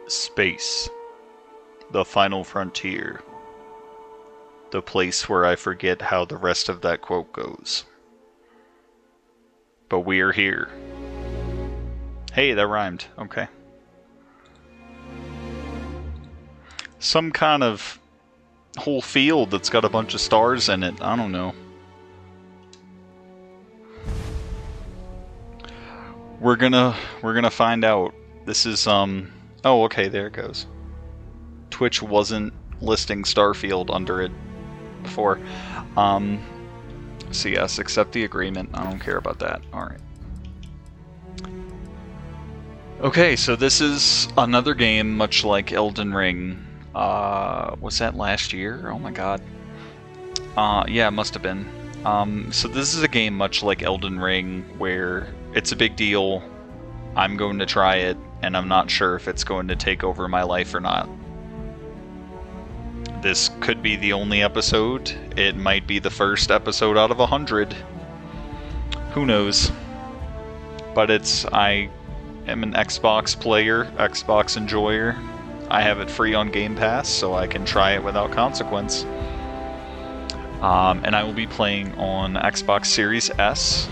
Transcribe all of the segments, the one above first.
Space. The final frontier. The place where I forget how the rest of that quote goes. But we are here. Hey, that rhymed. Okay. Some kind of whole field that's got a bunch of stars in it. I don't know. We're gonna find out. This is oh, okay, there it goes. Twitch wasn't listing Starfield under it before. So yes, accept the agreement. I don't care about that. Alright. Okay, so this is another game much like Elden Ring. Was that last year? Oh my god. Yeah, it must have been. So this is a game much like Elden Ring where it's a big deal. I'm going to try it, and I'm not sure if it's going to take over my life or not. This could be the only episode. It might be the first episode out of 100. Who knows? But I am an Xbox player, Xbox enjoyer. I have it free on Game Pass, so I can try it without consequence. And I will be playing on Xbox Series S.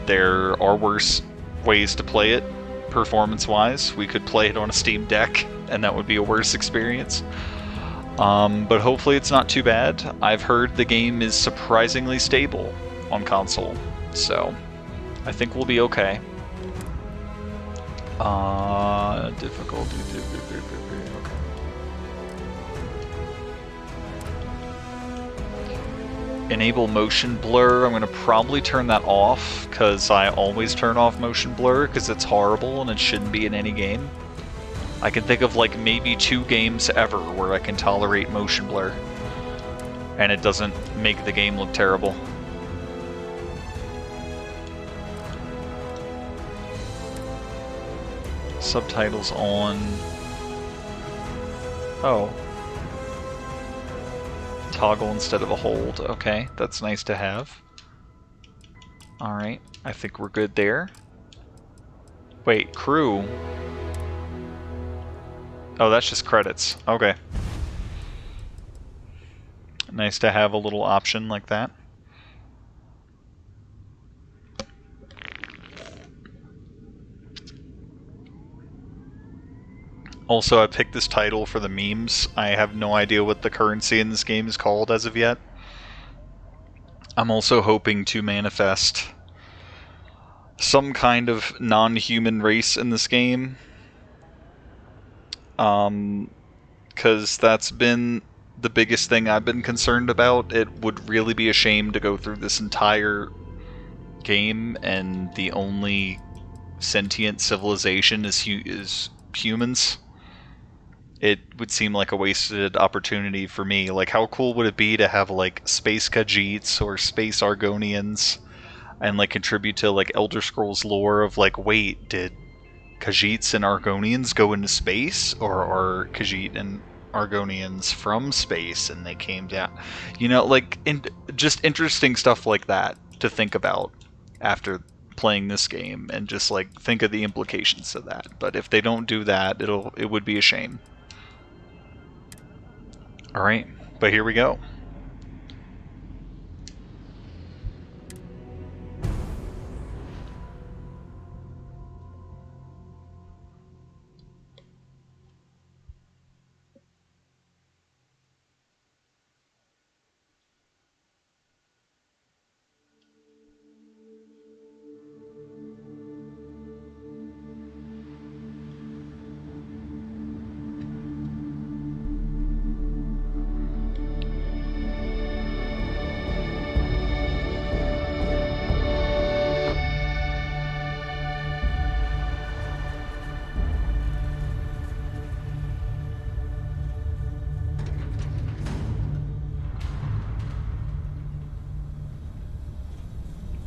There are worse ways to play it, performance-wise. We could play it on a Steam Deck, and that would be a worse experience. But hopefully it's not too bad. I've heard the game is surprisingly stable on console, so I think we'll be okay. Difficulty. Okay. Enable motion blur. I'm going to probably turn that off, because I always turn off motion blur, because it's horrible and it shouldn't be in any game. I can think of like maybe 2 games ever where I can tolerate motion blur, and it doesn't make the game look terrible. Subtitles on. Oh. Toggle instead of a hold. Okay, that's nice to have. Alright, I think we're good there. Wait, crew. Oh, that's just credits. Okay. Nice to have a little option like that. Also, I picked this title for the memes. I have no idea what the currency in this game is called as of yet. I'm also hoping to manifest some kind of non-human race in this game. Because that's been the biggest thing I've been concerned about. It would really be a shame to go through this entire game and the only sentient civilization is humans. It would seem like a wasted opportunity for me. Like, how cool would it be to have, like, space Khajiits or space Argonians and, like, contribute to, like, Elder Scrolls lore of, like, wait, did Khajiits and Argonians go into space? Or are Khajiit and Argonians from space and they came down? You know, like, just interesting stuff like that to think about after playing this game, and just, like, think of the implications of that. But if they don't do that, it would be a shame. Alright, but here we go.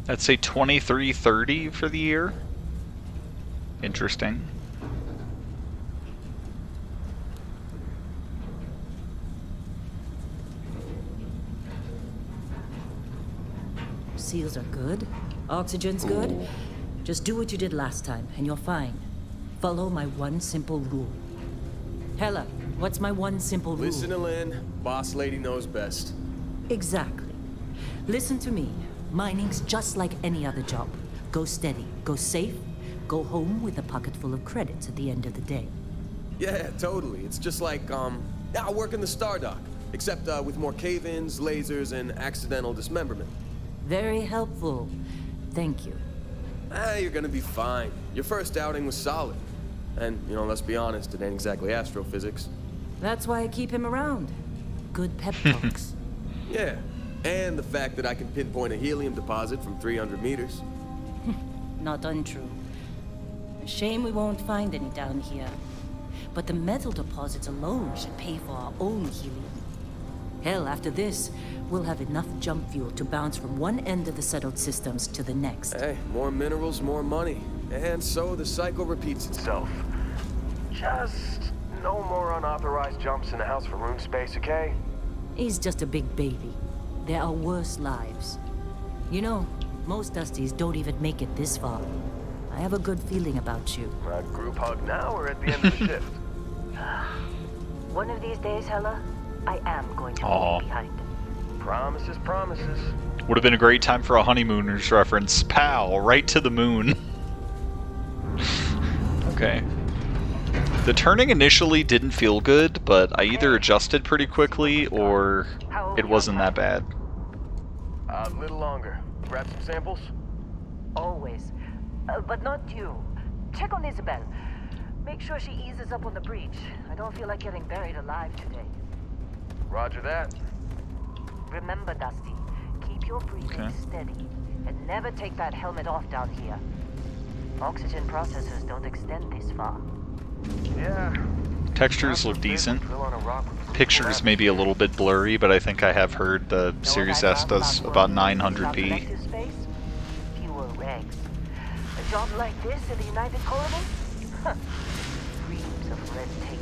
I'd say 2330 for the year. Interesting. Seals are good. Oxygen's good. Just do what you did last time, and you're fine. Follow my one simple rule. Hella, what's my one simple rule? Listen to Lynn. Boss lady knows best. Exactly. Listen to me. Mining's just like any other job. Go steady, go safe, go home with a pocket full of credits at the end of the day. Yeah, totally. It's just like, I work in the Star Dock. Except with more cave-ins, lasers, and accidental dismemberment. Very helpful. Thank you. You're gonna be fine. Your first outing was solid. And, let's be honest, it ain't exactly astrophysics. That's why I keep him around. Good pep talks. Yeah, and the fact that I can pinpoint a helium deposit from 300 meters. Not untrue. Shame we won't find any down here. But the metal deposits alone should pay for our own helium. Hell, after this, we'll have enough jump fuel to bounce from one end of the settled systems to the next. Hey, more minerals, more money. And so the cycle repeats itself. Just no more unauthorized jumps in the house for room space, okay? He's just a big baby. There are worse lives. You know, most Dusties don't even make it this far. I have a good feeling about you. A group hug now or at the end of the shift? One of these days, Hella, I am going to Aw. leave behind. Promises, promises. Would have been a great time for a honeymooners reference. Pow, right to the moon. Okay. The turning initially didn't feel good, but I either adjusted pretty quickly or it wasn't that bad. A little longer. Grab some samples? Always. But not you. Check on Isabel. Make sure she eases up on the breach. I don't feel like getting buried alive today. Roger that. Remember, Dusty, keep your breathing steady and never take that helmet off down here. Oxygen processors don't extend this far. Yeah. Textures look decent. Pictures may be a little bit blurry, but I think I have heard the Series S does about 900p. Fewer regs. A job like this in the United Colony? Reams of red tape.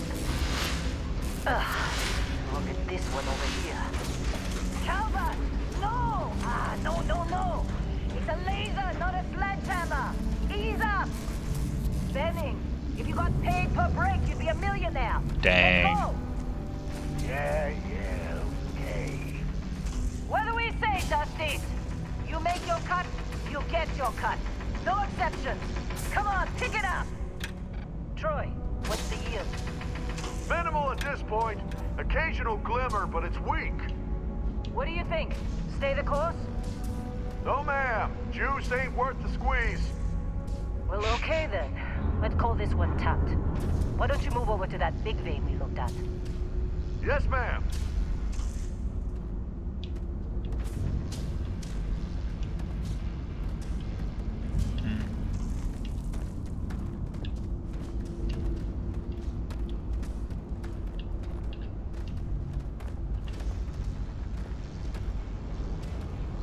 Look at this one over here. Calvert! No! No. It's a laser, not a sledgehammer. Ease up! Benning, if you got paid per break, you'd be a millionaire. Dang. Let's go. Yeah, okay. What do we say, Dusty? You make your cut, you get your cut. No exceptions. Come on, pick it up. Troy, what's the yield? Minimal at this point. Occasional glimmer, but it's weak. What do you think? Stay the course? No, ma'am. Juice ain't worth the squeeze. Well, okay then. Let's call this one tapped. Why don't you move over to that big vein we looked at? Yes, ma'am.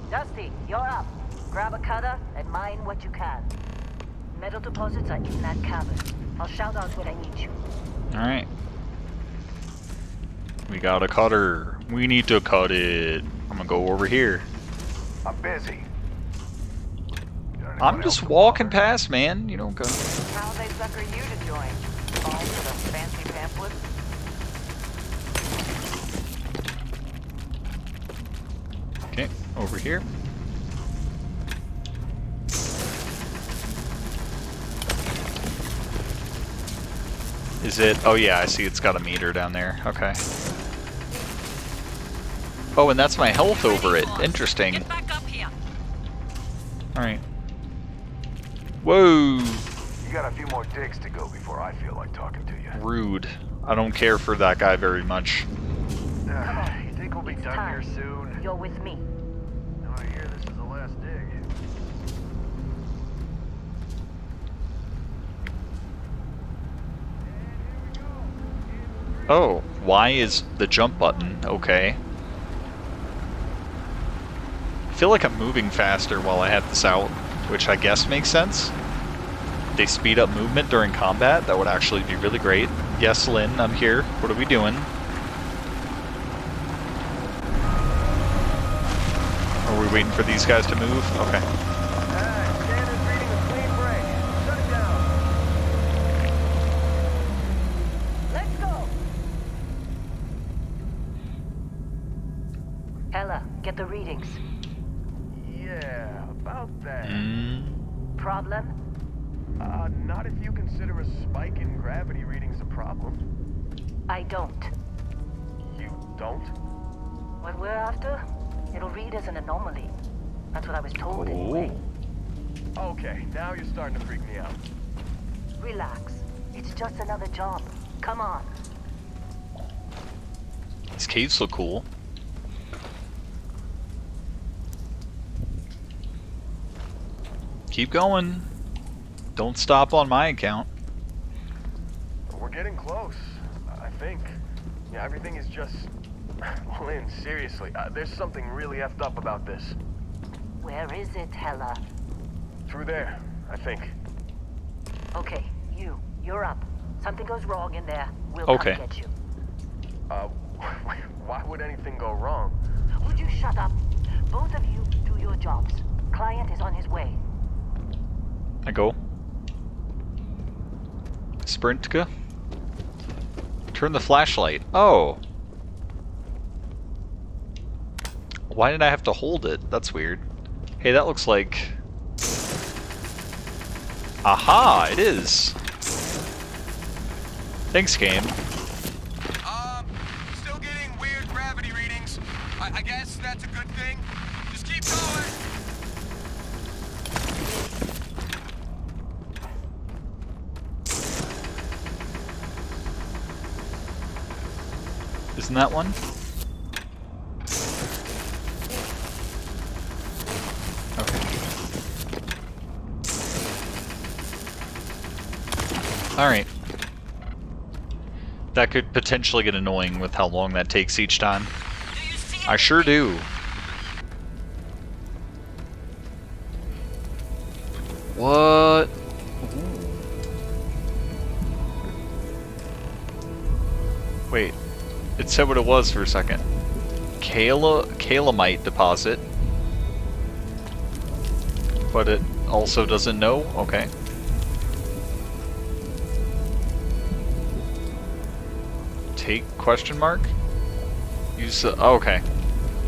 Dusty, you're up. Grab a cutter and mine what you can. Metal deposits are in that cavern. I'll shout out when I need you. Alright. We got a cutter. We need to cut it. I'm gonna go over here. I'm busy. I'm just walking past, man. You don't go. How they sucker you to join? All for the fancy pamphlet? Okay, over here. Is it? Oh yeah, I see it's got a meter down there. Okay. Oh, and that's my health over it. Interesting. Get back up here. Alright. Whoa! You got a few more digs to go before I feel like talking to you. Rude. I don't care for that guy very much. You think we'll be It's done time. here soon? You're with me. No, I hear this is the last dig. Oh, Y is the jump button. Okay. I feel like I'm moving faster while I have this out, which I guess makes sense. If they speed up movement during combat, that would actually be really great. Yes, Lynn, I'm here. What are we doing? Are we waiting for these guys to move? Okay. Standard reading a clean break. Shut it down. Let's go. get the readings? Yeah, about that. Problem? Not if you consider a spike in gravity readings a problem. I don't. You don't? What we're after, it'll read as an anomaly. That's what I was told anyway. Okay, now you're starting to freak me out. Relax. It's just another job. Come on. These caves look cool. Keep going. Don't stop on my account. We're getting close, I think. Yeah, everything is just... Lynn, seriously, there's something really effed up about this. Where is it, Hella? Through there, I think. Okay, you're up. Something goes wrong in there, we'll Okay. come get you. Why would anything go wrong? Would you shut up? Both of you do your jobs. Client is on his way. I go. Sprintka. Turn the flashlight. Oh. Why did I have to hold it? That's weird. Hey, that looks like... Aha! It is! Thanks, game. Still getting weird gravity readings. I guess that's a good thing. Just keep going. Isn't that one? Okay. Alright. That could potentially get annoying with how long that takes each time. I sure do. What? Wait. It said what it was for a second. Calamite deposit. But it also doesn't know? Okay. Take question mark? Use the... Oh, okay.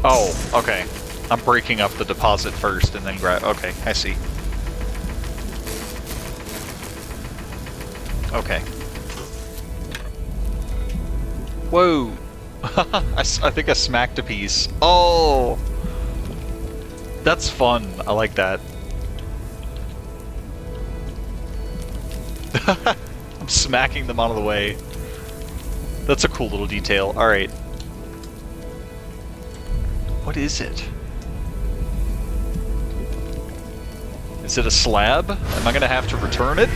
Oh, okay. I'm breaking up the deposit first and then grab... Okay, I see. Okay. Whoa! I think I smacked a piece. Oh! That's fun. I like that. I'm smacking them out of the way. That's a cool little detail. Alright. What is it? Is it a slab? Am I gonna have to return it?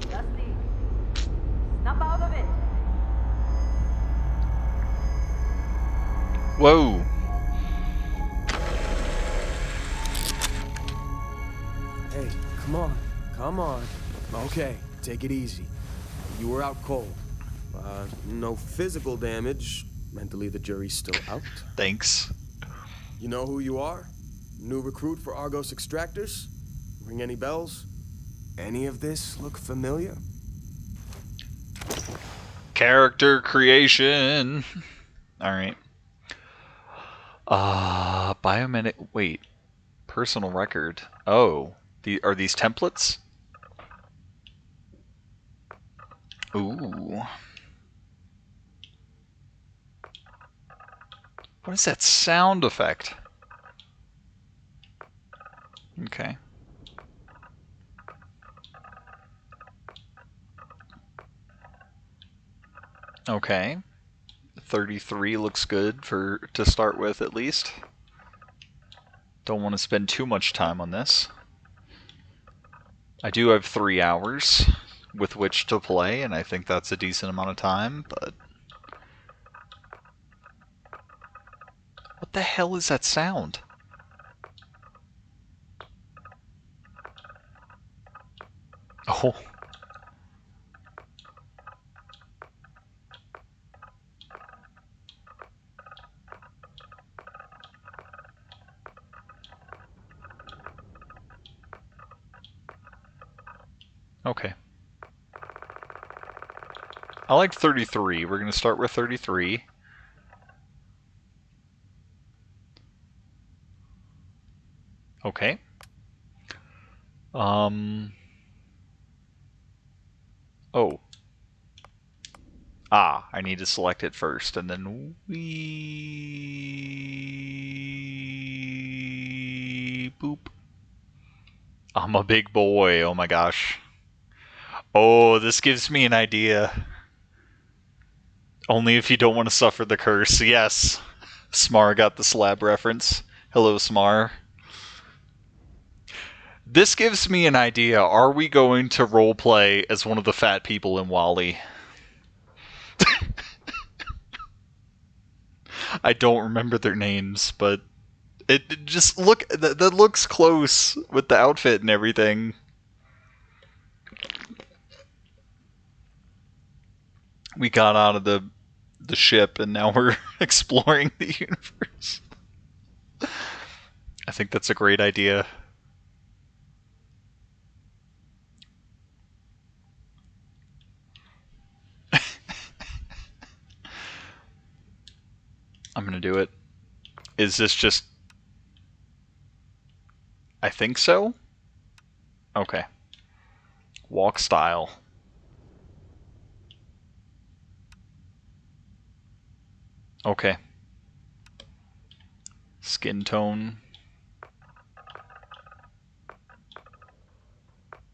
Dusty, snap out of it. Whoa. Hey, come on. Okay, take it easy. You were out cold. No physical damage. Mentally, the jury's still out. Thanks. You know who you are? New recruit for Argos Extractors? Ring any bells? Any of this look familiar? Character creation. Alright. Biomedic... Wait. Personal record. Oh. Are these templates? Ooh. What is that sound effect? Okay. Okay. 33 looks good to start with, at least. Don't want to spend too much time on this. I do have 3 hours with which to play, and I think that's a decent amount of time, but... What the hell is that sound? Oh. I like 33. We're going to start with 33. Okay. Oh. I need to select it first, and then we... Boop. I'm a big boy, oh my gosh. Oh, this gives me an idea. Only if you don't want to suffer the curse, yes. Smar got the slab reference. Hello, Smar. This gives me an idea. Are we going to roleplay as one of the fat people in Wally? I don't remember their names, but it just look that looks close with the outfit and everything. We got out of the ship and now we're exploring the universe. I think that's a great idea. I'm gonna do it. Is this just... I think so? Okay. Walk style. Okay. Skin tone.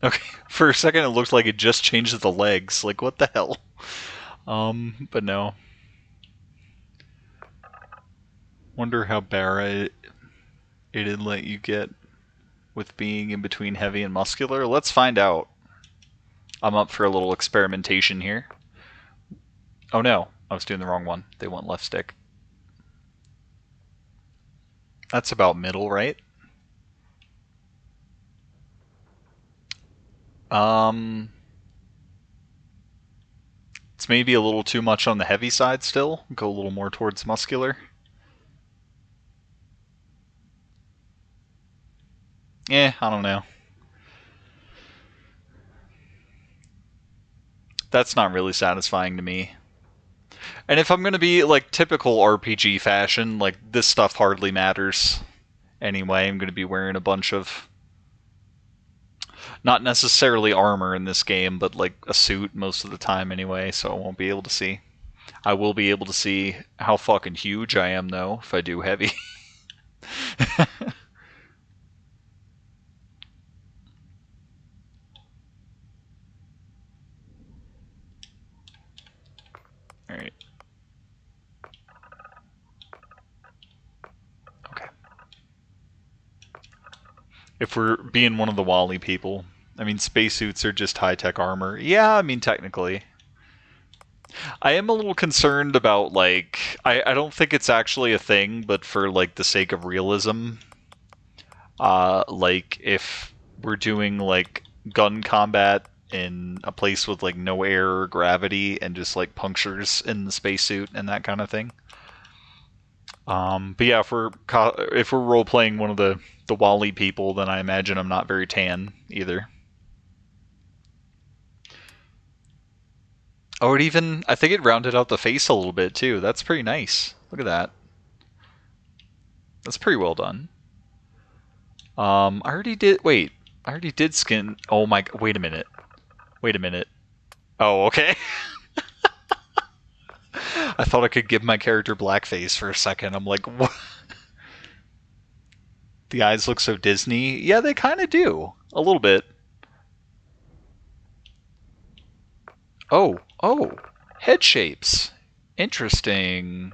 Okay, for a second it looked like it just changed the legs. Like, what the hell? But no. Wonder how Barra it'd let you get with being in between heavy and muscular. Let's find out. I'm up for a little experimentation here. Oh no, I was doing the wrong one. They want left stick. That's about middle, right? It's maybe a little too much on the heavy side still. Go a little more towards muscular. I don't know. That's not really satisfying to me. And if I'm going to be like typical RPG fashion, like this stuff hardly matters. Anyway, I'm going to be wearing a bunch of... not necessarily armor in this game, but like a suit most of the time anyway, so I won't be able to see. I will be able to see how fucking huge I am, though, if I do heavy. Alright. Okay. If we're being one of the Wally people, I mean, spacesuits are just high-tech armor. Yeah, I mean, technically. I am a little concerned about, like... I don't think it's actually a thing, but for, like, the sake of realism... like, if we're doing, like, gun combat in a place with, like, no air or gravity and just, like, punctures in the spacesuit and that kind of thing. But yeah, if we're role-playing one of the Wally people, then I imagine I'm not very tan, either. Oh, I think it rounded out the face a little bit, too. That's pretty nice. Look at that. That's pretty well done. I already did skin... Oh my... Wait a minute. Oh, okay. I thought I could give my character blackface for a second. I'm like, what? The eyes look so Disney. Yeah, they kind of do. A little bit. Oh. Head shapes. Interesting.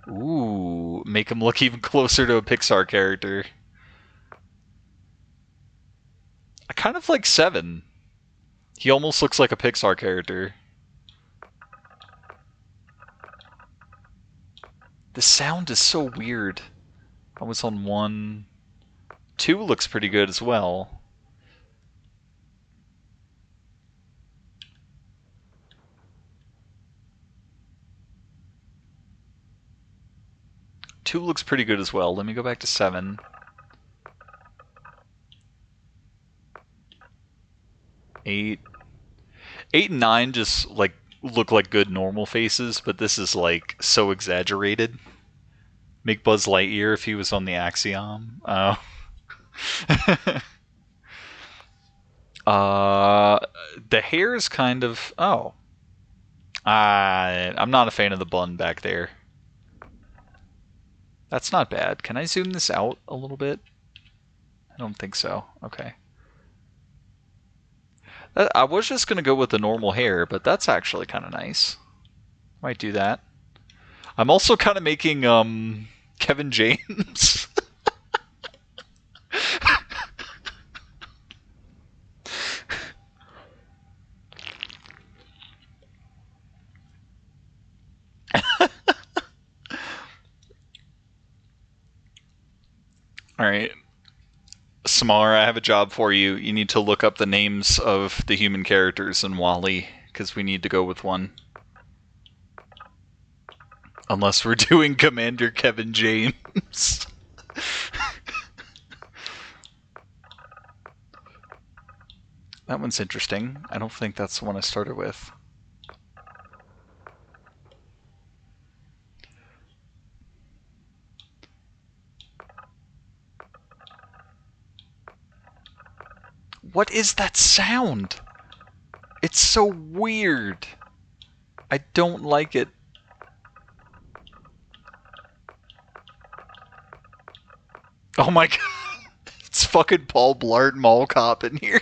Ooh, make him look even closer to a Pixar character. I kind of like 7. He almost looks like a Pixar character. The sound is so weird. I was on 1. 2 looks pretty good as well. Two looks pretty good as well. Let me go back to 7. 8. 8 and 9 just, like, look like good normal faces, but this is like so exaggerated. Make Buzz Lightyear if he was on the Axiom. The hair is kind of I'm not a fan of the bun back there. That's not bad. Can I zoom this out a little bit? I don't think so. Okay. I was just gonna go with the normal hair, but that's actually kind of nice. Might do that. I'm also kind of making Kevin James. All right. Samara, I have a job for you. You need to look up the names of the human characters in Wall-E, because we need to go with one. Unless we're doing Commander Kevin James. That one's interesting. I don't think that's the one I started with. What is that sound? It's so weird. I don't like it. Oh my god. It's fucking Paul Blart Mall Cop in here.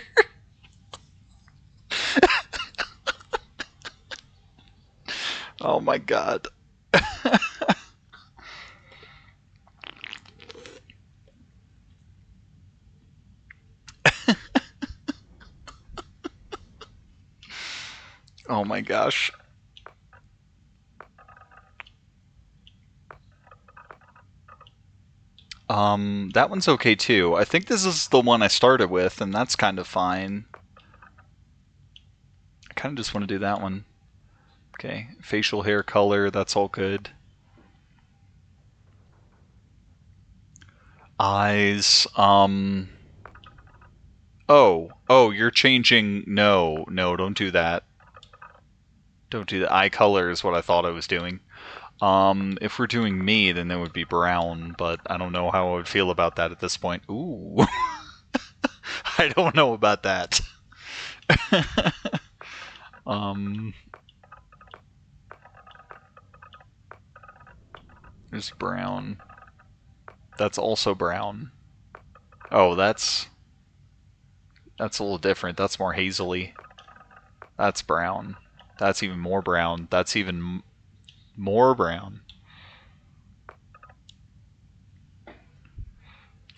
Oh my god. Oh my gosh. That one's okay too. I think this is the one I started with, and that's kind of fine. I kind of just want to do that one. Okay, facial hair color, that's all good. Eyes, oh, you're changing. No, don't do that. Don't do that. Eye color is what I thought I was doing. If we're doing me, then it would be brown, but I don't know how I would feel about that at this point. Ooh. I don't know about that. There's brown. That's also brown. Oh, that's a little different. That's more hazily. That's brown. That's even more brown. That's even more brown.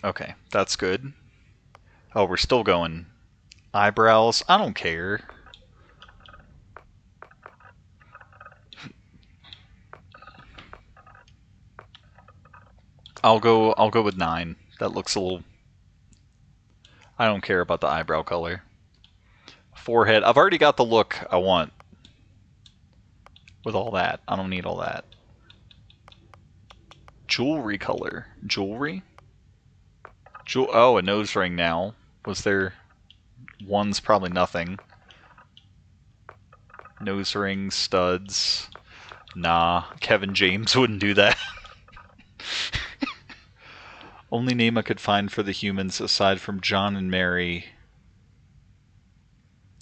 Okay, that's good. Oh, we're still going. Eyebrows, I don't care. I'll go with 9. That looks a little... I don't care about the eyebrow color. Forehead, I've already got the look I want. With all that. I don't need all that. Jewelry color. Jewelry? Oh, a nose ring now. Was there... One's probably nothing. Nose ring, studs. Nah, Kevin James wouldn't do that. Only name I could find for the humans aside from John and Mary.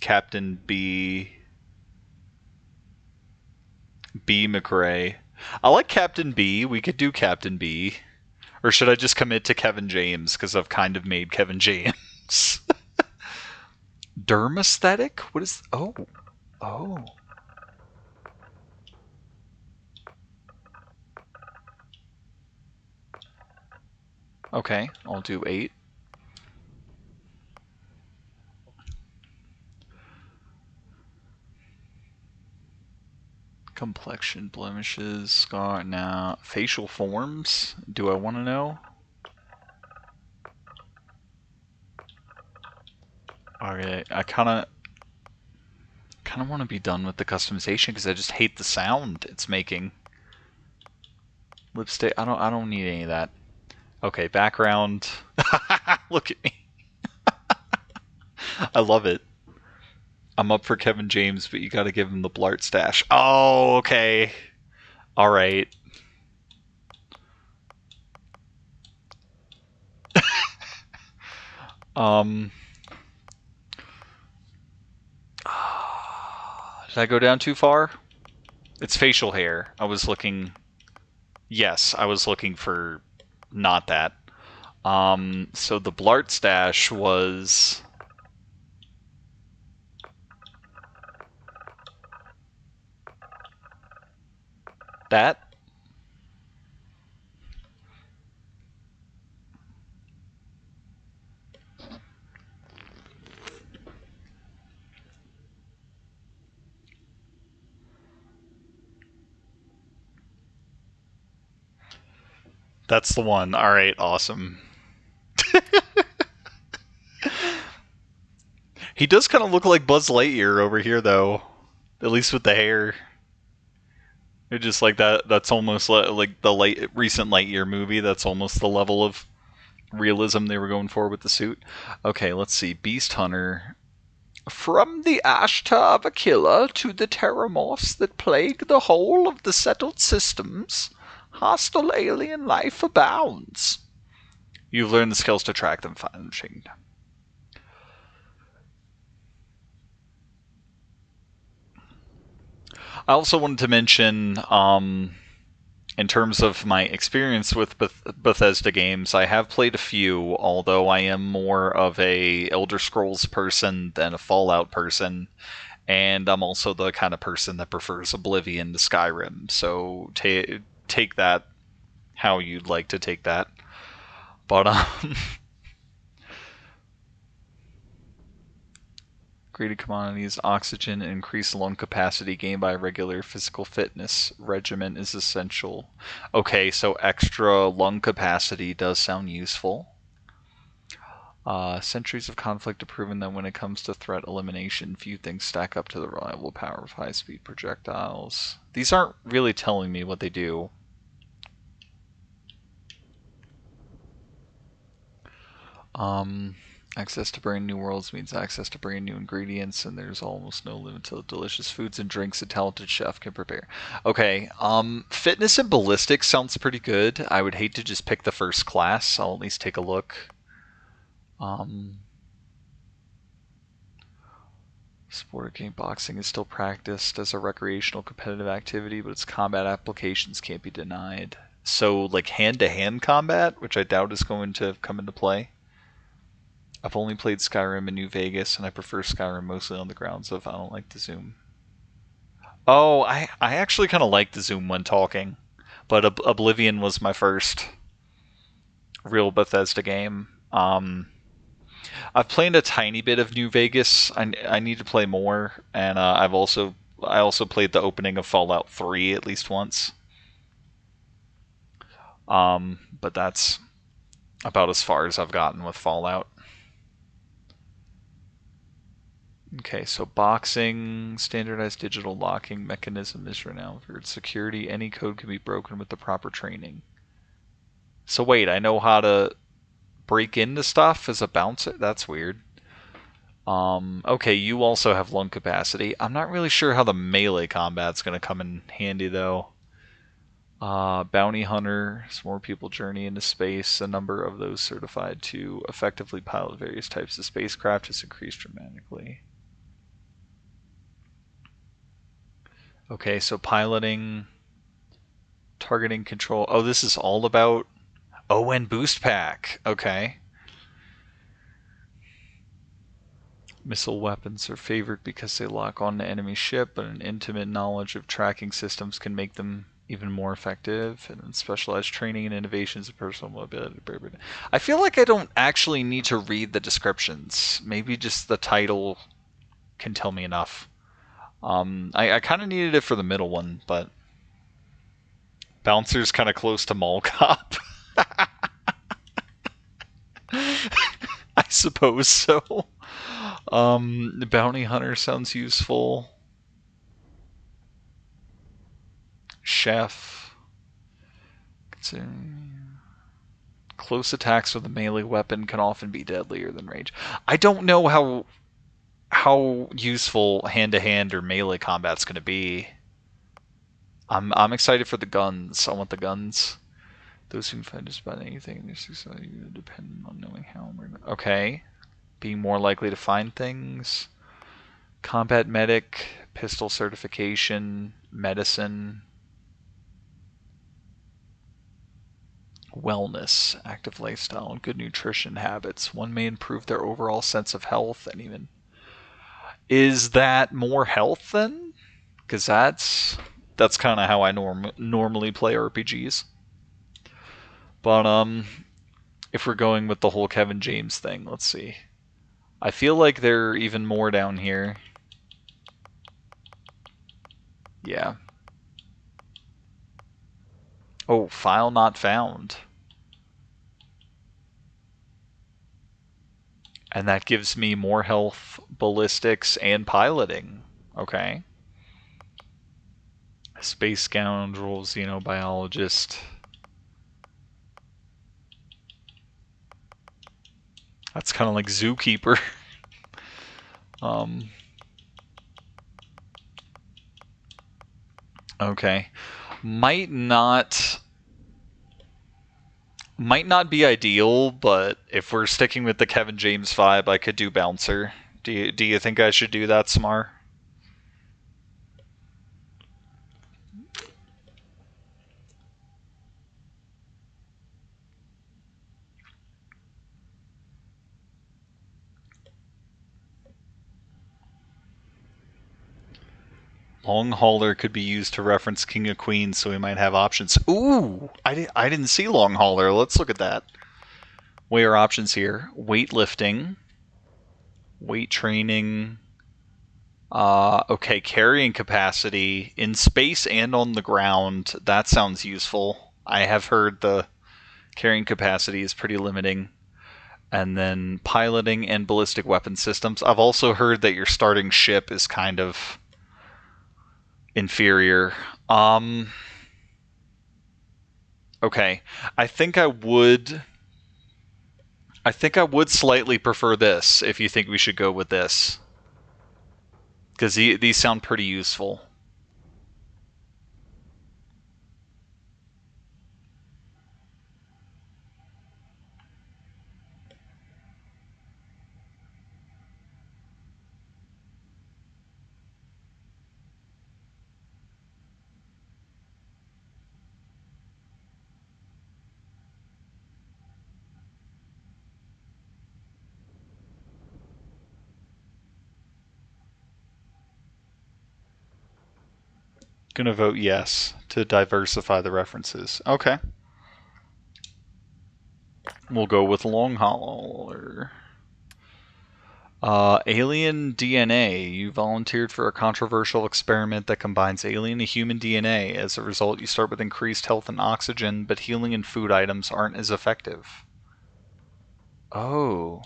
Captain B. B. McRae. I like Captain B. We could do Captain B. Or should I just commit to Kevin James? Because I've kind of made Kevin James. Derm aesthetic? What is... Oh. Oh. Okay, I'll do 8. Complexion, blemishes, scar, now. Facial forms? Do I want to know? Alright, I kind of want to be done with the customization because I just hate the sound it's making. Lipstick, I don't need any of that. Okay, background. Look at me. I love it. I'm up for Kevin James, but you gotta give him the Blart stash. Oh, okay. Alright. Um, did I go down too far? It's facial hair. I was looking. Yes, I was looking for not that. So the Blart stash was that. That's the one. All right, awesome. He does kind of look like Buzz Lightyear over here, though. At least with the hair. It's just like that. That's almost like the recent Lightyear movie. That's almost the level of realism they were going for with the suit. Okay, let's see. Beast Hunter. From the ashtar of a killer to the terror moths that plague the whole of the settled systems, hostile alien life abounds. You've learned the skills to track them, find them, chain. I also wanted to mention, in terms of my experience with Bethesda games, I have played a few, although I am more of a Elder Scrolls person than a Fallout person, and I'm also the kind of person that prefers Oblivion to Skyrim, so take that how you'd like to take that. But, graded commodities, oxygen, and increased lung capacity gained by a regular physical fitness regimen is essential. Okay, so extra lung capacity does sound useful. Centuries of conflict have proven that when it comes to threat elimination, few things stack up to the reliable power of high-speed projectiles. These aren't really telling me what they do. Access to brand new worlds means access to brand new ingredients, and there's almost no limit to the delicious foods and drinks a talented chef can prepare. Okay, fitness and ballistics sounds pretty good. I would hate to just pick the first class. I'll at least take a look. Sport game boxing is still practiced as a recreational competitive activity, but its combat applications can't be denied. So, like hand-to-hand combat, which I doubt is going to come into play. I've only played Skyrim in New Vegas, and I prefer Skyrim mostly on the grounds of I don't like the zoom. Oh, I actually kind of like the zoom when talking, but Oblivion was my first real Bethesda game. I've played a tiny bit of New Vegas. I need to play more, and I also played the opening of Fallout 3 at least once. But that's about as far as I've gotten with Fallout. Okay, so boxing, standardized digital locking mechanism is renowned for its security. Any code can be broken with the proper training. So wait, I know how to break into stuff as a bouncer? That's weird. Okay, you also have lung capacity. I'm not really sure how the melee combat's going to come in handy, though. Bounty Hunter, as more people journey into space, the number of those certified to effectively pilot various types of spacecraft has increased dramatically. Okay, so piloting, targeting control. Oh, this is all about... Oh, and boost pack. Okay. Missile weapons are favored because they lock on the enemy ship, but an intimate knowledge of tracking systems can make them even more effective. And then specialized training and innovations of personal mobility. I feel like I don't actually need to read the descriptions. Maybe just the title can tell me enough. I kind of needed it for the middle one, but Bouncer's kind of close to Mall Cop. I suppose so. The Bounty Hunter sounds useful. Chef. Close attacks with a melee weapon can often be deadlier than range. I don't know how how useful hand-to-hand or melee combat's going to be. I'm excited for the guns. I want the guns. Those who can find just about anything in their society depend on knowing how. Okay. Being more likely to find things. Combat medic, pistol certification, medicine, wellness, active lifestyle, and good nutrition habits. One may improve their overall sense of health and even. Is that more health then? Because that's kind of how I normally play RPGs. But if we're going with the whole Kevin James thing, let's see. I feel like there are even more down here. Yeah. Oh, file not found. And that gives me more health, ballistics, and piloting. Okay. Space scoundrel, xenobiologist. That's kind of like zookeeper. Okay. Might not be ideal, but if we're sticking with the Kevin James vibe, I could do bouncer. Do you think I should do that, Smar? Long hauler could be used to reference King of Queens, so we might have options. Ooh, I didn't see long hauler. Let's look at that. Weigh our options here: weightlifting, weight training. Okay, carrying capacity in space and on the ground. That sounds useful. I have heard the carrying capacity is pretty limiting. And then piloting and ballistic weapon systems. I've also heard that your starting ship is kind of inferior. Okay. I think I would slightly prefer this if you think we should go with this. Because these sound pretty useful. Gonna vote yes to diversify the references. Okay. We'll go with long hauler. Alien DNA. You volunteered for a controversial experiment that combines alien and human DNA. As a result, you start with increased health and oxygen, but healing and food items aren't as effective. Oh.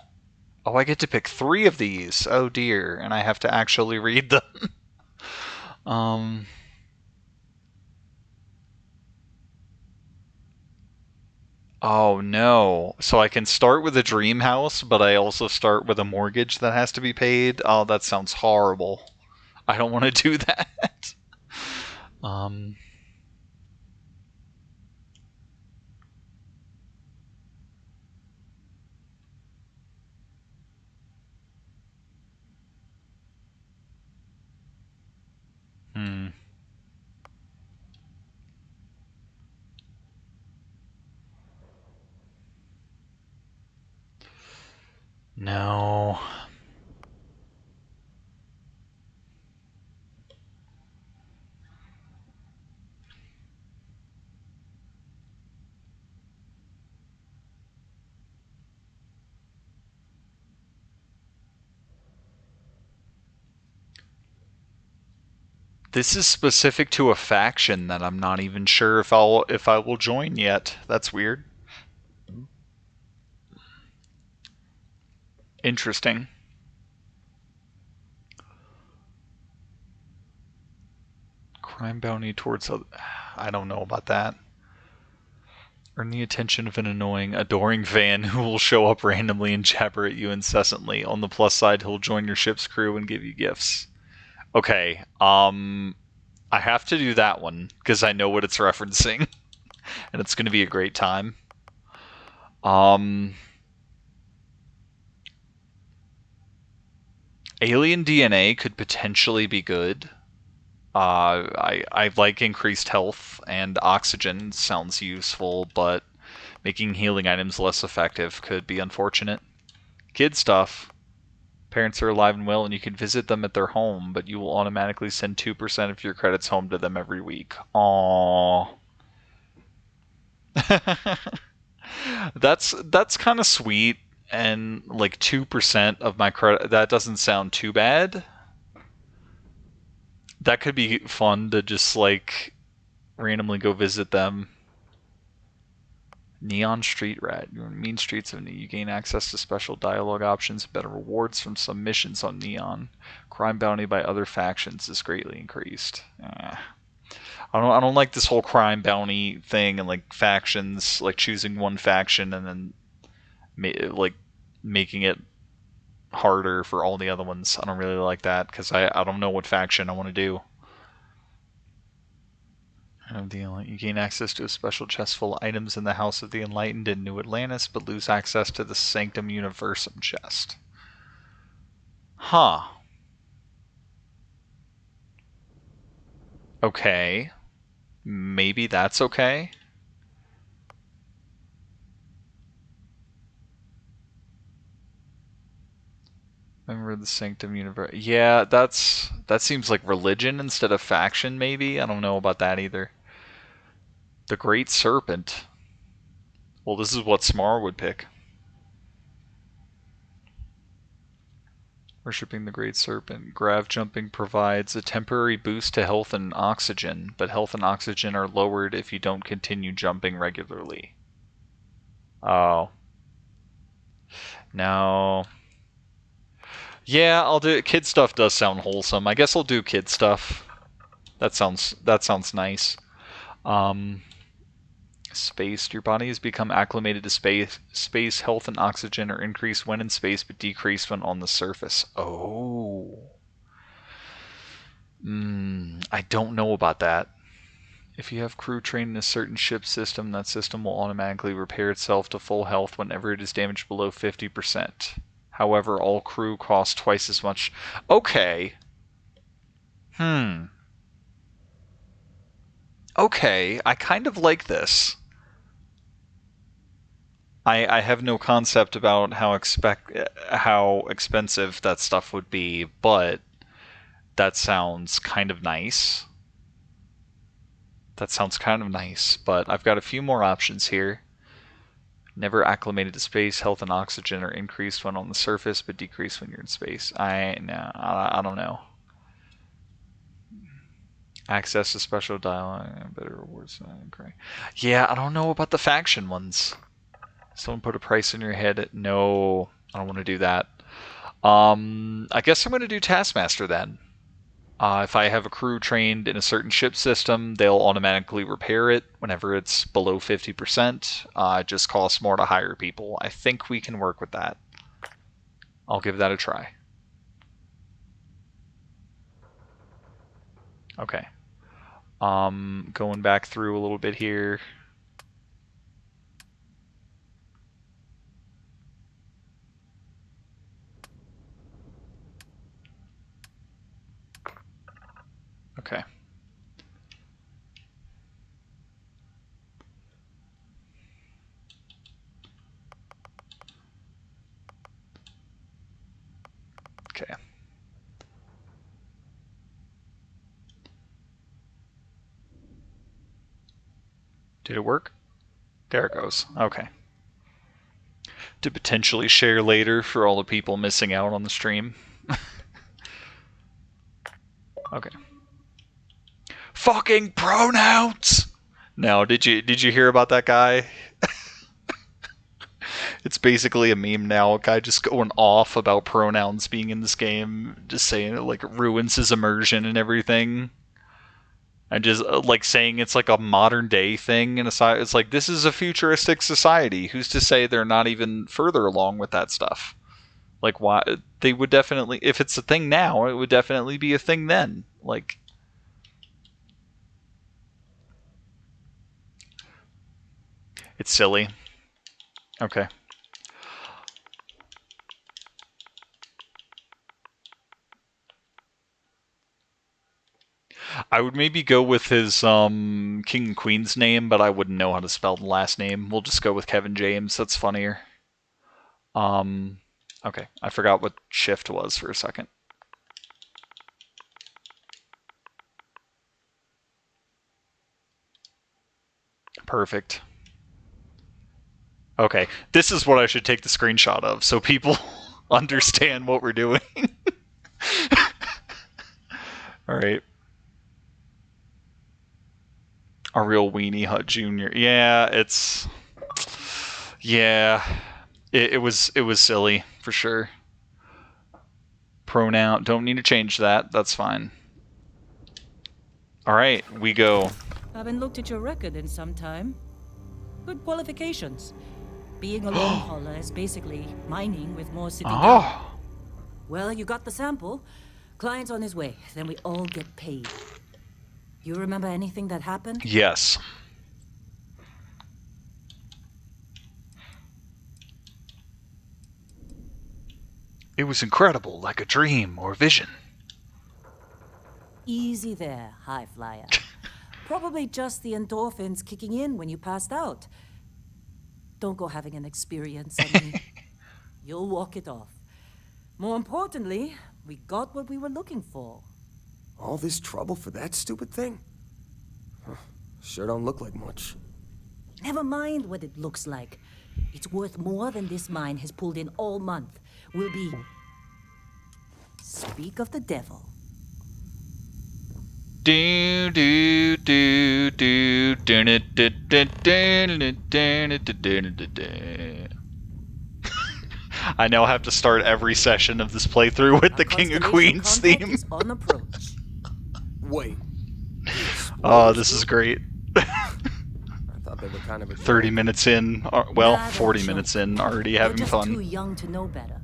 Oh, I get to pick 3 of these. Oh dear, and I have to actually read them. um. Oh no. So I can start with a dream house, but I also start with a mortgage that has to be paid. Oh, that sounds horrible. I don't want to do that. um. Hmm. No. This is specific to a faction that I'm not even sure if I will join yet. That's weird. Interesting. Crime bounty towards I don't know about that. Earn the attention of an annoying, adoring fan who will show up randomly and jabber at you incessantly. On the plus side, he'll join your ship's crew and give you gifts. Okay, I have to do that one because I know what it's referencing, and it's going to be a great time. Alien DNA could potentially be good. I like increased health, and oxygen sounds useful, but making healing items less effective could be unfortunate. Kid stuff. Parents are alive and well, and you can visit them at their home, but you will automatically send 2% of your credits home to them every week. Aww. That's kind of sweet, and like 2% of my credit, that doesn't sound too bad. That could be fun to just like randomly go visit them. Neon Street Rat. You're in mean streets of you gain access to special dialogue options, better rewards from some missions on Neon. Crime bounty by other factions is greatly increased. I don't like this whole crime bounty thing and like factions, like choosing one faction and then like making it harder for all the other ones. I don't really like that because I don't know what faction I want to do. You gain access to a special chest full of items in the House of the Enlightened in New Atlantis, but lose access to the Sanctum Universum chest. Huh. Okay. Maybe that's okay. Remember the Sanctum Universum. Yeah, that seems like religion instead of faction, maybe? I don't know about that either. The Great Serpent. Well, this is what Smar would pick. Worshipping the Great Serpent. Grav jumping provides a temporary boost to health and oxygen, but health and oxygen are lowered if you don't continue jumping regularly. Oh. No. Yeah, I'll do it. Kid stuff does sound wholesome. I guess I'll do kid stuff. That sounds nice. Space. Your body has become acclimated to space. Space health and oxygen are increased when in space, but decreased when on the surface. Oh. I don't know about that. If you have crew trained in a certain ship system, that system will automatically repair itself to full health whenever it is damaged below 50%. However, all crew cost twice as much. Okay. Okay, I kind of like this. I have no concept about how expensive that stuff would be, but that sounds kind of nice. But I've got a few more options here. Never acclimated to space. Health and oxygen are increased when on the surface, but decreased when you're in space. I don't know. Access to special dialogue, better rewards. Okay. Yeah, I don't know about the faction ones. Someone put a price in your head. No, I don't want to do that. I guess I'm going to do Taskmaster then. If I have a crew trained in a certain ship system, they'll automatically repair it whenever it's below 50%. It just costs more to hire people. I think we can work with that. I'll give that a try. Okay. Going back through a little bit here. Okay. Okay. Did it work? There it goes. Okay. To potentially share later for all the people missing out on the stream. Okay. Fucking pronouns! Now, did you hear about that guy? It's basically a meme now. A guy just going off about pronouns being in this game, just saying it like ruins his immersion and everything. And just like saying it's like a modern day thing in a society. It's like, this is a futuristic society. Who's to say they're not even further along with that stuff? Like, why they would definitely, if it's a thing now, it would definitely be a thing then. Like, it's silly. Okay. I would maybe go with his king and queen's name, but I wouldn't know how to spell the last name. We'll just go with Kevin James. That's funnier. Okay. I forgot what shift was for a second. Perfect. Okay. This is what I should take the screenshot of so people understand what we're doing. All right. A real Weenie Hut Jr. Yeah, it's... Yeah. It was silly, for sure. Pronoun. Don't need to change that. That's fine. Alright, we go. Haven't looked at your record in some time. Good qualifications. Being a long hauler is basically mining with more city. Oh! Well, you got the sample. Client's on his way. Then we all get paid. You remember anything that happened? Yes. It was incredible, like a dream or vision. Easy there, high flyer. Probably just the endorphins kicking in when you passed out. Don't go having an experience on me. You'll walk it off. More importantly, we got what we were looking for. All this trouble for that stupid thing? Huh, sure don't look like much. Never mind what it looks like. It's worth more than this mine has pulled in all month. We'll be... Speak of the devil. Do do do do do do do do do do do do. I now have to start every session of this playthrough with the King of Queens theme. Is on approach. Wait. Oh, this is great. I thought they were kind of 30 minutes in, well, Nah, 40 don't minutes show. in, already You're having just fun. too young to know better.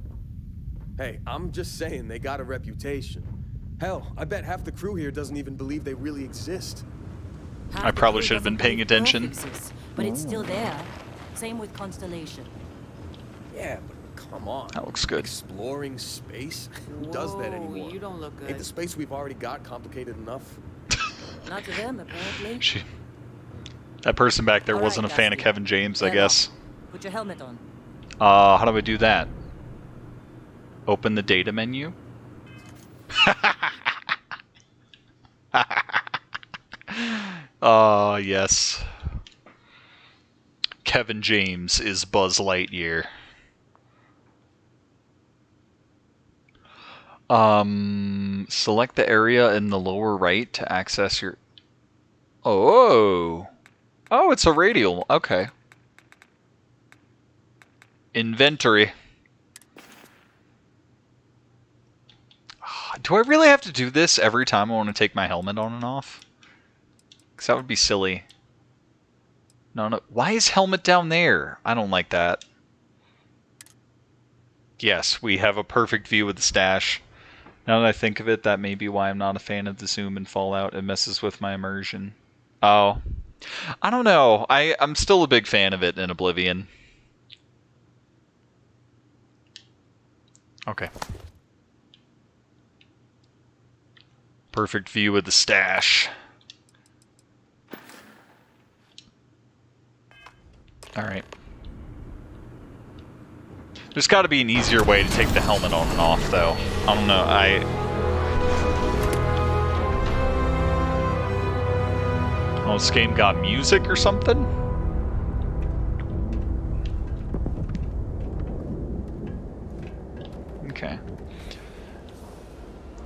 Hey, I'm just saying they got a reputation. Hell, I bet half the crew here doesn't even believe they really exist. I probably should have been paying attention. Exists, but it's still there. Same with Constellation. Yeah, but come on. That looks good. Exploring space? Who does that anymore? You don't look good. Ain't the space we've already got complicated enough? Not to them, apparently. That person back there All wasn't right, a fan of Dusty. Kevin James, I Stand guess. up. Put your helmet on. How do I do that? Open the data menu? Yes. Kevin James is Buzz Lightyear. Select the area in the lower right to access your... Oh! Oh, it's a radial. Okay. Inventory. Do I really have to do this every time I want to take my helmet on and off? Because that would be silly. No, no. Why is helmet down there? I don't like that. Yes, we have a perfect view of the stash. Now that I think of it, that may be why I'm not a fan of the zoom in Fallout. It messes with my immersion. Oh. I don't know. I'm still a big fan of it in Oblivion. Okay. Perfect view of the stash. Alright. There's got to be an easier way to take the helmet on and off, though. I don't know, Oh, this game got music or something? Okay.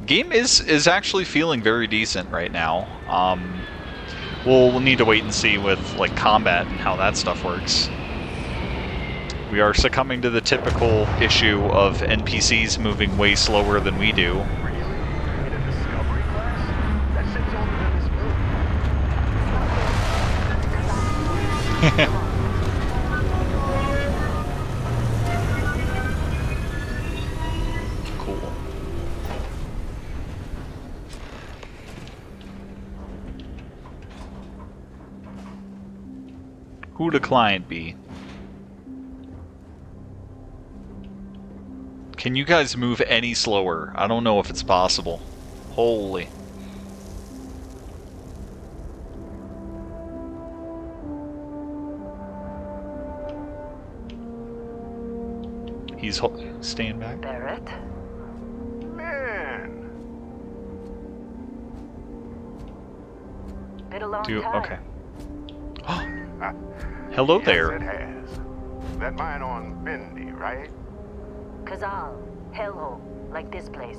Game is actually feeling very decent right now. We'll need to wait and see with like combat and how that stuff works. We are succumbing to the typical issue of NPCs moving way slower than we do. Really? In a discovery class? That shit's older than this movie. Cool. Who the client be? Can you guys move any slower? I don't know if it's possible. Holy. He's staying back. Barrett? Man, Been a long Do time. okay. Hello yes, there. it has. That mine on Bendy, right? Kazal, hellhole, like this place.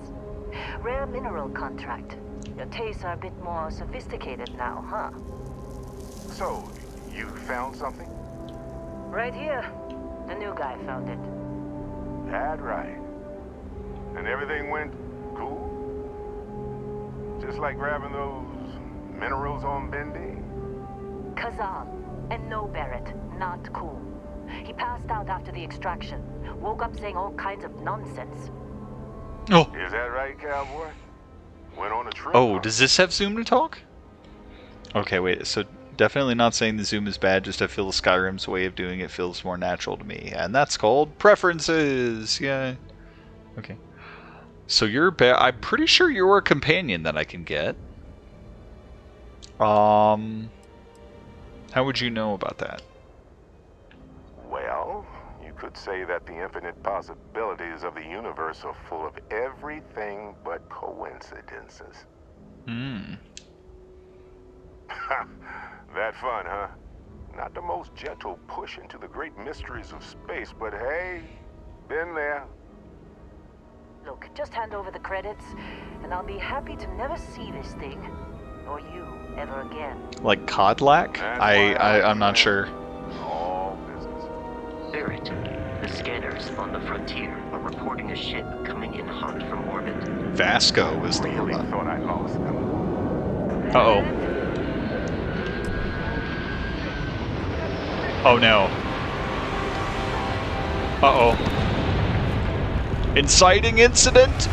Rare mineral contract. Your tastes are a bit more sophisticated now, huh? So, you found something? Right here. The new guy found it. That right. And everything went cool? Just like grabbing those minerals on Bendy? Kazal, and no Barrett, not cool. He passed out after the extraction. Woke up saying all kinds of nonsense. Oh. Is that right, cowboy? Went on a trip? Oh, huh? does this have zoom to talk? Okay, wait. So definitely not saying the zoom is bad. Just I feel Skyrim's way of doing it feels more natural to me, and that's called preferences. Yeah. Okay. So you're I'm pretty sure you're a companion that I can get. How would you know about that? Well, you could say that the infinite possibilities of the universe are full of everything but coincidences. Hmm. That fun, huh? Not the most gentle push into the great mysteries of space, but hey, been there. Look, just hand over the credits, and I'll be happy to never see this thing, or you, ever again. Like Codlac? I'm not sure. All business. Barrett, the scanners on the frontier are reporting a ship coming in hot from orbit. Vasco is the Really one. thought I lost them. Uh-oh. Oh no. Uh-oh. Inciting incident?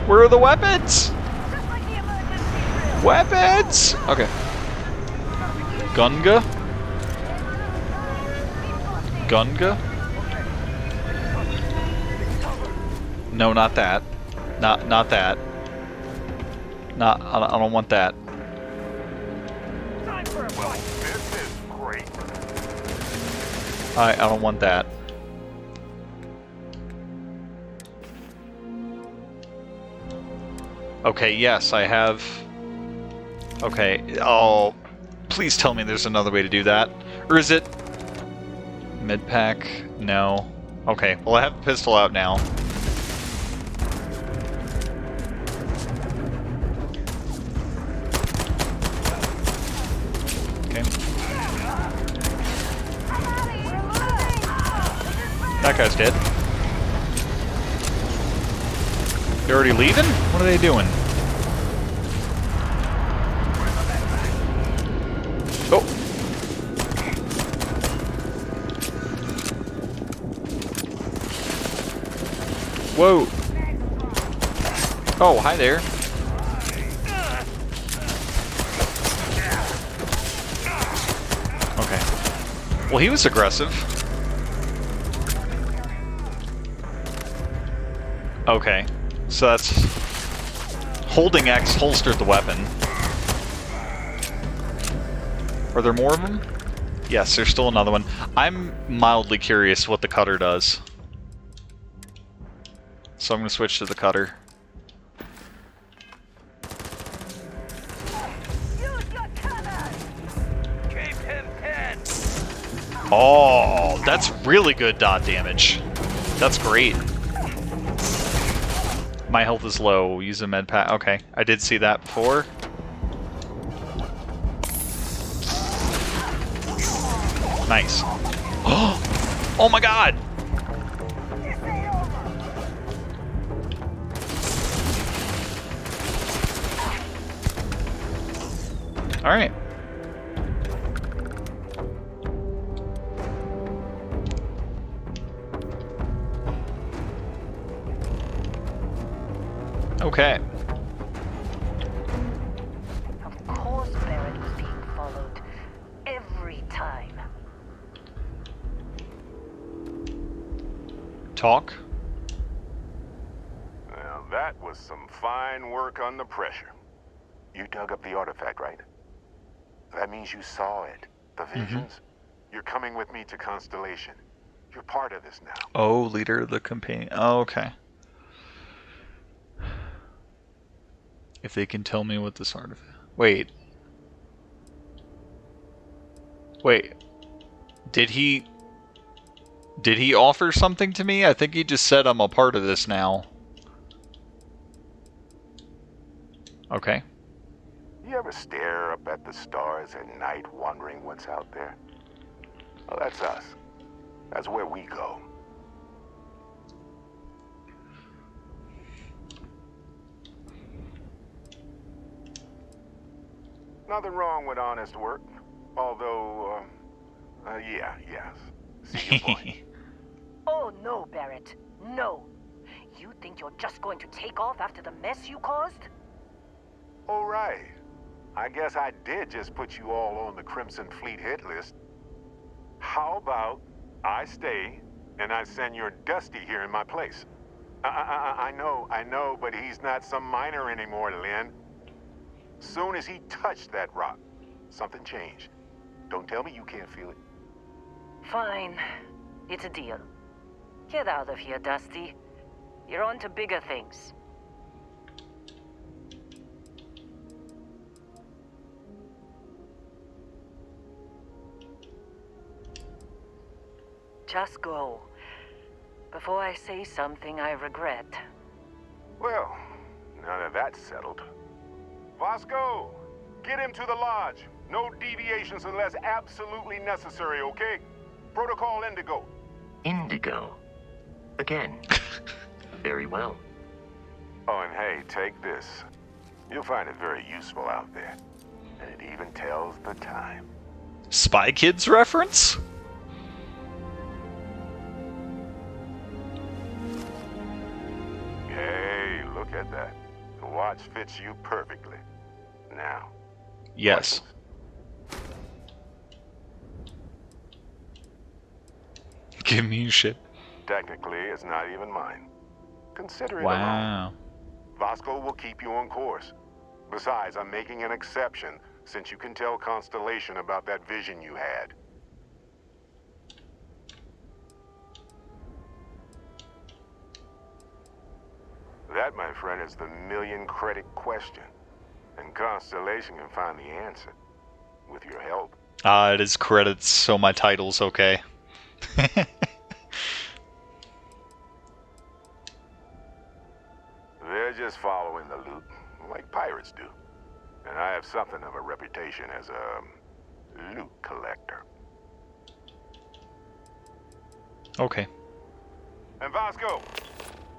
Where are the weapons? Weapons! Okay. Gunga? Gunga? No, not that. Not that. I don't want that. Well, this is great. I don't want that. Okay, yes, I have... Okay, oh... Please tell me there's another way to do that. Or is it... Mid-pack? No. Okay, well I have the pistol out now. Okay. That guy's dead. They're already leaving? What are they doing? Oh! Whoa! Oh, hi there. Okay. Well, he was aggressive. Okay. So that's... Holding X holstered the weapon. Are there more of them? Yes, there's still another one. I'm mildly curious what the cutter does. So I'm going to switch to the cutter. Oh, that's really good dot damage. That's great. My health is low. Use a med pack. Okay, I did see that before. Nice. Oh my god! Alright. Okay. Of course Barrett was being followed. Every time. Talk. Now, that was some fine work under pressure. You dug up the artifact, right? That means you saw it. The visions? You're coming with me to Constellation. You're part of this now. Oh, leader of the companion. Oh, okay. If they can tell me what this artifact... Wait. Wait. Did he offer something to me? I think he just said I'm a part of this now. Okay. You ever stare up at the stars at night wondering what's out there? Well, that's us. That's where we go. Nothing wrong with honest work. Although, yes. See your point. Oh no, Barrett. No. You think you're just going to take off after the mess you caused? All right. I guess I did just put you all on the Crimson Fleet hit list. How about I stay and I send your Dusty here in my place? I know, but he's not some miner anymore, Lynn. Soon as he touched that rock, something changed. Don't tell me you can't feel it. Fine. It's a deal. Get out of here, Dusty. You're on to bigger things. Just go. Before I say something I regret. Well, now that that's settled. Vasco, get him to the lodge. No deviations unless absolutely necessary, okay? Protocol Indigo. Indigo. Again. Very well. Oh, and hey, take this. You'll find it very useful out there. And it even tells the time. Spy Kids reference? Hey, look at that. The watch fits you perfectly. Now. Yes. questions? Give me your ship. Technically, it's not even mine. Consider it a loan. Wow. Vasco will keep you on course. Besides, I'm making an exception since you can tell Constellation about that vision you had. That, my friend, is the million-credit question. And Constellation can find the answer. With your help. It is credits, so my title's okay. They're just following the loot, like pirates do. And I have something of a reputation as a loot collector. Okay. And Vasco,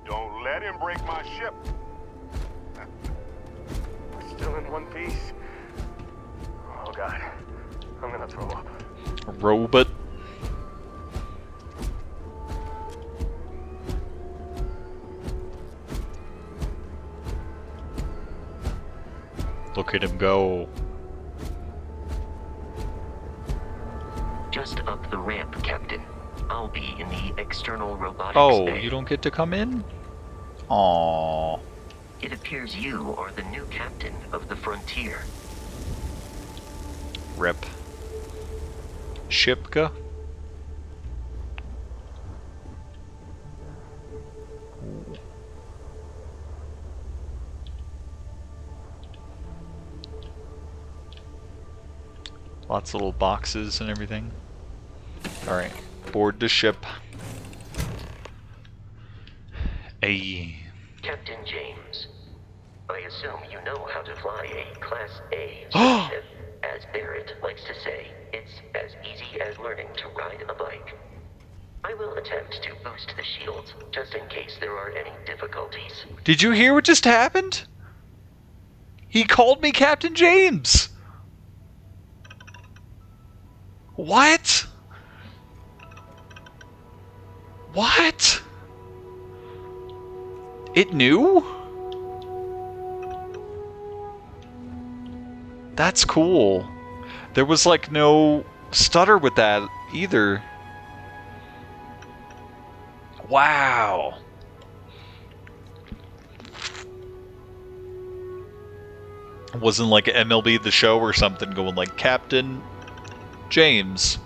don't let him break my ship. We're still in one piece. Oh God, I'm gonna throw up. Robot. Look at him go. Just up the ramp, Captain. I'll be in the external robotics Oh, bay. you don't get to come in? Aww. It appears you are the new captain of the Frontier. Rip. Shipka? Lots of little boxes and everything. Alright, board the ship. Ayy. Captain James, I assume you know how to fly a Class A ship. As Barrett likes to say, it's as easy as learning to ride a bike. I will attempt to boost the shields, just in case there are any difficulties. Did you hear what just happened? He called me Captain James! What? What? It knew? That's cool. There was like no stutter with that either. Wow. It wasn't like MLB The Show or something going like Captain James.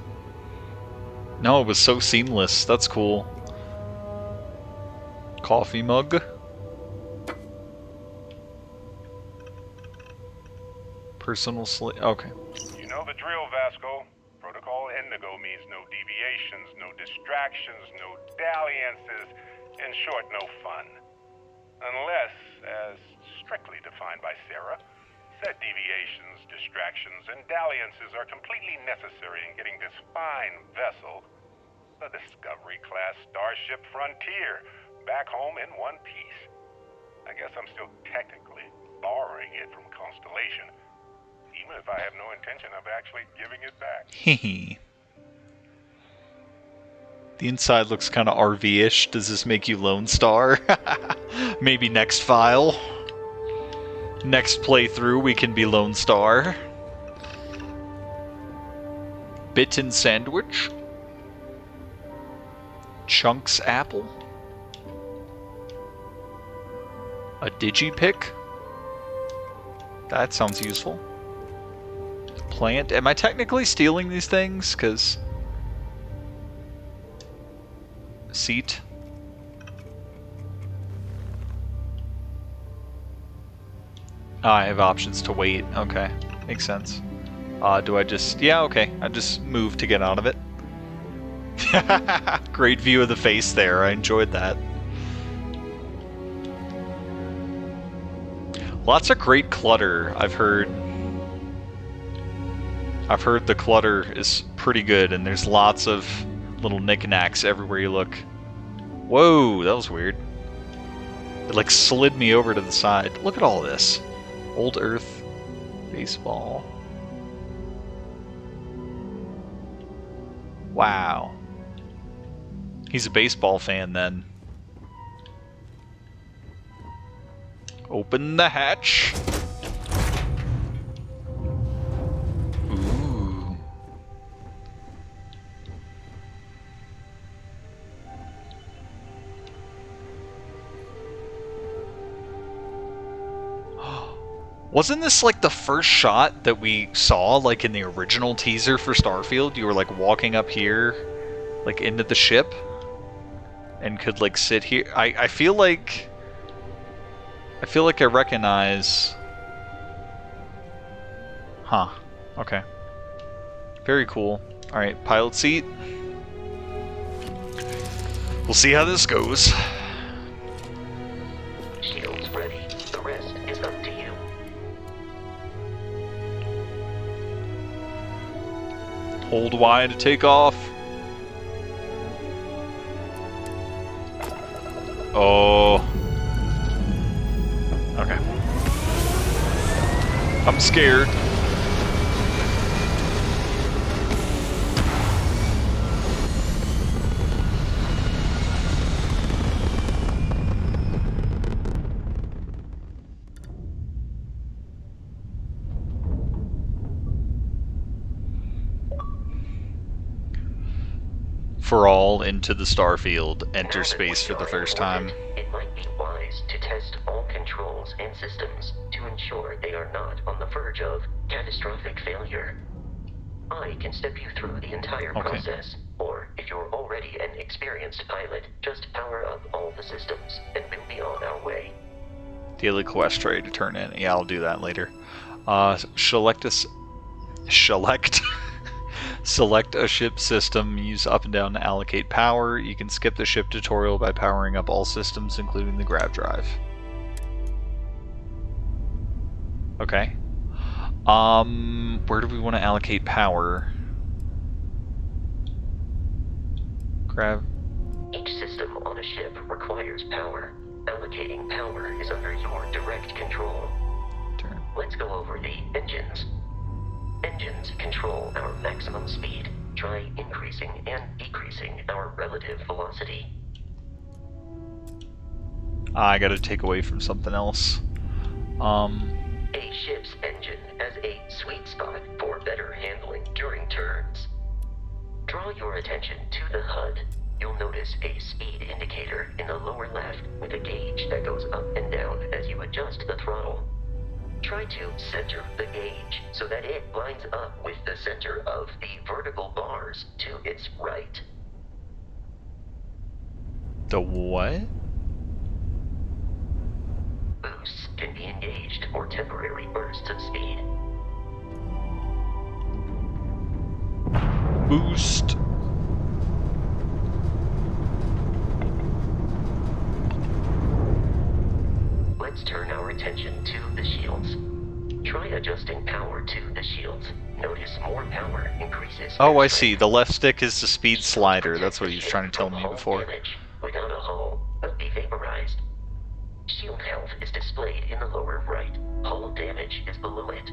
No, it was so seamless. That's cool. Coffee mug. Personal okay. You know the drill, Vasco. Protocol Indigo means no deviations, no distractions, no dalliances, in short, no fun. Unless, as strictly defined by Sarah, said deviations, distractions, and dalliances are completely necessary in getting this fine vessel, the Discovery-class Starship Frontier, back home in one piece. I guess I'm still technically borrowing it from Constellation, even if I have no intention of actually giving it back. Hehe. The inside looks kind of RV-ish. Does this make you Lone Star? Maybe next file. Next playthrough, we can be Lone Star. Bitten sandwich. Chunks apple. A digipick. That sounds useful. Plant. Am I technically stealing these things? Because... Seat. I have options to wait. Okay. Makes sense. Do I just... Yeah, okay. I just move to get out of it. Great view of the face there. I enjoyed that. Lots of great clutter, I've heard. I've heard the clutter is pretty good, and there's lots of little knickknacks everywhere you look. Whoa, that was weird. It like slid me over to the side. Look at all this. Old Earth, baseball. Wow. He's a baseball fan then. Open the hatch. Ooh. Wasn't this like the first shot that we saw like in the original teaser for Starfield? You were like walking up here like into the ship and could like sit here. I feel like I recognize. Huh. Okay. Very cool. Alright, pilot seat. We'll see how this goes. Shields ready. The rest is up to you. Hold Y to take off. Oh. Okay. I'm scared. For all into the Starfield, enter space for the first time. It might be wise to test all controls and systems to ensure they are not on the verge of catastrophic failure. I can step you through the entire process, or if you're already an experienced pilot, just power up all the systems and we'll be on our way. Daily quest tray to turn in. Yeah, I'll do that later. Select a ship system, use up and down to allocate power. You can skip the ship tutorial by powering up all systems, including the grav drive. Okay. Where do we want to allocate power? Grav. Each system on a ship requires power. Allocating power is under your direct control. Turn. Let's go over the engines. Engines control our maximum speed. Try increasing and decreasing our relative velocity. I gotta take away from something else. a ship's engine as a sweet spot for better handling during turns. Draw your attention to the HUD. You'll notice a speed indicator in the lower left with a gauge that goes up and down as you adjust the throttle. Try to center the gauge so that it lines up with the center of the vertical bars to its right. The what? Boosts can be engaged for temporary bursts of speed. Boost. Let's turn our attention to the shields. Try adjusting power to the shields. Notice more power increases. Oh, I see. The left stick is the speed slider. That's what he was trying to tell me Hull before. damage without a hull will be vaporized. Shield health is displayed in the lower right. Hull damage is below it.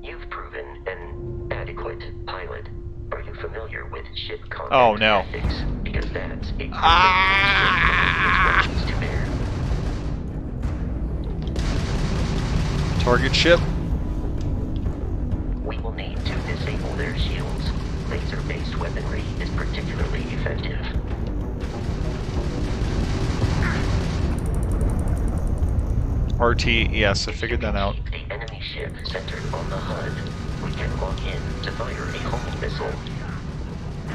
You've proven an adequate pilot. Are you familiar with ship combat Oh, no. tactics? Because that's a perfect to bear. Target ship. We will need to disable their shields. Laser-based weaponry is particularly effective. RT, yes, I figured that out. Keep the enemy ship centered on the HUD. We can lock in to fire a homing missile.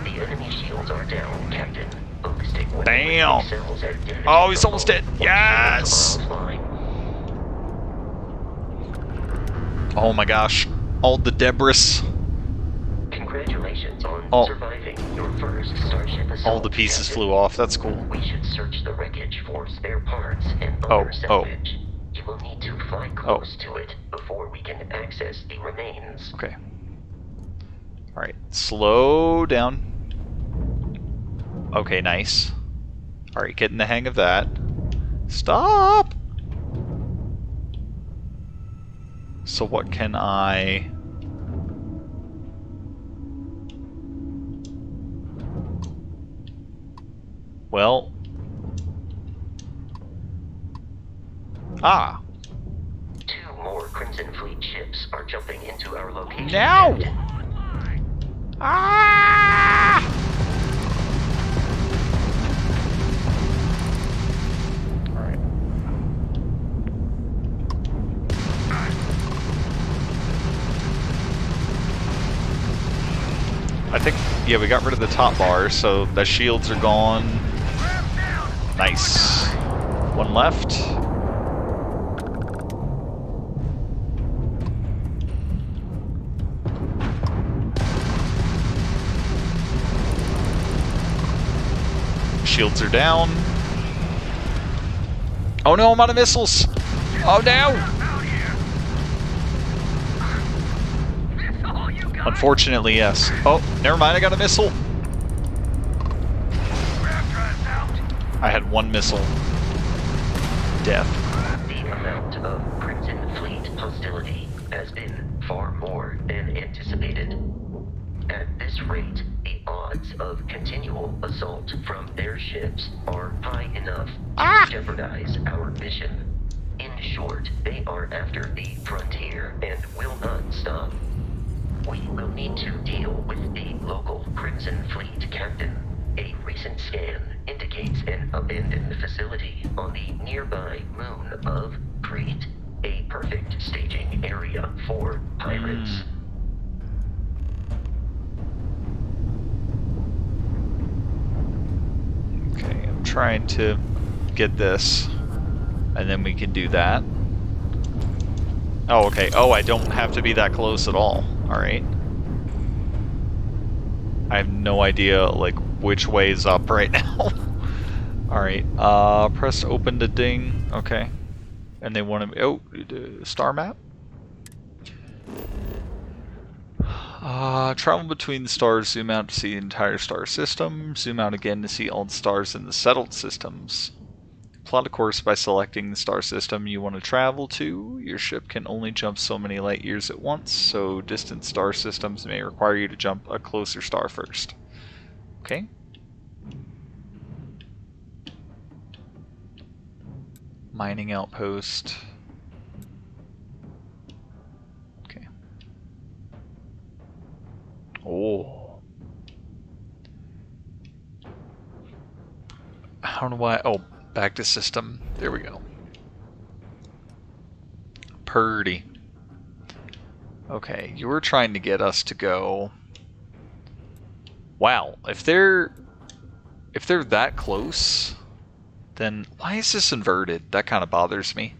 The enemy shields are down, Captain. Ballistic weaponry Damn! excels at damaging Oh, he's the almost hull dead. when Yes! shields are offline. Oh my gosh. All the debris. Congratulations on Oh. surviving your first Starship assault. All the pieces Captain. flew off. That's cool. We should search the wreckage for spare parts and Oh, other salvage. You will need to fly close to it before we can access the remains. Okay. Alright, slow down. Okay, nice. Alright, getting the hang of that. Stop! So what can I... Well... Ah! 2 more Crimson Fleet ships are jumping into our location. Now! Captain. Ah! Alright. I think, yeah, we got rid of the top bar, so the shields are gone. Nice. One left. Shields are down. Oh no, I'm out of missiles! Oh no! Unfortunately, yes. Oh, never mind, I got a missile. I had one missile. Death. The amount of Crimson Fleet hostility has been far more than anticipated. At this rate, the odds of continual assault from their ships are high enough to jeopardize our mission. In short, they are after the frontier and will not stop. We will need to deal with the local Crimson Fleet captain. A recent scan indicates an abandoned facility on the nearby moon of Crete, a perfect staging area for pirates. Okay, I'm trying to get this, and then we can do that. Oh, okay. Oh, I don't have to be that close at all. Alright. I have no idea, like, which way is up right now. Alright, press open to ding. Okay. And they want to... Oh, star map? Travel between the stars, zoom out to see the entire star system, zoom out again to see all the stars in the settled systems. Plot a course by selecting the star system you want to travel to. Your ship can only jump so many light years at once, so distant star systems may require you to jump a closer star first. Okay. Mining outpost. Okay. Oh. I don't know why. Oh, back to system. There we go. Purdy. Okay, you were trying to get us to go. Wow, if they're that close, then why is this inverted? That kind of bothers me.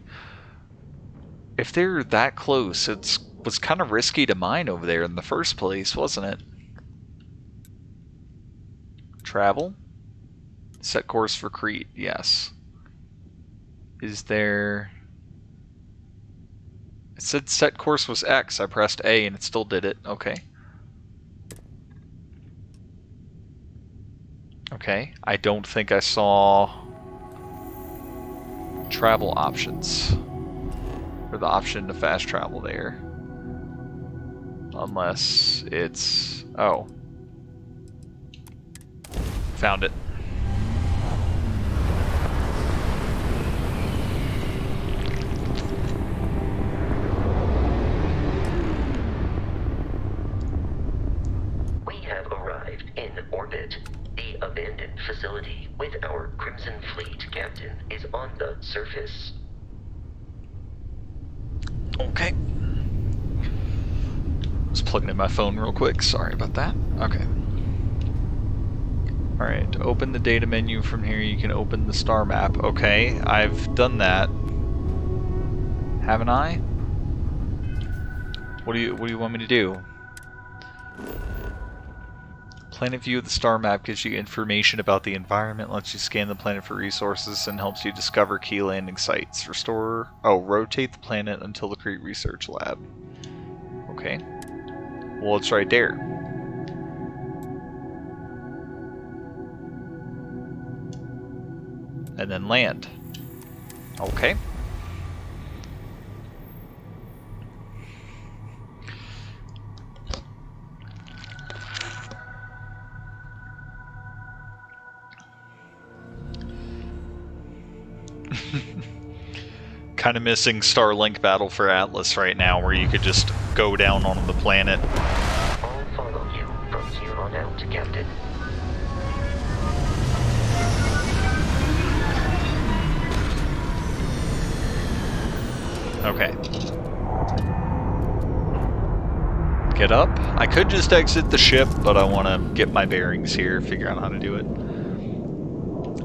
If they're that close, it was kind of risky to mine over there in the first place, wasn't it? Travel? Set course for Crete, yes. Is there... It said set course was X. I pressed A and it still did it. Okay. Okay. I don't think I saw travel options. Or the option to fast travel there. Unless it's... Oh. Found it. We have arrived in orbit. The abandoned facility with our Crimson Fleet captain is on the surface. Okay. Just plugging in my phone real quick. Sorry about that. Okay. Alright, to open the data menu from here, you can open the star map. Okay, I've done that. Haven't I? What do you want me to do? Planet view of the star map gives you information about the environment, lets you scan the planet for resources, and helps you discover key landing sites. Rotate the planet until the Crete Research Lab. Okay. Well, it's right there. And then land. Okay. Kind of missing Starlink Battle for Atlas right now, where you could just go down on the planet. I'll follow you from here on out, Captain. Okay. Get up. I could just exit the ship, but I want to get my bearings here, figure out how to do it.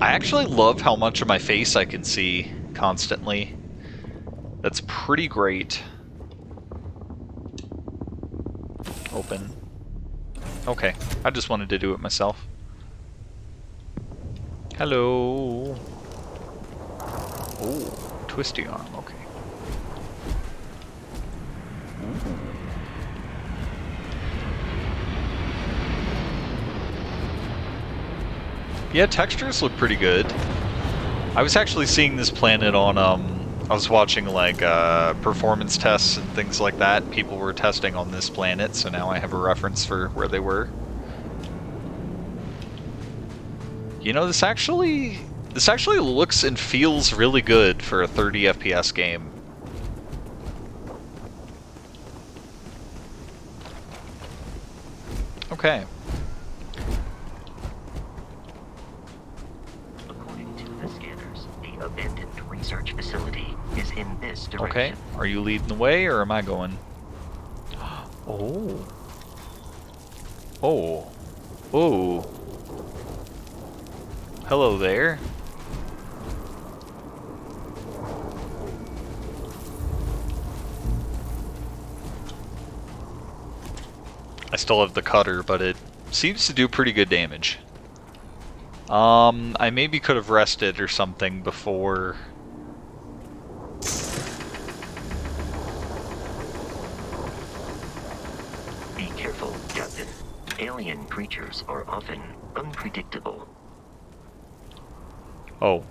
I actually love how much of my face I can see constantly. That's pretty great. Open. Okay, I just wanted to do it myself. Hello. Oh, twisty arm, okay. Yeah, textures look pretty good. I was actually seeing this planet on, I was watching like performance tests and things like that. People were testing on this planet, so now I have a reference for where they were. You know, this actually looks and feels really good for a 30 FPS game. Okay. According to the scanners, the abandoned research facility is in this direction. Okay. Are you leading the way, or am I going? Oh. Oh. Oh. Hello there. I still have the cutter, but it seems to do pretty good damage. I maybe could have rested or something before. Be careful, Captain. Alien creatures are often unpredictable. Oh.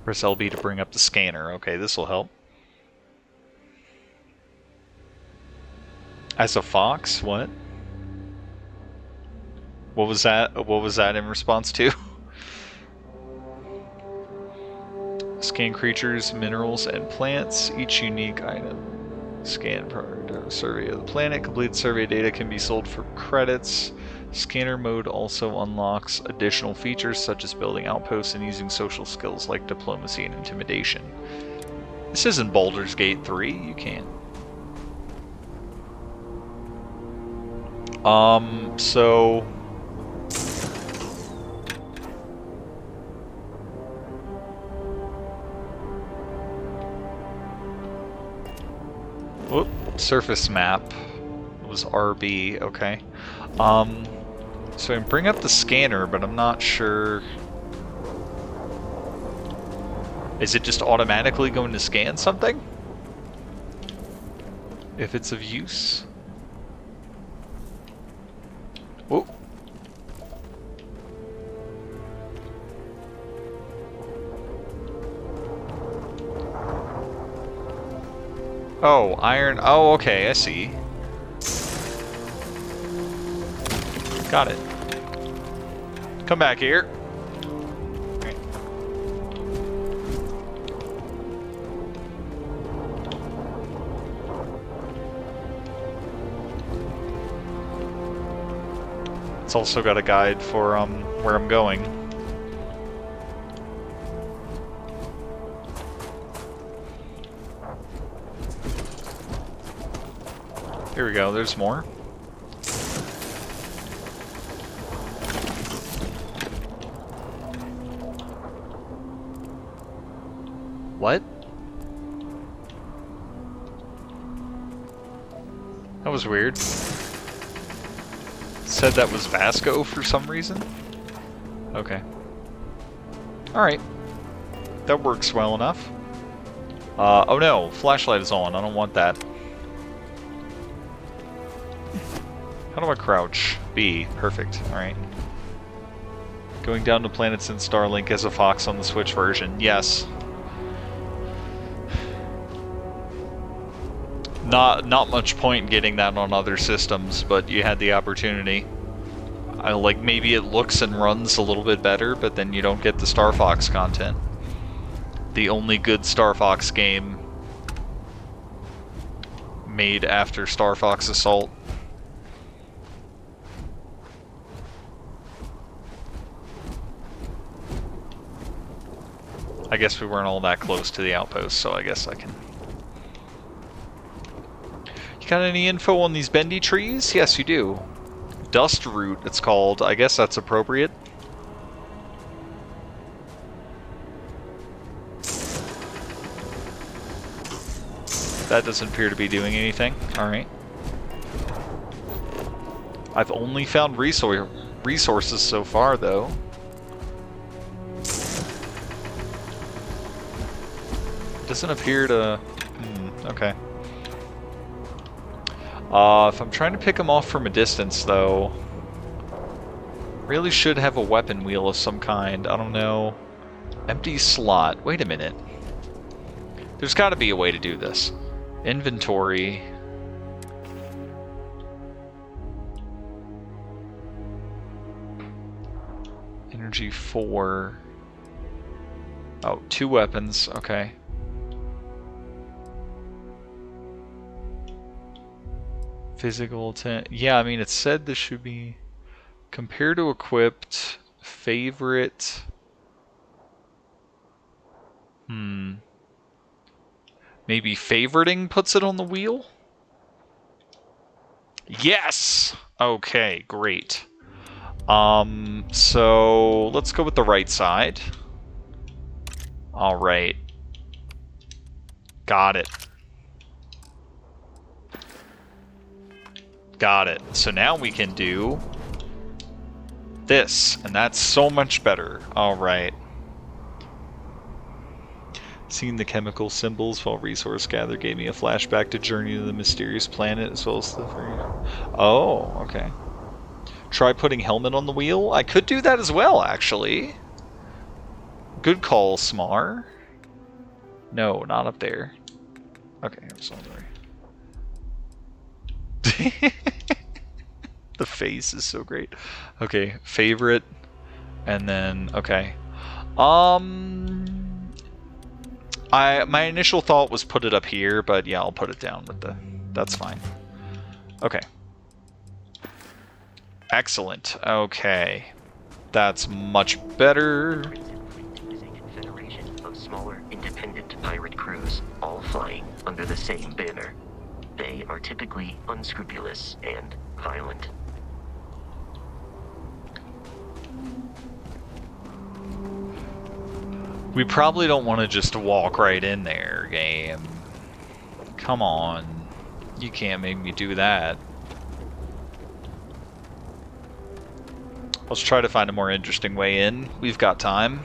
Press LB to bring up the scanner. Okay, this will help. As a fox? What? What was that? What was that in response to? Scan creatures, minerals, and plants. Each unique item. Scan prior to survey of the planet. Complete survey data can be sold for credits. Scanner mode also unlocks additional features such as building outposts and using social skills like diplomacy and intimidation. This isn't Baldur's Gate 3, you can't. So... Whoop, surface map. It was RB, okay. So I can bring up the scanner, but I'm not sure... Is it just automatically going to scan something? If it's of use? Whoa. Oh, iron. Oh, okay, I see. Got it. Come back here. Okay. It's also got a guide for where I'm going. Here we go, there's more. What? That was weird. Said that was Vasco for some reason? Okay. Alright. That works well enough. Oh no, flashlight is on. I don't want that. How do I crouch? B. Perfect. Alright. Going down to planets in Starlink as a fox on the Switch version. Yes. Not much point in getting that on other systems, but you had the opportunity. Like, maybe it looks and runs a little bit better, but then you don't get the Star Fox content. The only good Star Fox game made after Star Fox Assault. I guess we weren't all that close to the outpost, so I guess I can... You got any info on these bendy trees? Yes, you do. Dust root, it's called. I guess that's appropriate. That doesn't appear to be doing anything. Alright. I've only found resources so far, though. Doesn't appear to... okay. If I'm trying to pick them off from a distance, though... Really should have a weapon wheel of some kind. I don't know. Empty slot. Wait a minute. There's got to be a way to do this. Inventory. Energy 4. Oh, 2 weapons. Okay. Physical 10. Yeah, I mean, it said this should be compared to equipped, favorite. Maybe favoriting puts it on the wheel? Yes! Okay, great. So let's go with the right side. Alright. Got it. Got it. So now we can do this, and that's so much better. Alright. Seeing the chemical symbols while resource gather gave me a flashback to Journey to the Mysterious Planet as well as the... Oh, okay. Try putting helmet on the wheel? I could do that as well, actually. Good call, Smar. No, not up there. Okay, I'm sorry. The face is so great. Okay, favorite, and then okay. My initial thought was put it up here, but yeah, I'll put it down with the. That's fine. Okay. Excellent. Okay, that's much better. Is a confederation of smaller, independent pirate crews, all flying under the same banner. They are typically unscrupulous and violent. We probably don't want to just walk right in there, game. Come on. You can't make me do that. Let's try to find a more interesting way in. We've got time.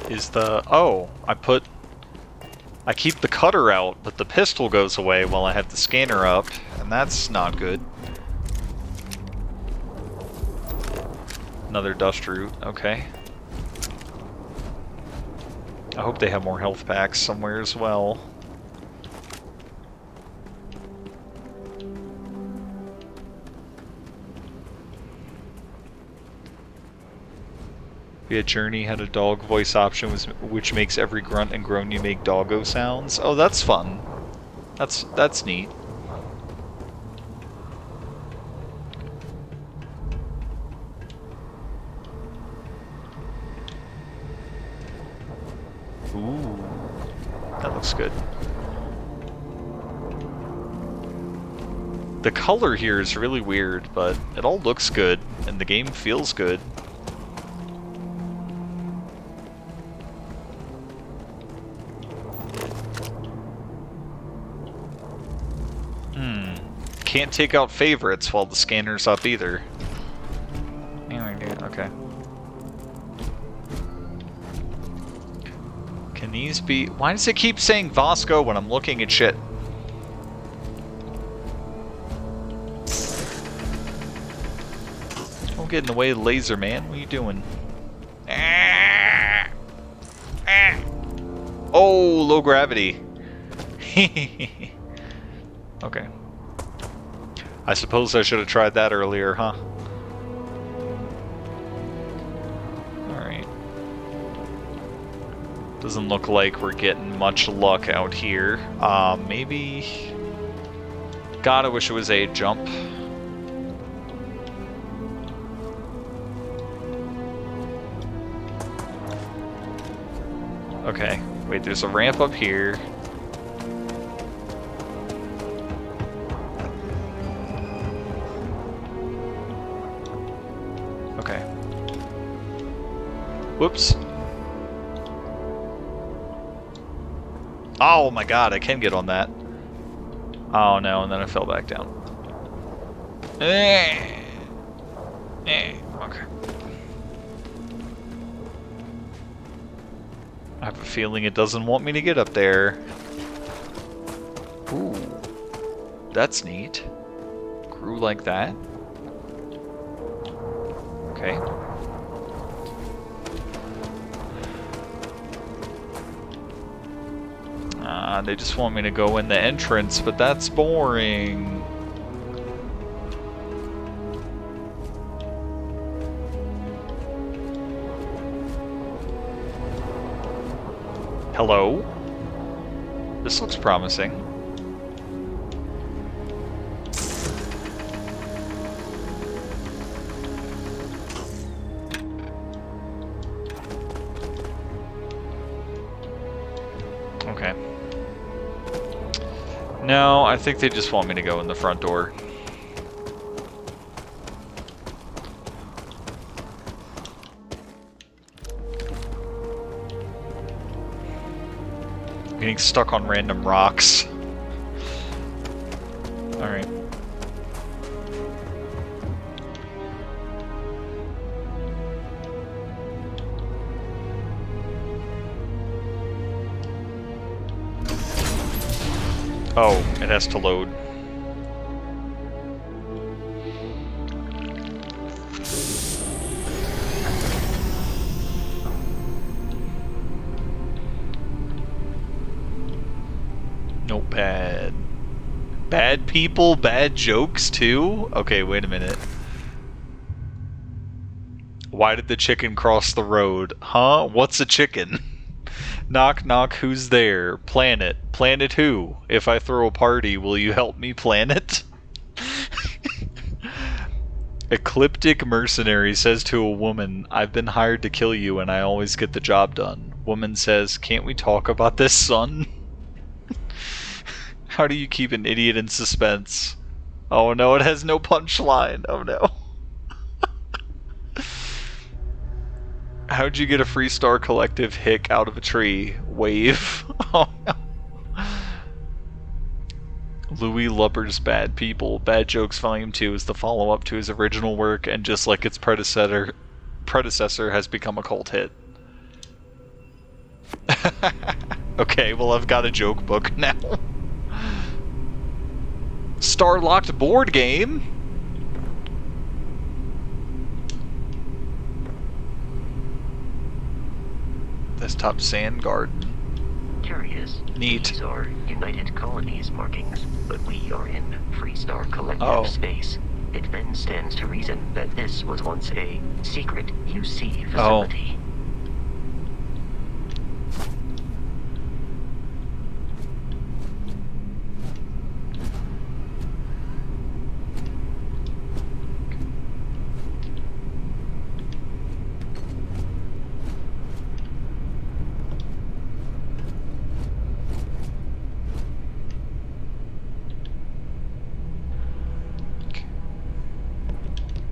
Is the... Oh, I keep the cutter out, but the pistol goes away while I have the scanner up, and that's not good. Another dust root, okay. I hope they have more health packs somewhere as well. Via Journey had a dog voice option which makes every grunt and groan you make doggo sounds. Oh, that's fun. That's neat. Ooh, that looks good. The color here is really weird, but it all looks good, and the game feels good. Can't take out favorites while the scanner's up either. Okay. Can these be... Why does it keep saying Vasco when I'm looking at shit? Don't get in the way of the laser, man. What are you doing? Oh, low gravity. Okay. I suppose I should have tried that earlier, huh? Alright. Doesn't look like we're getting much luck out here. Maybe... God, I wish it was a jump. Okay. Wait, there's a ramp up here. Whoops. Oh my god, I can get on that. Oh no, and then I fell back down. Okay. I have a feeling it doesn't want me to get up there. Ooh. That's neat. Grew like that. Okay. They just want me to go in the entrance, but that's boring. Hello? This looks promising. Okay. No, I think they just want me to go in the front door. Getting stuck on random rocks. Alright. Oh, it has to load. Notepad. Bad people, bad jokes too? Okay, wait a minute. Why did the chicken cross the road? Huh? What's a chicken? Knock knock, who's there? Planet. Planet who? If I throw a party, will you help me plan it? Ecliptic mercenary says to a woman, I've been hired to kill you and I always get the job done. Woman says, can't we talk about this, son? How do you keep an idiot in suspense? Oh no, it has no punchline. Oh no. How'd you get a free Star Collective hick out of a tree? Wave. Oh no. Louis Lubber's Bad People. Bad Jokes Volume 2 is the follow-up to his original work, and just like its predecessor has become a cult hit. Okay, well I've got a joke book now. Star-locked board game? Desktop Sand Garden. Curious. Neat. These are United Colonies markings, but we are in Free Star Collective space. It then stands to reason that this was once a secret UC facility.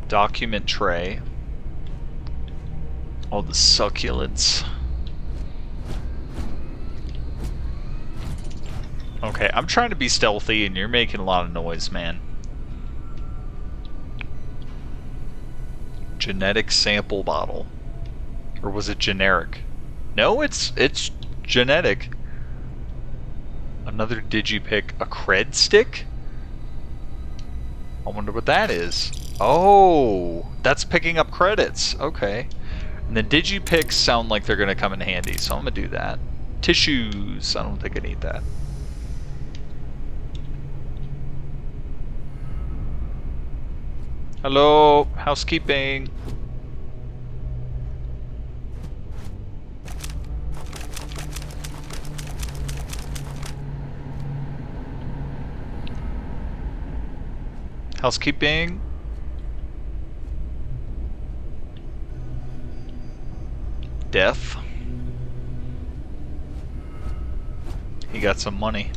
Document tray. All the succulents. Okay, I'm trying to be stealthy and you're making a lot of noise, man. Genetic sample bottle. Or was it generic? No, it's genetic. Another digipick. A cred stick? I wonder what that is. Oh, that's picking up credits. Okay. And the digipicks sound like they're going to come in handy, so I'm going to do that. Tissues. I don't think I need that. Hello, housekeeping. Housekeeping. Death. He got some money.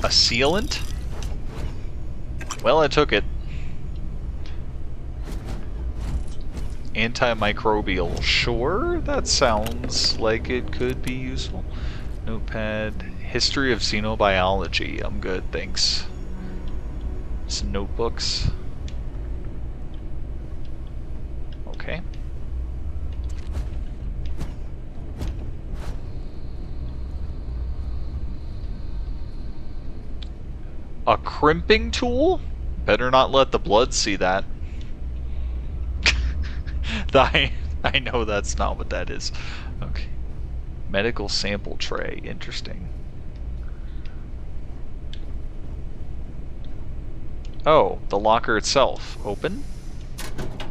A sealant? Well, I took it. Antimicrobial. Sure, that sounds like it could be useful. Notepad. History of xenobiology. I'm good, thanks. Some notebooks. Okay. A crimping tool? Better not let the blood see that. I know that's not what that is. Okay. Medical sample tray. Interesting. Oh, the locker itself. Open?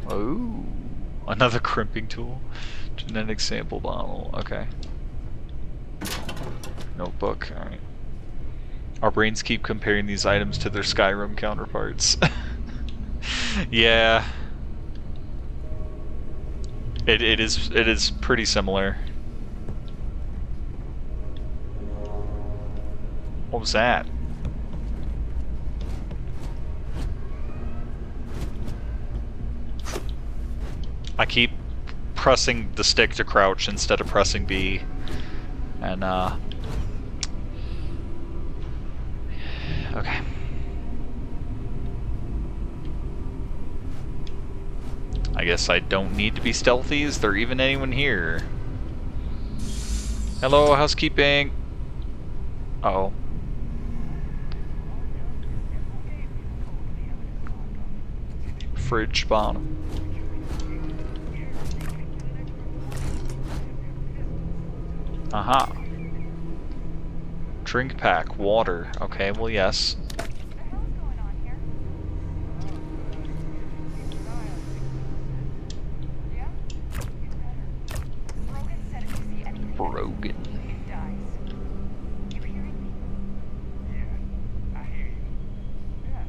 Oh. Another crimping tool. Genetic sample bottle. Okay. Notebook. Alright. Our brains keep comparing these items to their Skyrim counterparts. Yeah. It is pretty similar. What was that? I keep pressing the stick to crouch instead of pressing B. And okay. I guess I don't need to be stealthy. Is there even anyone here? Hello, housekeeping. Uh-oh. Fridge bottom. Aha. Drink pack, water. Okay, well, yes. Brogan.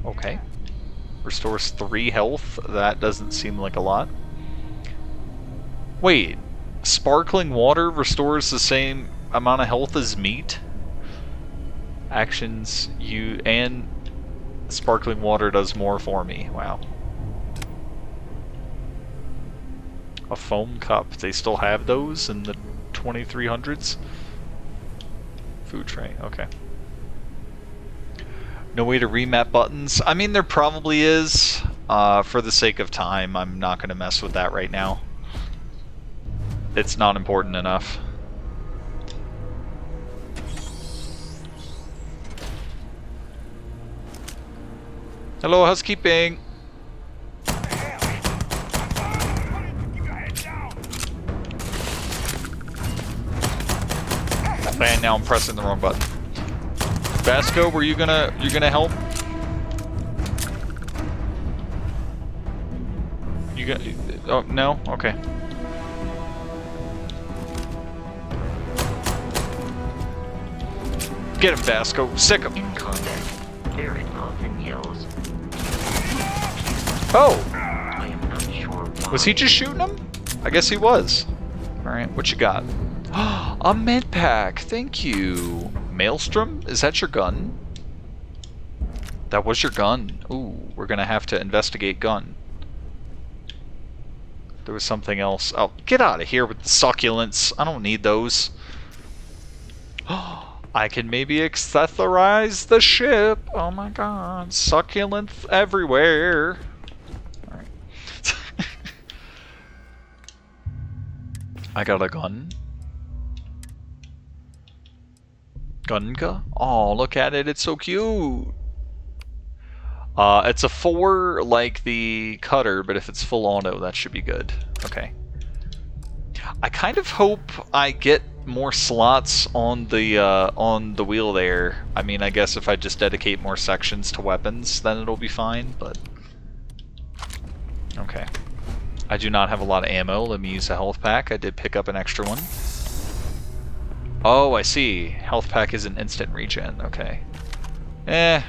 Okay. Restores 3 health. That doesn't seem like a lot. Wait. Sparkling water restores the same amount of health as meat? Actions you and sparkling water does more for me. Wow. A foam cup. They still have those in the 2300s? Food tray. Okay. No way to remap buttons? I mean, there probably is. For the sake of time, I'm not going to mess with that right now. It's not important enough. Hello, housekeeping. And now I'm pressing the wrong button. Vasco, were you gonna help? You got? Oh no. Okay. Get him, Vasco. Sick him. In combat, Barrett often yells. Oh. I am not sure why. Was he just shooting him? I guess he was. All right. What you got? A med pack. Thank you. Maelstrom? Is that your gun? That was your gun. Ooh, we're gonna have to investigate gun. There was something else. Oh, get out of here with the succulents. I don't need those. I can maybe accessorize the ship. Oh my god. Succulents everywhere. Alright. I got a gun. Gunga? Oh, look at it. It's so cute. It's a 4 like the cutter, but if it's full auto, that should be good. Okay. I kind of hope I get more slots on the wheel there. I mean, I guess if I just dedicate more sections to weapons, then it'll be fine, but... Okay. I do not have a lot of ammo. Let me use a health pack. I did pick up an extra one. Oh, I see. Health pack is an instant regen. Okay. Eh.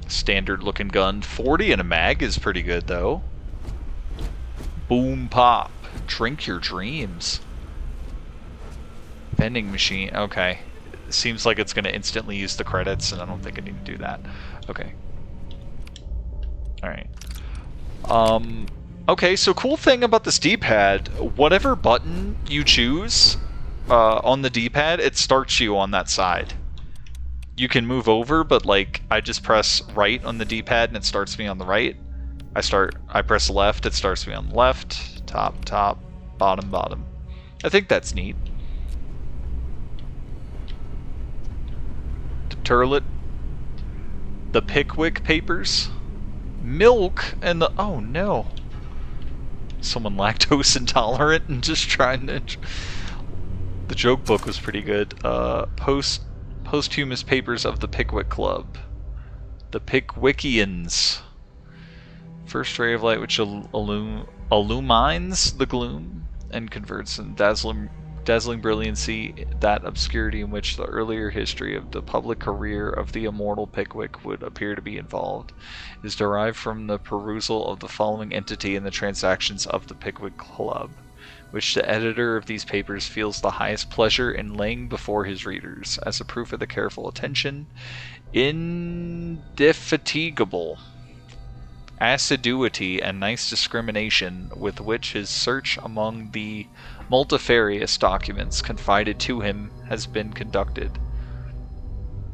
Standard looking gun. 40 and a mag is pretty good, though. Boom pop. Drink your dreams. Vending machine. Okay. Seems like it's going to instantly use the credits, and I don't think I need to do that. Okay. Alright. Okay, so cool thing about this D-pad, whatever button you choose on the D-pad, it starts you on that side. You can move over, but like, I just press right on the D-pad and it starts me on the right. I press left, it starts me on the left. Top, top, bottom, bottom. I think that's neat. Turlet. The Pickwick Papers. Milk and the... Oh no. Someone lactose intolerant and just trying to... The joke book was pretty good. Posthumous Papers of the Pickwick Club. The Pickwickians. First ray of light which illumines the gloom and converts in dazzling brilliancy that obscurity in which the earlier history of the public career of the immortal Pickwick would appear to be involved is derived from the perusal of the following entity in the transactions of the Pickwick Club, which the editor of these papers feels the highest pleasure in laying before his readers, as a proof of the careful attention, indefatigable assiduity, and nice discrimination with which his search among the multifarious documents confided to him has been conducted.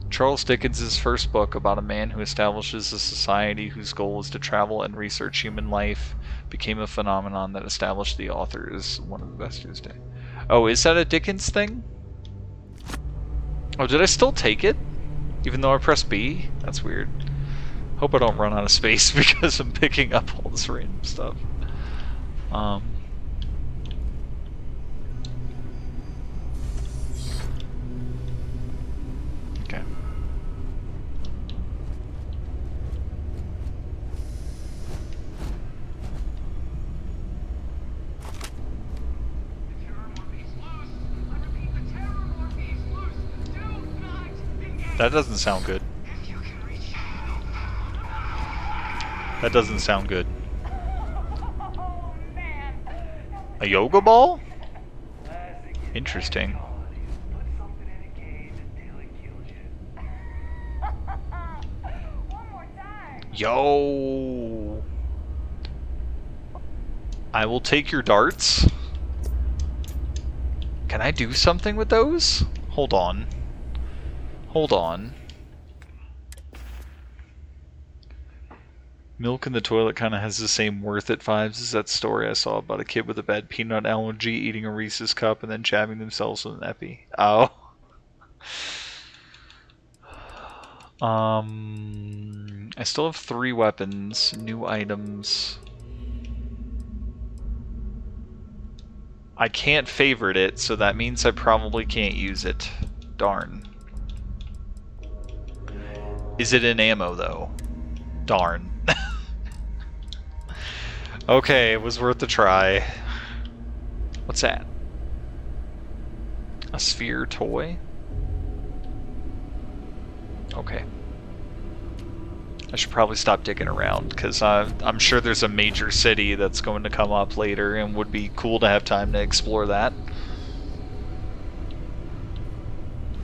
Charles Dickens' first book about a man who establishes a society whose goal is to travel and research human life became a phenomenon that established the author as one of the best used today. Oh, is that a Dickens thing? Oh, did I still take it? Even though I pressed B? That's weird. Hope I don't run out of space because I'm picking up all this random stuff. Okay. That doesn't sound good. That doesn't sound good. A yoga ball? Interesting. Yo! I will take your darts. Can I do something with those? Hold on. Hold on. Milk in the toilet kind of has the same worth it vibes as that story I saw about a kid with a bad peanut allergy eating a Reese's cup and then jabbing themselves with an epi. Oh. I still have 3 weapons, new items. I can't favorite it, so that means I probably can't use it. Darn. Is it in ammo, though? Darn. Okay, it was worth a try. What's that? A sphere toy? Okay. I should probably stop digging around, because I'm sure there's a major city that's going to come up later, and would be cool to have time to explore that.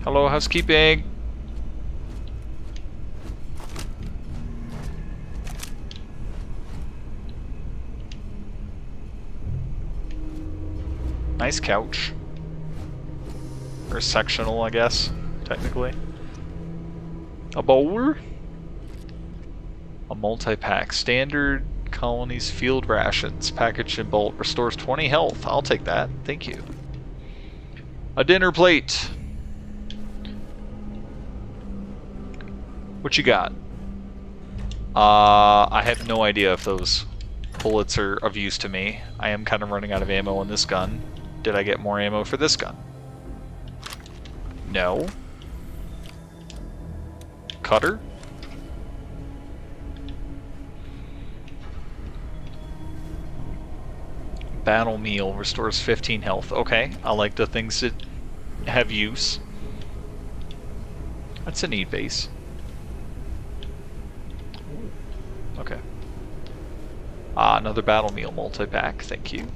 Hello, housekeeping! Nice couch. Or sectional, I guess, technically. A bowl? A multi-pack. Standard colonies field rations. Packaged in bulk. Restores 20 health. I'll take that. Thank you. A dinner plate. What you got? I have no idea if those bullets are of use to me. I am kind of running out of ammo on this gun. Did I get more ammo for this gun? No. Cutter? Battle meal restores 15 health. Okay, I like the things that have use. That's a neat base. Okay. Another battle meal multi-pack. Thank you.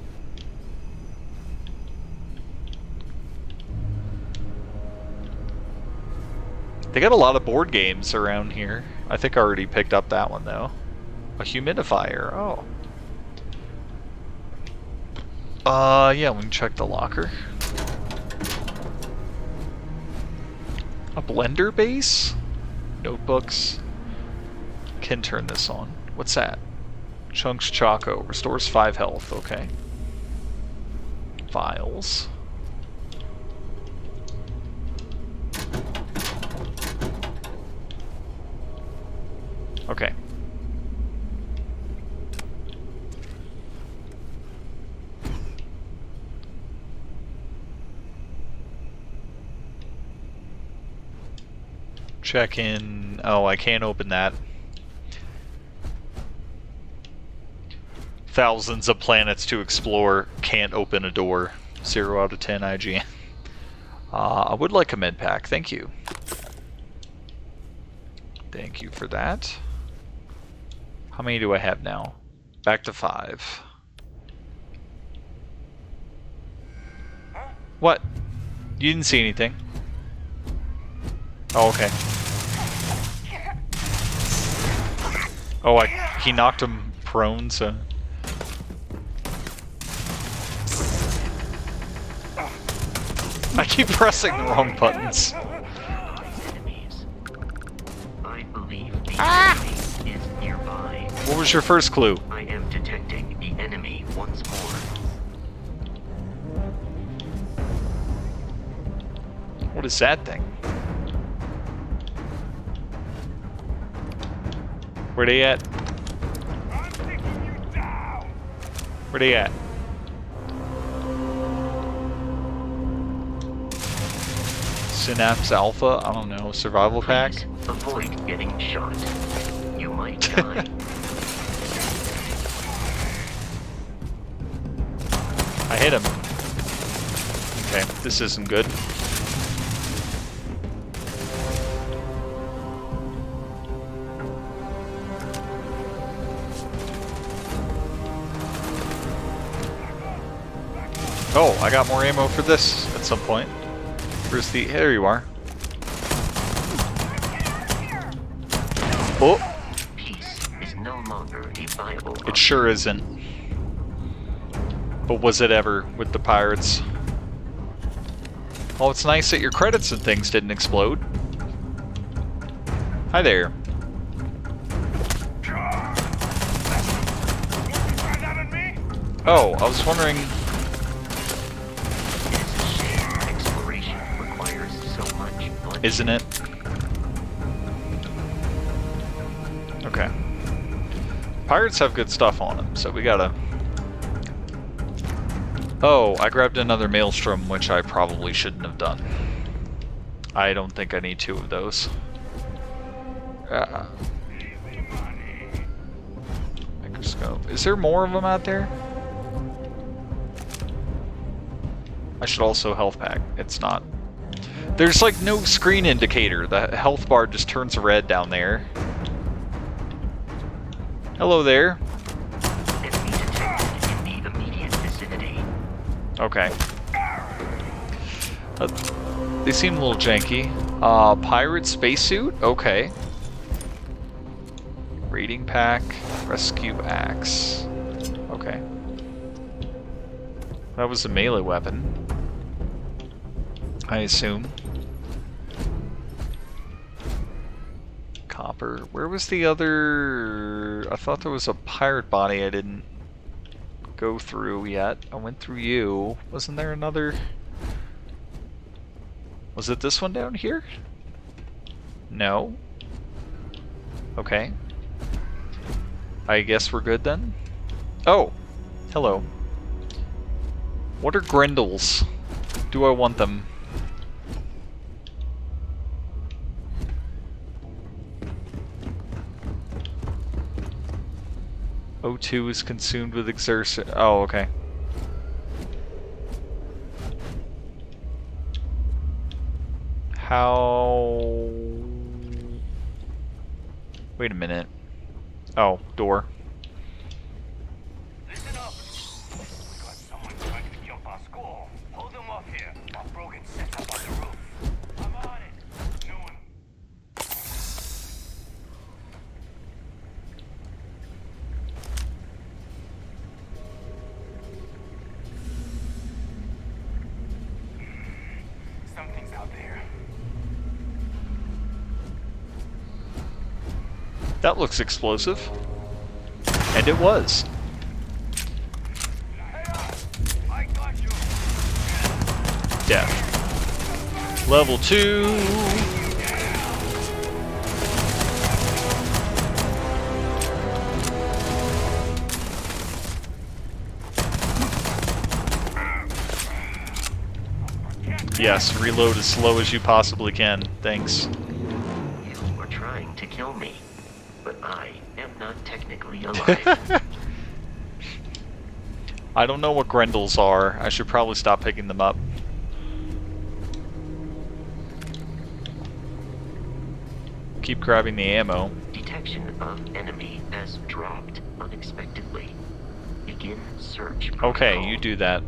They got a lot of board games around here. I think I already picked up that one, though. A humidifier. Oh. Yeah, we can check the locker. A blender base? Notebooks. Can turn this on. What's that? Chunks Choco. Restores 5 health. Okay. Files. Okay. Check in. Oh, I can't open that. Thousands of planets to explore. Can't open a door. 0 out of 10 IGN. I would like a med pack. Thank you. Thank you for that. How many do I have now? Back to 5. What? You didn't see anything. Oh, okay. Oh, he knocked him prone, so... I keep pressing the wrong buttons. I believe the enemy is nearby. What was your first clue? I am detecting the enemy once more. What is that thing? Where they at? I'm taking you down. Where they at? Synapse Alpha? I don't know. Survival pack? Please avoid getting shot. You might die. I hit him. Okay, this isn't good. Oh, I got more ammo for this at some point. Where's the... There you are. Oh! Peace is no longer a viable It sure isn't. But was it ever with the pirates? Oh, it's nice that your credits and things didn't explode. Hi there. Oh, I was wondering... Exploration requires so much blood. Isn't it? Okay. Pirates have good stuff on them, so we gotta... Oh, I grabbed another Maelstrom, which I probably shouldn't have done. I don't think I need 2 of those. Microscope. Is there more of them out there? I should also health pack. It's not. There's like no screen indicator. The health bar just turns red down there. Hello there. Enemy detected in the immediate vicinity. Okay. They seem a little janky. Pirate spacesuit? Okay. Raiding pack. Rescue axe. Okay. That was a melee weapon, I assume. Copper. Where was the other... I thought there was a pirate body I didn't go through yet. I went through you. Wasn't there another... Was it this one down here? No. Okay. I guess we're good then? Oh! Hello. What are Grendels? Do I want them? O2 is consumed with exertion. Oh, okay. How... Wait a minute. Oh, door. Listen up. We got someone trying to jump our school. Hold them off here while Brogan's set up on the roof. I'm on it. No one. Something's out there. That looks explosive. And it was. I got you. Death. Level 2. Yes, reload as slow as you possibly can. Thanks. You were trying to kill me, but I am not technically alive. I don't know what Grendels are. I should probably stop picking them up. Keep grabbing the ammo. Detection of enemy has dropped unexpectedly. Begin search Okay, protocol. you do that.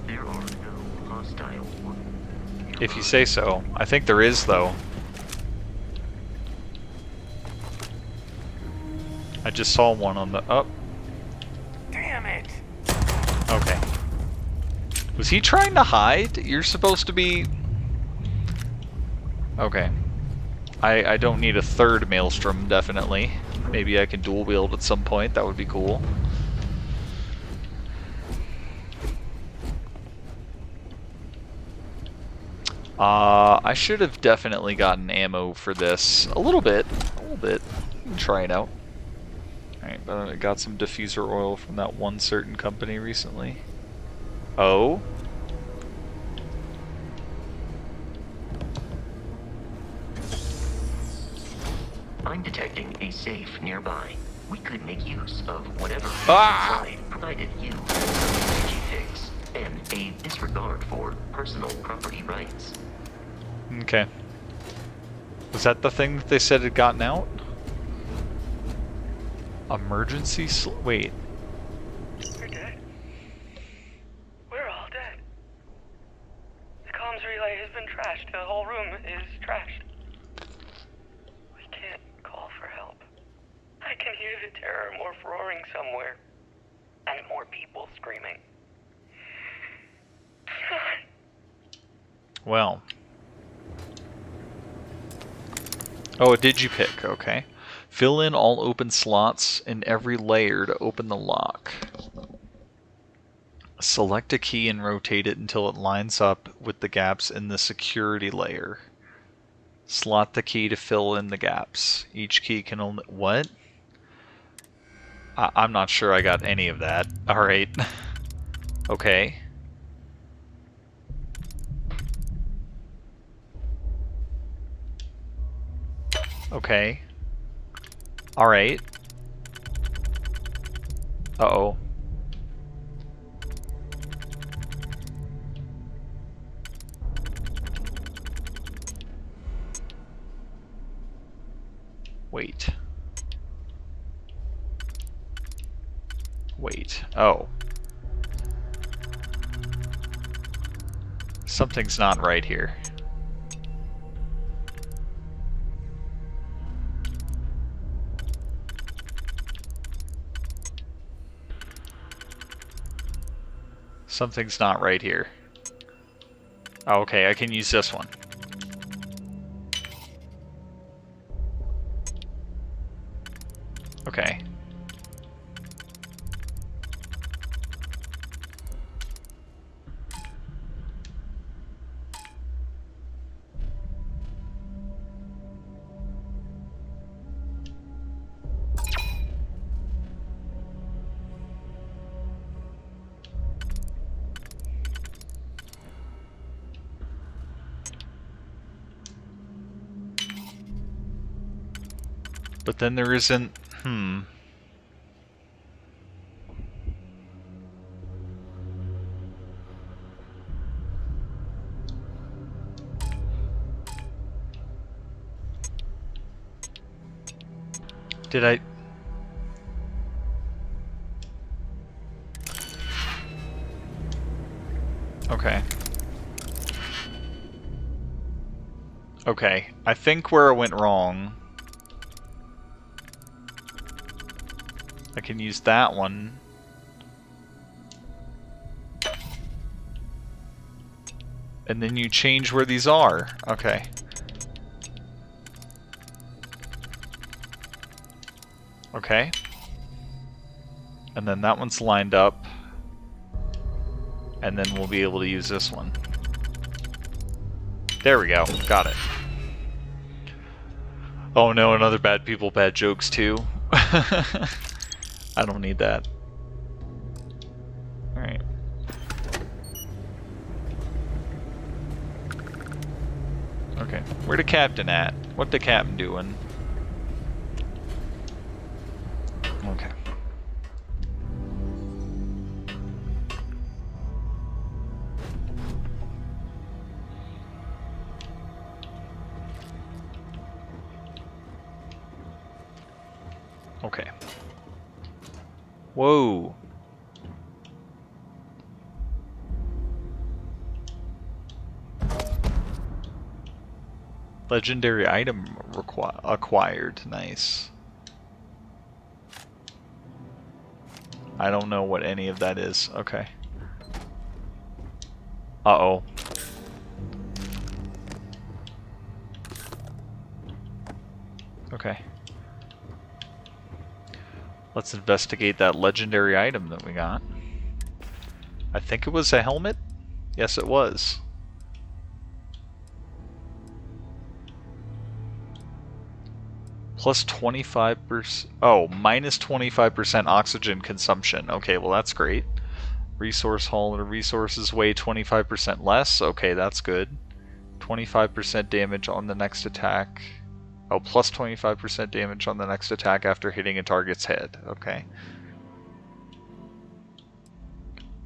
There are no hostile ones. If you say so. I think there is, though. I just saw one on the... Oh, Damn it. okay. Was he trying to hide? You're supposed to be... Okay. I don't need a third Maelstrom, definitely. Maybe I can dual wield at some point. That would be cool. I should have definitely gotten ammo for this. A little bit. A little bit. You can try it out. Alright, but I got some diffuser oil from that one certain company recently. Oh? I'm detecting a safe nearby. We could make use of whatever is Ah! inside, provided you have some energy fix and a disregard for personal property rights. Okay. Was that the thing that they said had gotten out? Emergency wait. We're dead. We're all dead. The comms relay has been trashed. The whole room is trashed. We can't call for help. I can hear the terror morph roaring somewhere. And more people screaming. Well. Oh, a digipick, okay. Fill in all open slots in every layer to open the lock. Select a key and rotate it until it lines up with the gaps in the security layer. Slot the key to fill in the gaps. Each key can only... What? I'm not sure I got any of that. Alright. Okay. Okay. Alright. Uh-oh. Wait. Wait. Oh. Something's not right here. Something's not right here. Oh, okay, I can use this one. Okay. But then there isn't... Did I... Okay. Okay, I think where I went wrong... I can use that one. And then you change where these are. Okay. Okay. And then that one's lined up. And then we'll be able to use this one. There we go. Got it. Oh no, another bad people, bad jokes too. I don't need that. Alright. Okay. Where the captain at? What the captain doing? Okay. Okay. Whoa. Legendary item acquired. Nice. I don't know what any of that is. Okay. Uh-oh. Okay. Let's investigate that legendary item that we got. I think it was a helmet? Yes, it was. Plus 25%. Oh, minus 25% oxygen consumption. Okay, well that's great. Resource haul and resources weigh 25% less. Okay, that's good. 25% damage on the next attack. Oh, plus 25% damage on the next attack after hitting a target's head. Okay.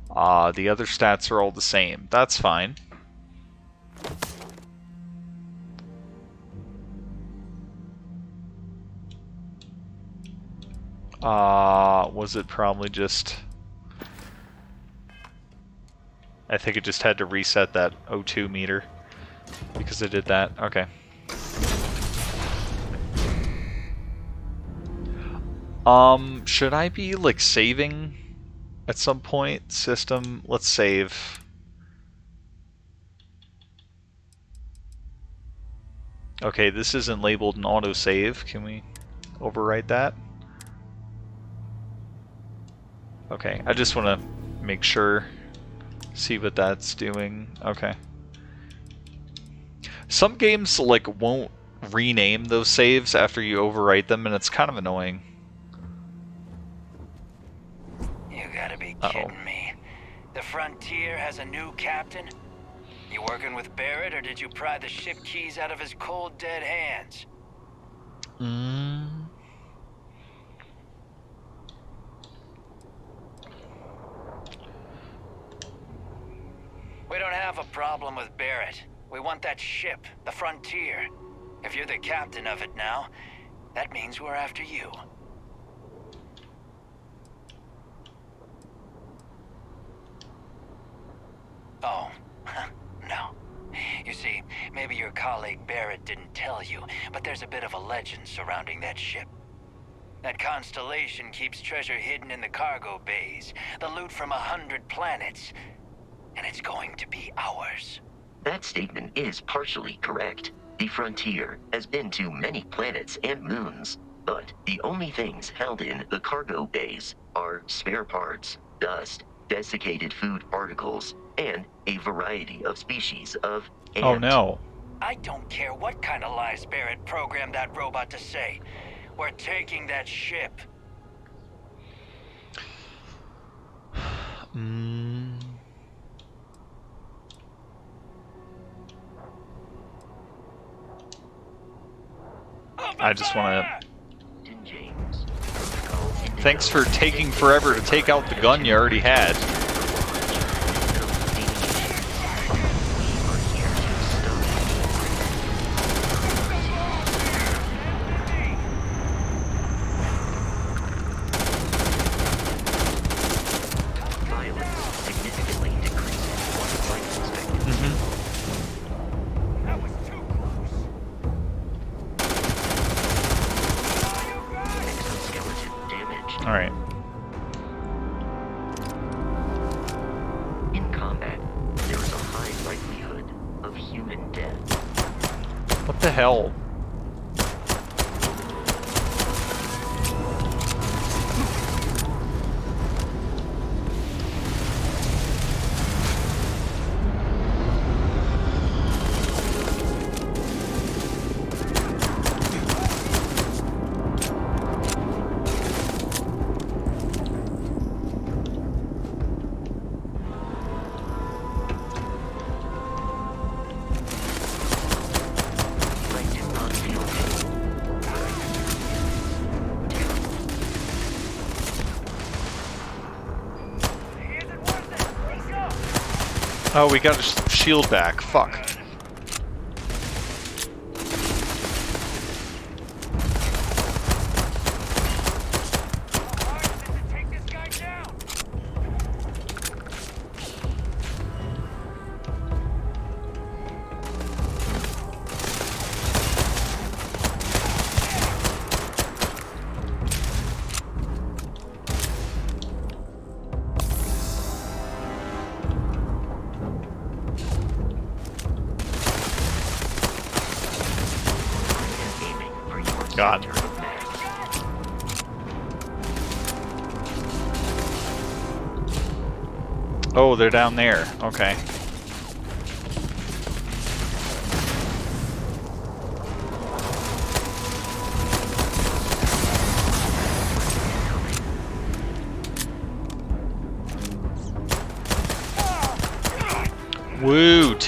The other stats are all the same. That's fine. Was it probably just... I think it just had to reset that O2 meter because it did that. Okay. Should I be, like, saving at some point? System, let's save. Okay, this isn't labeled an autosave. Can we overwrite that? Okay, I just want to make sure, see what that's doing. Okay. Some games, like, won't rename those saves after you overwrite them, and it's kind of annoying. You gotta be kidding me. The Frontier has a new captain? You working with Barrett, or did you pry the ship keys out of his cold, dead hands? We don't have a problem with Barrett. We want that ship, the Frontier. If you're the captain of it now, that means we're after you. Oh, no. You see, maybe your colleague Barrett didn't tell you, but there's a bit of a legend surrounding that ship. That constellation keeps treasure hidden in the cargo bays, the loot from 100 planets, and it's going to be ours. That statement is partially correct. The Frontier has been to many planets and moons, but the only things held in the cargo bays are spare parts, dust, desiccated food particles, and a variety of species of ant. Oh no. I don't care what kind of lies Barrett programmed that robot to say. We're taking that ship. I just want to... Thanks for taking forever to take out the gun you already had. Alright. In combat, there is a high likelihood of human death. What the hell? Oh, we got a shield back. Fuck. God. Oh, they're down there. Okay.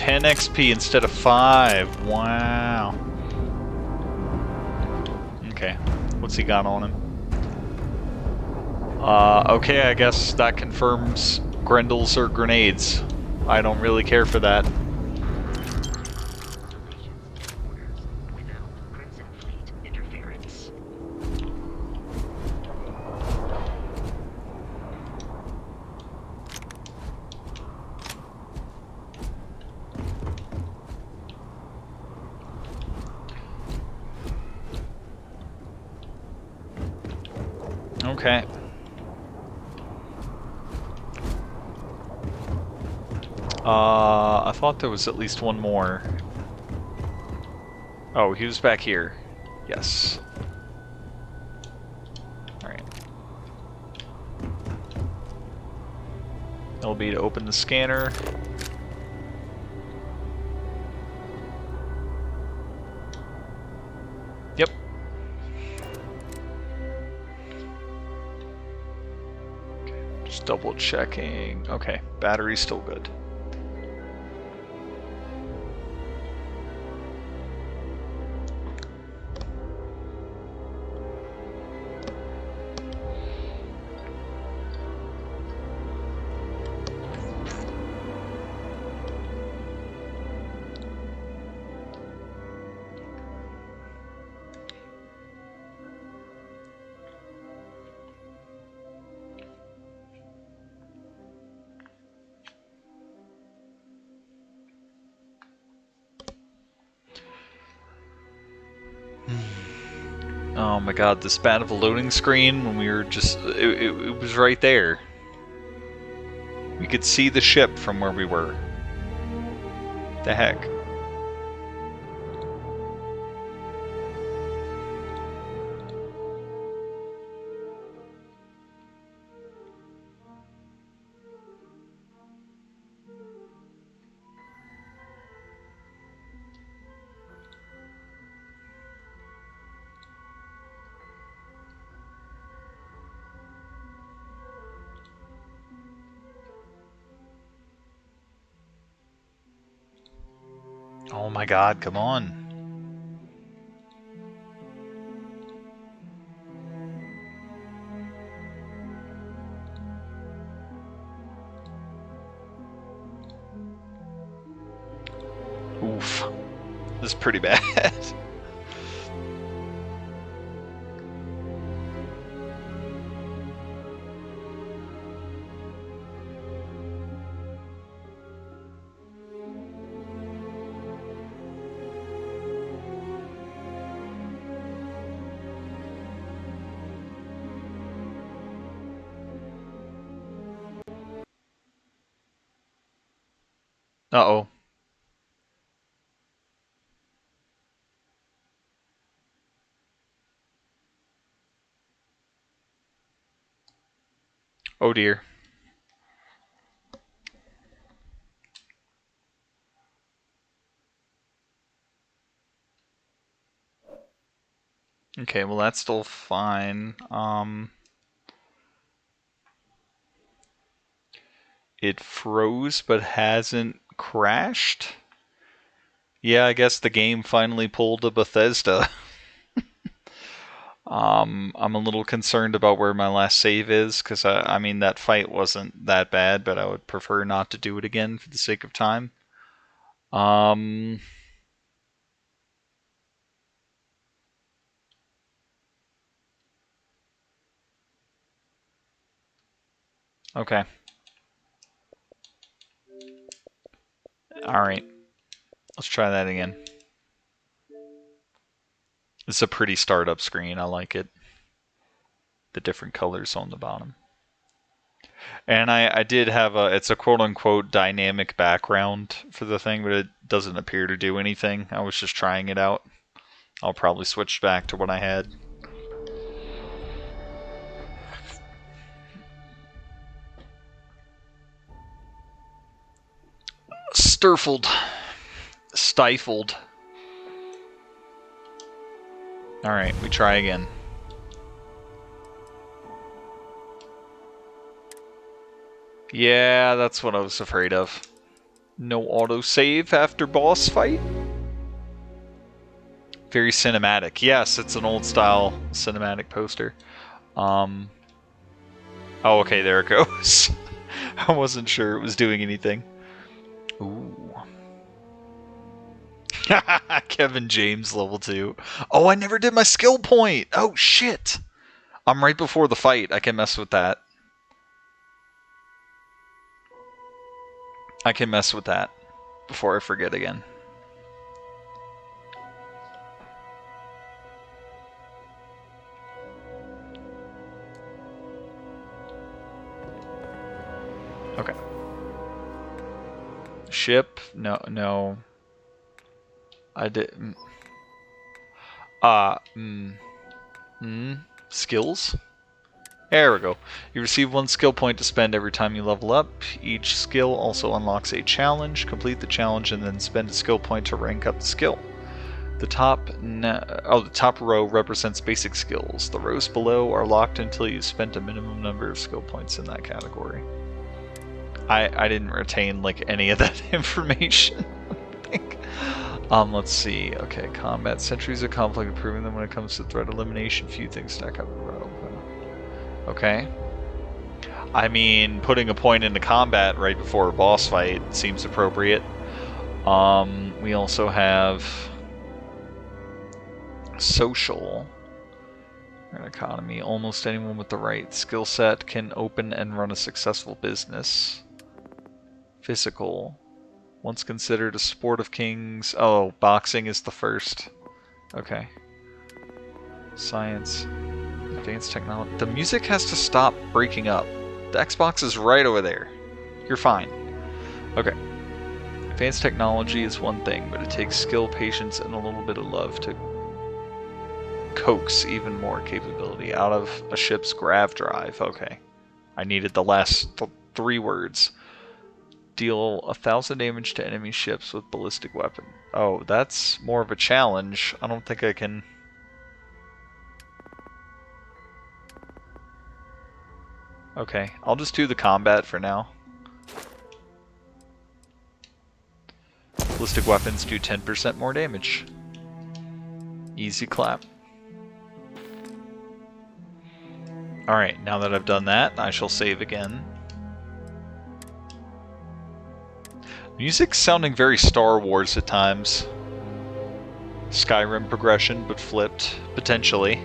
10 XP instead of 5. Wow. Okay. What's he got on him? Okay, I guess that confirms Grendels or grenades. I don't really care for that. Without Crimson Fleet interference. Okay. I thought there was at least one more. Oh, he was back here. Yes. Alright. LB to open the scanner. Yep. Okay, just double checking. Okay, battery's still good. Oh my god, this bad of a loading screen when we were just... It was right there. We could see the ship from where we were. The heck? Oh my god, come on. Oof. This is pretty bad. Uh-oh. Oh dear. Okay, well that's still fine. It froze but hasn't crashed? Yeah, I guess the game finally pulled a Bethesda. I'm a little concerned about where my last save is, because I mean, that fight wasn't that bad, but I would prefer not to do it again for the sake of time. Okay. Alright. Let's try that again. It's a pretty startup screen, I like it. The different colors on the bottom. And I did have it's a quote-unquote dynamic background for the thing, but it doesn't appear to do anything. I was just trying it out. I'll probably switch back to what I had. Stifled. Alright, we try again. Yeah, that's what I was afraid of. No autosave after boss fight. Very cinematic. Yes, it's an old style cinematic poster. Oh, okay, there it goes. I wasn't sure it was doing anything. Ooh. Kevin James level 2. Oh, I never did my skill point. Oh, shit. I'm right before the fight. I can mess with that. I can mess with that before I forget again. Okay. Ship? No. I didn't. Skills? There we go. You receive 1 skill point to spend every time you level up. Each skill also unlocks a challenge. Complete the challenge and then spend a skill point to rank up the skill. The top row represents basic skills. The rows below are locked until you've spent a minimum number of skill points in that category. I didn't retain like any of that information. I think. Let's see. Okay, combat. Centuries of conflict, improving them when it comes to threat elimination. Few things stack up. Okay. I mean, putting a point into combat right before a boss fight seems appropriate. We also have social. An economy. Almost anyone with the right skill set can open and run a successful business. Physical. Once considered a sport of kings. Oh, boxing is the first. Okay. Science. Advanced technology. The music has to stop breaking up. The Xbox is right over there. You're fine. Okay. Advanced technology is one thing, but it takes skill, patience, and a little bit of love to coax even more capability out of a ship's grav drive. Okay. I needed the last 3 words. Deal 1,000 damage to enemy ships with ballistic weapon. Oh, that's more of a challenge. I don't think I can... Okay, I'll just do the combat for now. Ballistic weapons do 10% more damage. Easy clap. Alright, now that I've done that, I shall save again. Music's sounding very Star Wars at times. Skyrim progression, but flipped, potentially.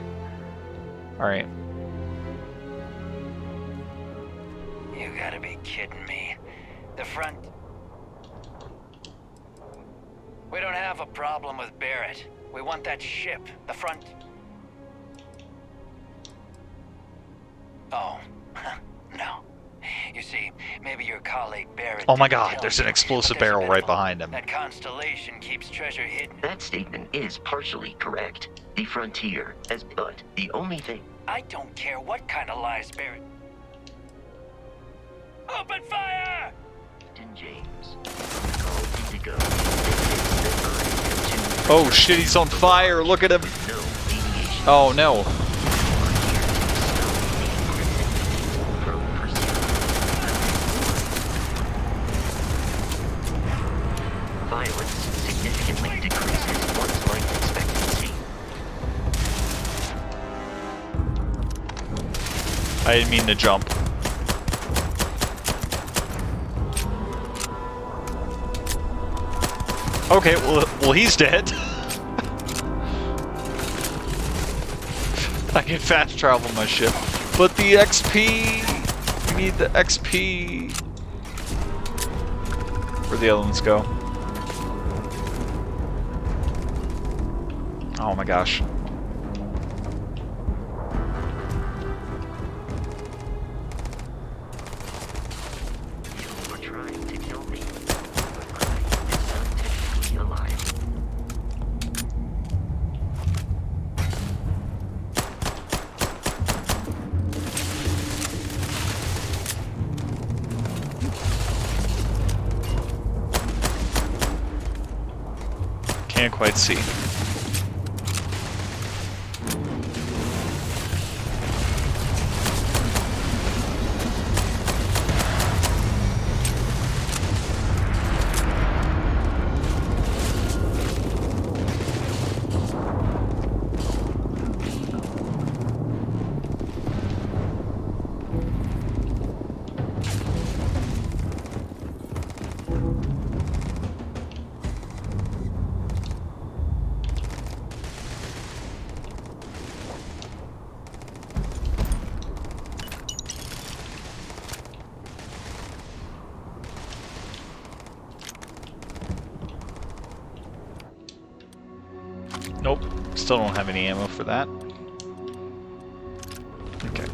Alright. You gotta be kidding me. The front... We don't have a problem with Barrett. We want that ship. The front... Oh, no. You see, maybe your colleague Barrett... Oh my didn't god, tell there's you, an explosive but there's a barrel bit right of behind him. That constellation keeps treasure hidden. That statement is partially correct. The frontier, but the only thing... I don't care what kind of lies Barrett... Open fire! Captain James. Call Indigo. Oh shit, he's on fire! Look at him! No deviation. Oh no. Violence significantly decreases one's life expectancy. I didn't mean to jump. Okay, well he's dead. I can fast travel my ship. But the XP! We need the XP! Where'd the other ones go? Oh my gosh. You were trying to kill me, but I am not technically alive. Can't quite see. Nope. Still don't have any ammo for that. Okay.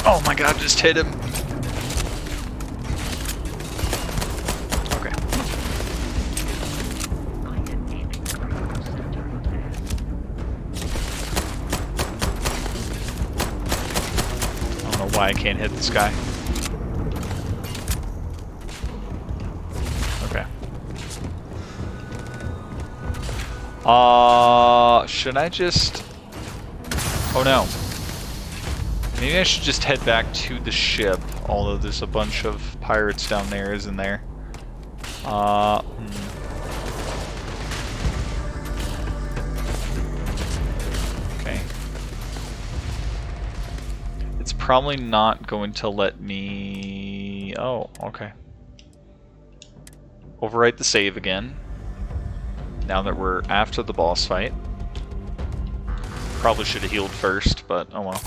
Oh my god, just hit him. Okay. I don't know why I can't hit this guy. Okay. Should I just... Oh no. Maybe I should just head back to the ship, although there's a bunch of pirates down there, isn't there? Okay. It's probably not going to let me... Oh, okay. Overwrite the save again. Now that we're after the boss fight. Probably should have healed first, but oh well.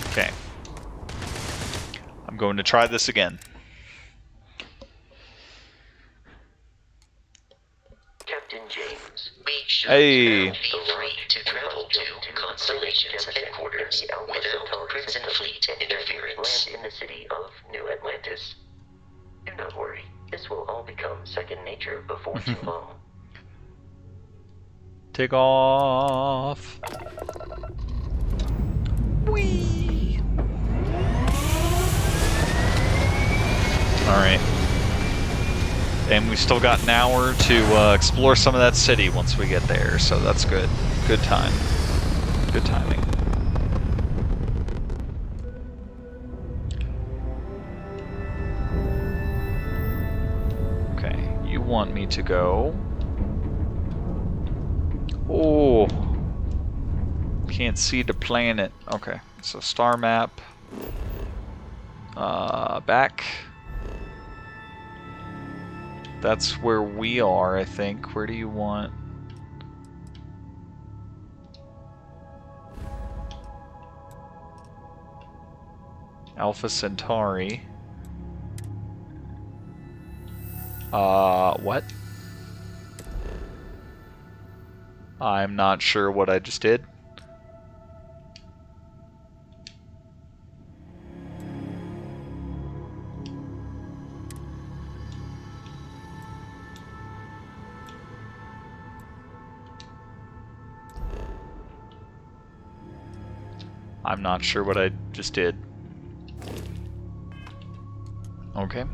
Okay. I'm going to try this again. Captain James, we should Hey. now be free to travel to Constellation's headquarters without Crimson Fleet interference. Land in the city of New Atlantis. Do not worry, this will all become second nature before too long. Take off. Whee! Alright. And we still got an hour to explore some of that city once we get there, so that's good. Good time. Good timing. Okay, you want me to go... Oh! Can't see the planet. Okay, so star map. Back. That's where we are, I think. Where do you want? Alpha Centauri. What? I'm not sure what I just did. I'm not sure what I just did. Okay.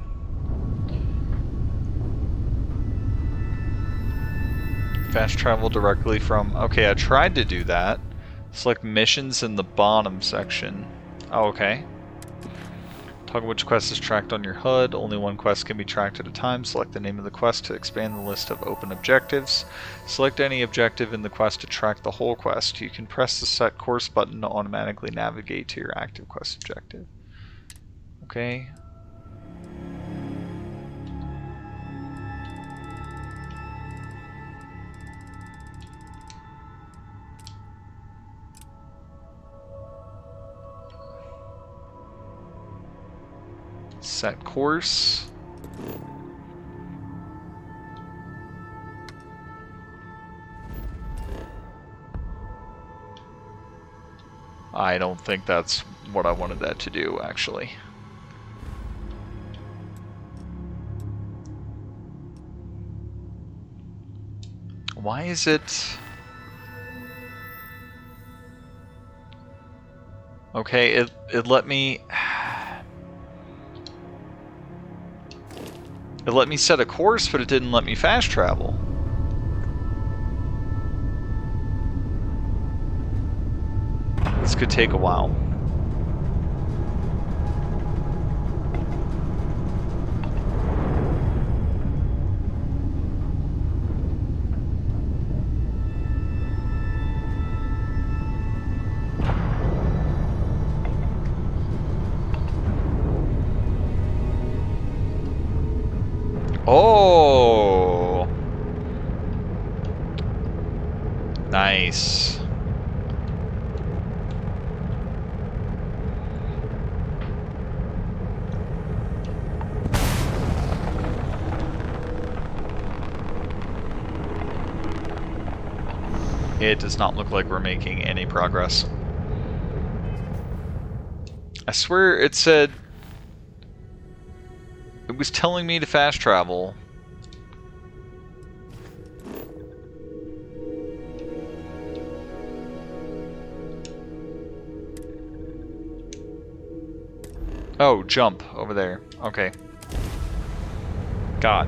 Fast travel directly from... Okay, I tried to do that. Select missions in the bottom section. Oh, okay. Toggle which quest is tracked on your HUD. Only one quest can be tracked at a time. Select the name of the quest to expand the list of open objectives. Select any objective in the quest to track the whole quest. You can press the set course button to automatically navigate to your active quest objective. Okay. Set course. I don't think that's what I wanted that to do, actually. Why is it... Okay, it let me... It let me set a course, but it didn't let me fast travel. This could take a while. Oh! Nice. It does not look like we're making any progress. I swear it said... It was telling me to fast travel. Oh, jump over there. Okay. God.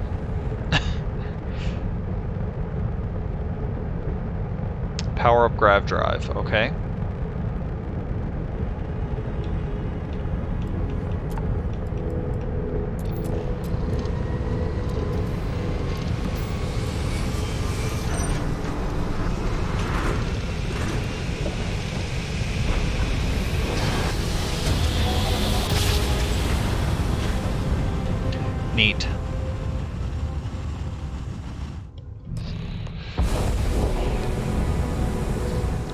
Power up grav drive. Okay. Neat.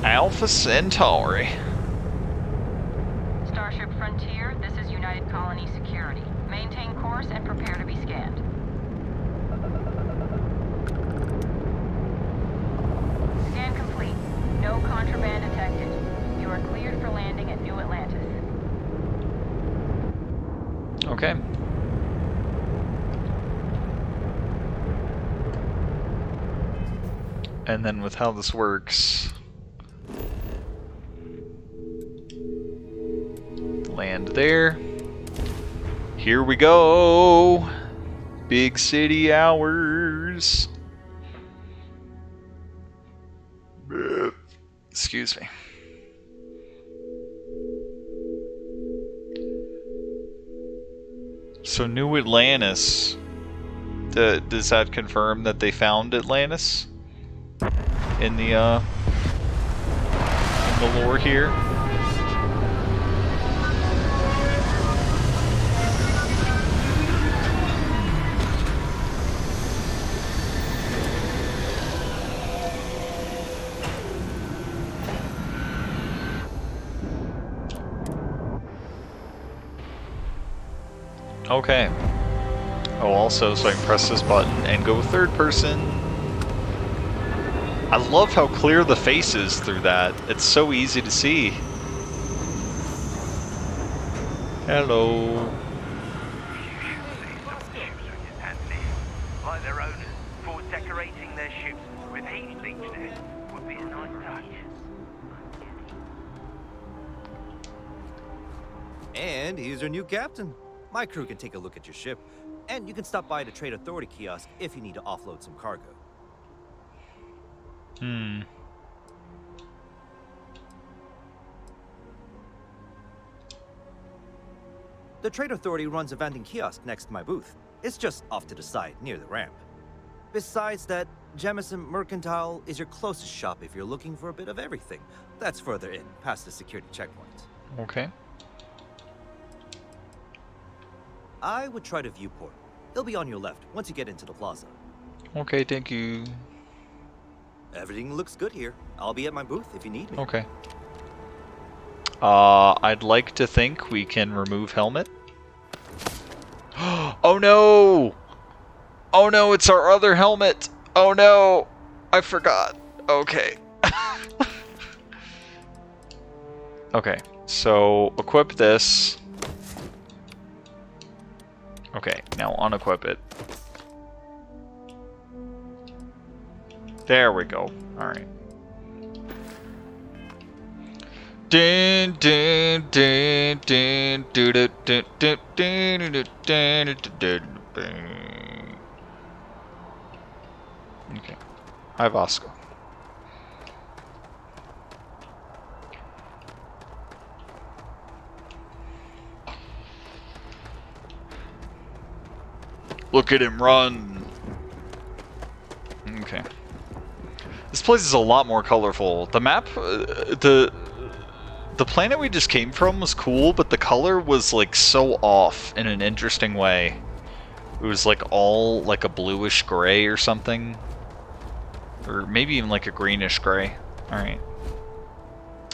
Alpha Centauri. Starship Frontier, this is United Colony Security. Maintain course and prepare to be scanned. Scan complete. No contraband detected. You are cleared for landing at New Atlantis. Okay. And then with how this works... Land there. Here we go! Big city hours! Excuse me. So New Atlantis, does that confirm that they found Atlantis in the lore here? Okay. Oh, also, so I can press this button and go third person. I love how clear the face is through that. It's so easy to see. Hello. Like their owners, for decorating their ships with heat bleach there would be a nice touch. And here's your new captain. My crew can take a look at your ship, and you can stop by the Trade Authority kiosk if you need to offload some cargo. The Trade Authority runs a vending kiosk next to my booth. It's just off to the side, near the ramp. Besides that, Jemison Mercantile is your closest shop if you're looking for a bit of everything. That's further in, past the security checkpoint. Okay. I would try the viewport. It'll be on your left, once you get into the plaza. Okay, thank you. Everything looks good here. I'll be at my booth if you need me. Okay. I'd like to think we can remove helmet. Oh no! Oh no, it's our other helmet! Oh no! I forgot. Okay. Okay, so equip this. Okay, now unequip it. There we go. Alright. Dun dun dun dun dun dun dun dun dun dun dun dun. Okay. Hi Vasco. Look at him run. Okay. This place is a lot more colorful. The map, the planet we just came from was cool, but the color was like so off in an interesting way. It was like all like a bluish gray or something. Or maybe even like a greenish gray. Alright.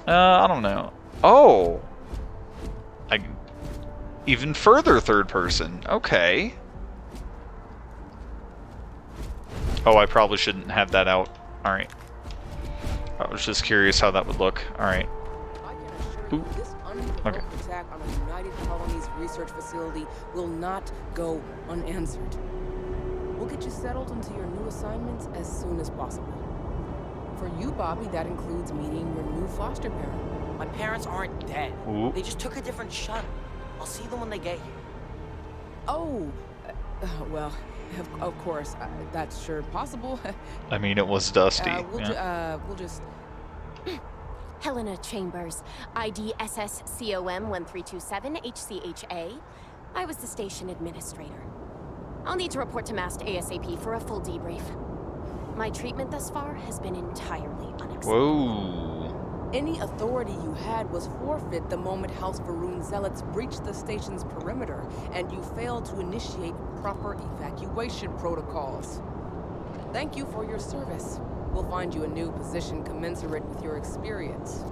I don't know. Oh! Even further third person. Okay. Oh, I probably shouldn't have that out. Alright. I was just curious how that would look. Alright. Ooh. This unprovoked attack on a United Colonies research facility will not go unanswered. We'll get you settled into your new assignments as soon as possible. For you, Bobby, that includes meeting your new foster parent. My parents aren't dead. Ooh. They just took a different shuttle. I'll see them when they get here. Oh, well, of course, that's sure possible. I mean, it was Dusty. We'll just... Helena Chambers, ID SSCOM 1327 HCHA. I was the station administrator. I'll need to report to MAST ASAP for a full debrief. My treatment thus far has been entirely unacceptable. Whoa. Any authority you had was forfeit the moment House Varun zealots breached the station's perimeter, and you failed to initiate proper evacuation protocols. Thank you for your service. We'll find you a new position commensurate with your experience.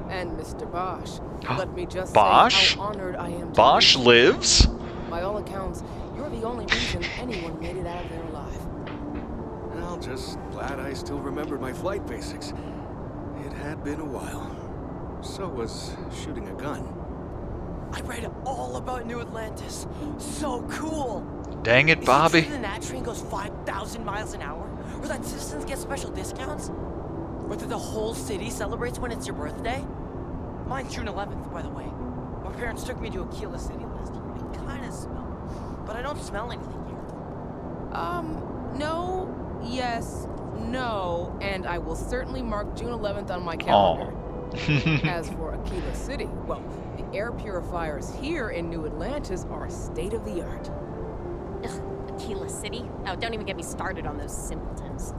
And Mr. Bosch, let me just say how honored I am to Bosch lives? By all accounts, you're the only reason anyone made it out of there alive. Well, just glad I still remembered my flight basics. It had been a while. So was shooting a gun. I read all about New Atlantis. So cool. Dang it, Bobby. Is it true the Nat train goes 5,000 miles an hour? Or that citizens get special discounts? Or that the whole city celebrates when it's your birthday? Mine's June 11th, by the way. My parents took me to Aquila City last year. I kinda smell, but I don't smell anything here. No, yes, no, and I will certainly mark June 11th on my calendar. As for Aquila City, well, the air purifiers here in New Atlantis are state-of-the-art. Ugh, Aquila City? Oh, don't even get me started on those simpletons.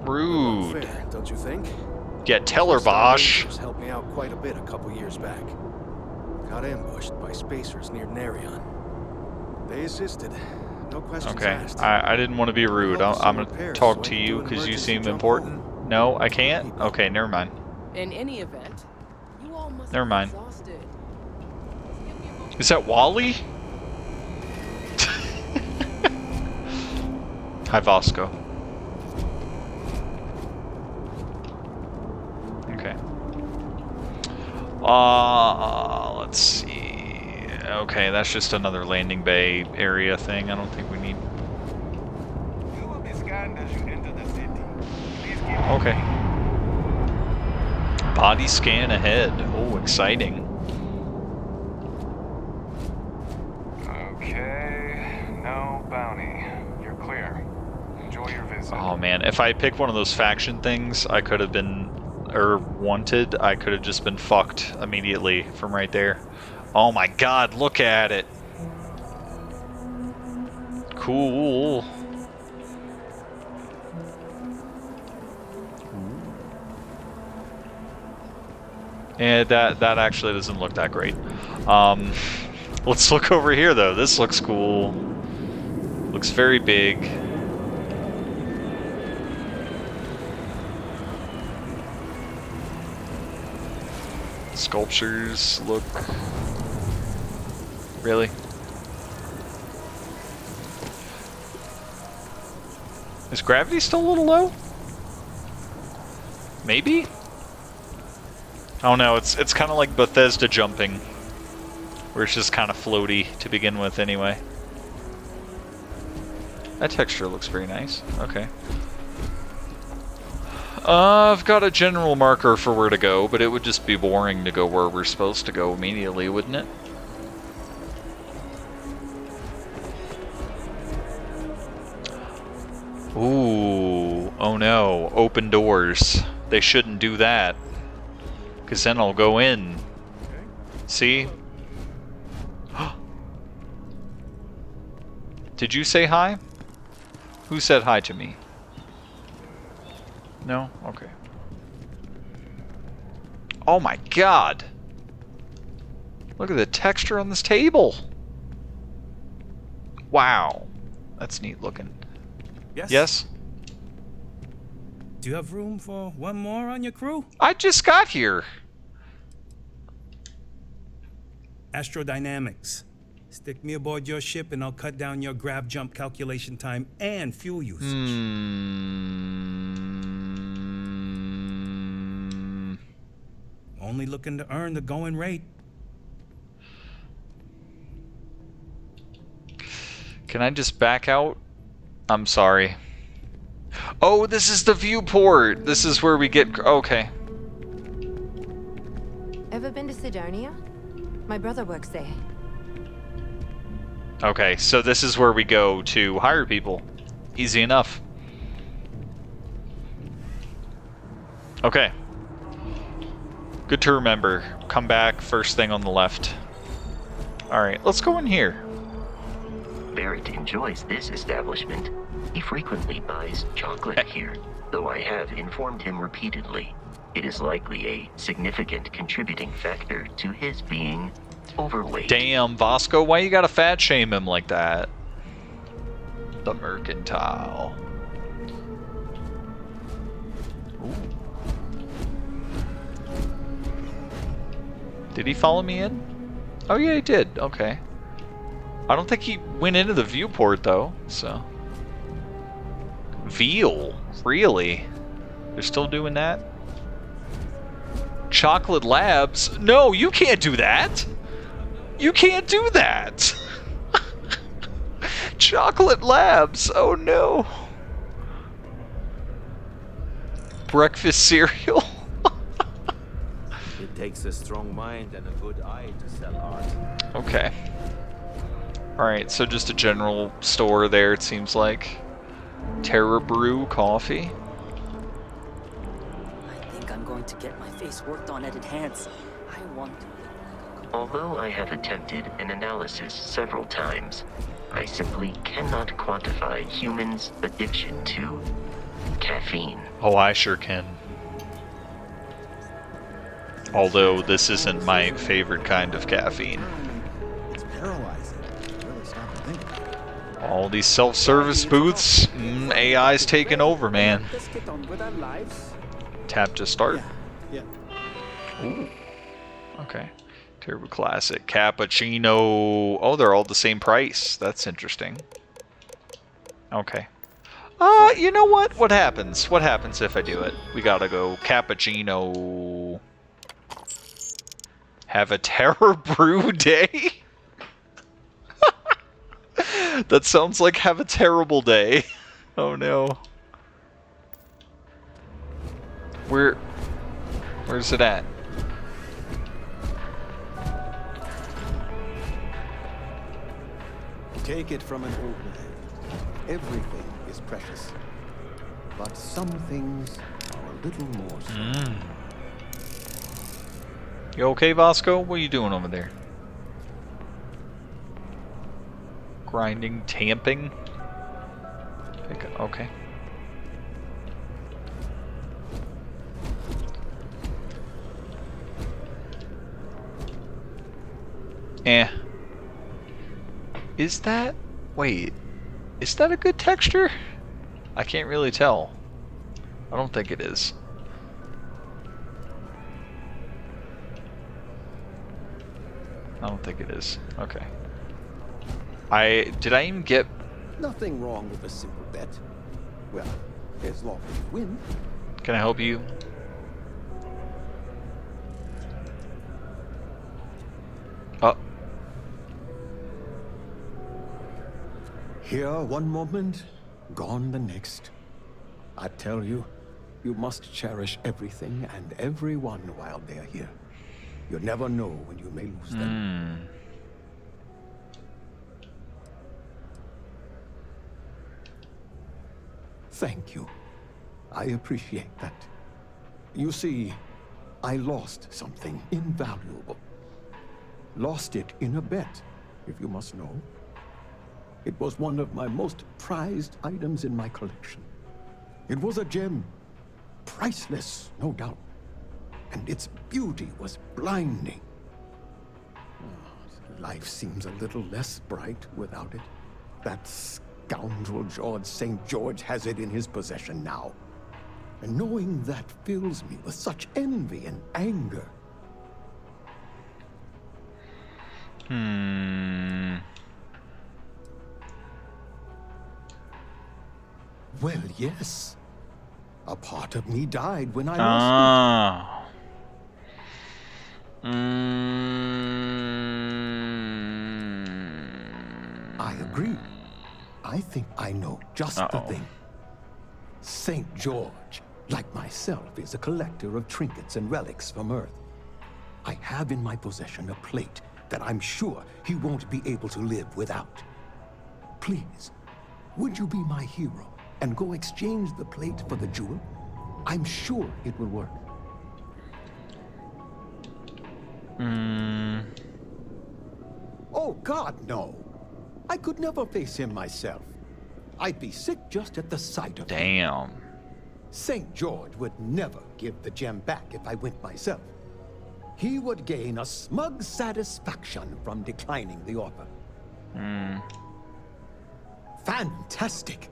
Rude. Fair, don't you think? Yeah, tell her, Bosch. Rangers helped me out quite a bit a couple years back. Got ambushed by spacers near Narion. They assisted. No questions asked. I didn't want to be rude. I'm going to talk to you because you seem important. No, I can't? Okay, never mind. In any event, you all must Never be mind. exhausted. Is that Wally? Hi, Vasco. Okay. Let's see. Okay, that's just another landing bay area thing. I don't think we need... You will be scanned as you enter the city. Please keep Okay. Body scan ahead. Oh, exciting. Okay, no bounty. You're clear. Enjoy your visit. Oh man, if I pick one of those faction things, I could have been, or wanted, I could have just been fucked immediately from right there. Oh my god, look at it. Cool. And that actually doesn't look that great. Let's look over here though. This looks cool. Looks very big. Sculptures look... Really? Is gravity still a little low? Maybe? Oh no, it's kind of like Bethesda jumping, where it's just kind of floaty to begin with anyway. That texture looks very nice. Okay. I've got a general marker for where to go, but it would just be boring to go where we're supposed to go immediately, wouldn't it? Ooh, oh no, open doors. They shouldn't do that, because then I'll go in. See? Did you say hi? Who said hi to me? No? Okay. Oh my god! Look at the texture on this table! Wow. That's neat looking. Yes? Yes? Do you have room for one more on your crew? I just got here. Astrodynamics. Stick me aboard your ship and I'll cut down your grab jump calculation time and fuel usage. Only looking to earn the going rate. Can I just back out? I'm sorry. Oh, this is the viewport. This is where we get... Okay. Ever been to Sidonia? My brother works there. Okay, so this is where we go to hire people. Easy enough. Okay. Good to remember. Come back first thing on the left. Alright, let's go in here. Barrett enjoys this establishment. He frequently buys chocolate here, though I have informed him repeatedly. It is likely a significant contributing factor to his being overweight. Damn, Vasco, why you gotta fat shame him like that? The Mercantile. Ooh. Did he follow me in? Oh yeah, he did. Okay. I don't think he went into the viewport though, so. Veal? Really? They're still doing that? Chocolate Labs? No, you can't do that! You can't do that! Chocolate Labs! Oh no! Breakfast cereal? It takes a strong mind and a good eye to sell art. Okay. Alright, so just a general store there, it seems like. Terra Brew coffee. I think I'm going to get my face worked on at Enhance. I want to. Although I have attempted an analysis several times, I simply cannot quantify humans' addiction to caffeine. Oh, I sure can. Although this isn't my favorite kind of caffeine. It's paralyzing. Really stop and think. All these self-service booths, AI's taking over, man. Let's get on with our lives. Tap to start. Yeah. Ooh. Okay. Turbo Classic, Cappuccino. Oh, they're all the same price. That's interesting. Okay. You know what? What happens? What happens if I do it? We gotta go Cappuccino. Have a Terror Brew day? That sounds like have a terrible day. Oh no. Where's it at? Take it from an old man. Everything is precious. But some things are a little more so. You okay, Vasco? What are you doing over there? Grinding, tamping? Okay. Is that... Wait. Is that a good texture? I can't really tell. I don't think it is. I don't think it is. Okay. Did I even get... Nothing wrong with a simple bet. Well, as long as you win. Can I help you? Oh. Here one moment, gone the next. I tell you, you must cherish everything and everyone while they're here. You never know when you may lose them. Thank you. I appreciate that. You see, I lost something invaluable. Lost it in a bet, if you must know. It was one of my most prized items in my collection. It was a gem. Priceless, no doubt. And its beauty was blinding. Life seems a little less bright without it. That scoundrel George St. George has it in his possession now. And knowing that fills me with such envy and anger. Well, yes. A part of me died when I lost it. I agree. I think I know just the thing. St. George, like myself, is a collector of trinkets and relics from Earth. I have in my possession a plate that I'm sure he won't be able to live without. Please, would you be my hero and go exchange the plate for the jewel? I'm sure it will work. Oh, God, no. I could never face him myself. I'd be sick just at the sight of him. Damn. St. George would never give the gem back if I went myself. He would gain a smug satisfaction from declining the offer. Fantastic.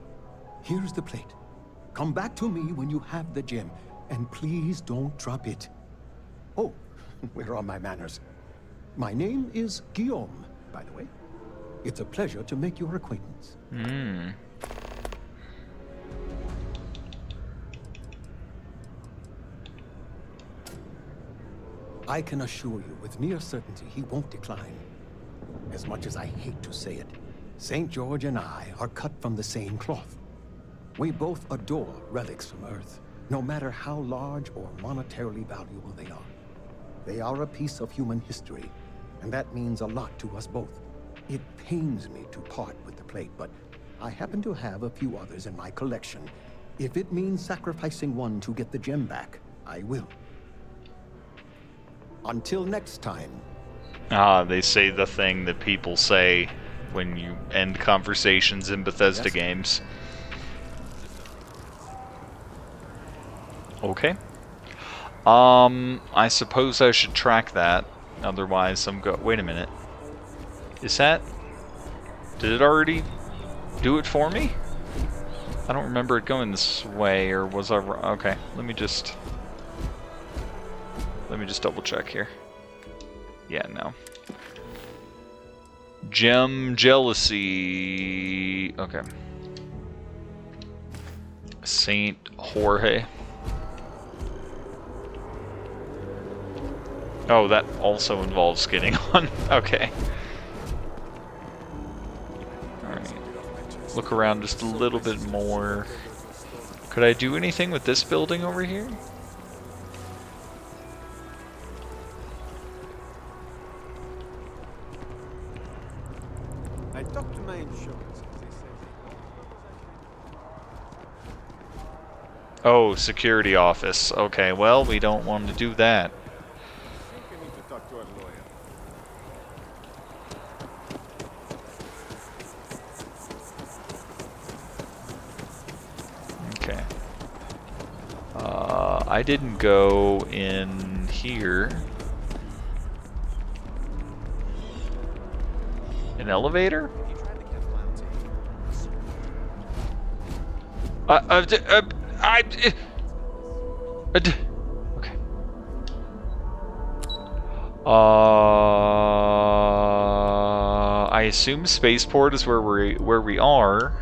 Here's the plate. Come back to me when you have the gem, and please don't drop it. Oh, where are my manners? My name is Guillaume, by the way. It's a pleasure to make your acquaintance. I can assure you with near certainty he won't decline. As much as I hate to say it, St. George and I are cut from the same cloth. We both adore relics from Earth, no matter how large or monetarily valuable they are. They are a piece of human history, and that means a lot to us both. It pains me to part with the plate, but I happen to have a few others in my collection. If it means sacrificing one to get the gem back, I will. Until next time. They say the thing that people say when you end conversations in Bethesda games. Okay. I suppose I should track that. Otherwise, wait a minute. Is that... Did it already do it for me? I don't remember it going this way, or was I... Okay, let me just double check here. Yeah, no. Gem jealousy... Okay. Saint Jorge. Oh, that also involves getting on. Okay. Alright. Look around just a little bit more. Could I do anything with this building over here? I talked to my insurance. Oh, security office. Okay, well, we don't want to do that. Talk to our lawyer. Okay. I didn't go in here. An elevator? Okay. I assume spaceport is where we are.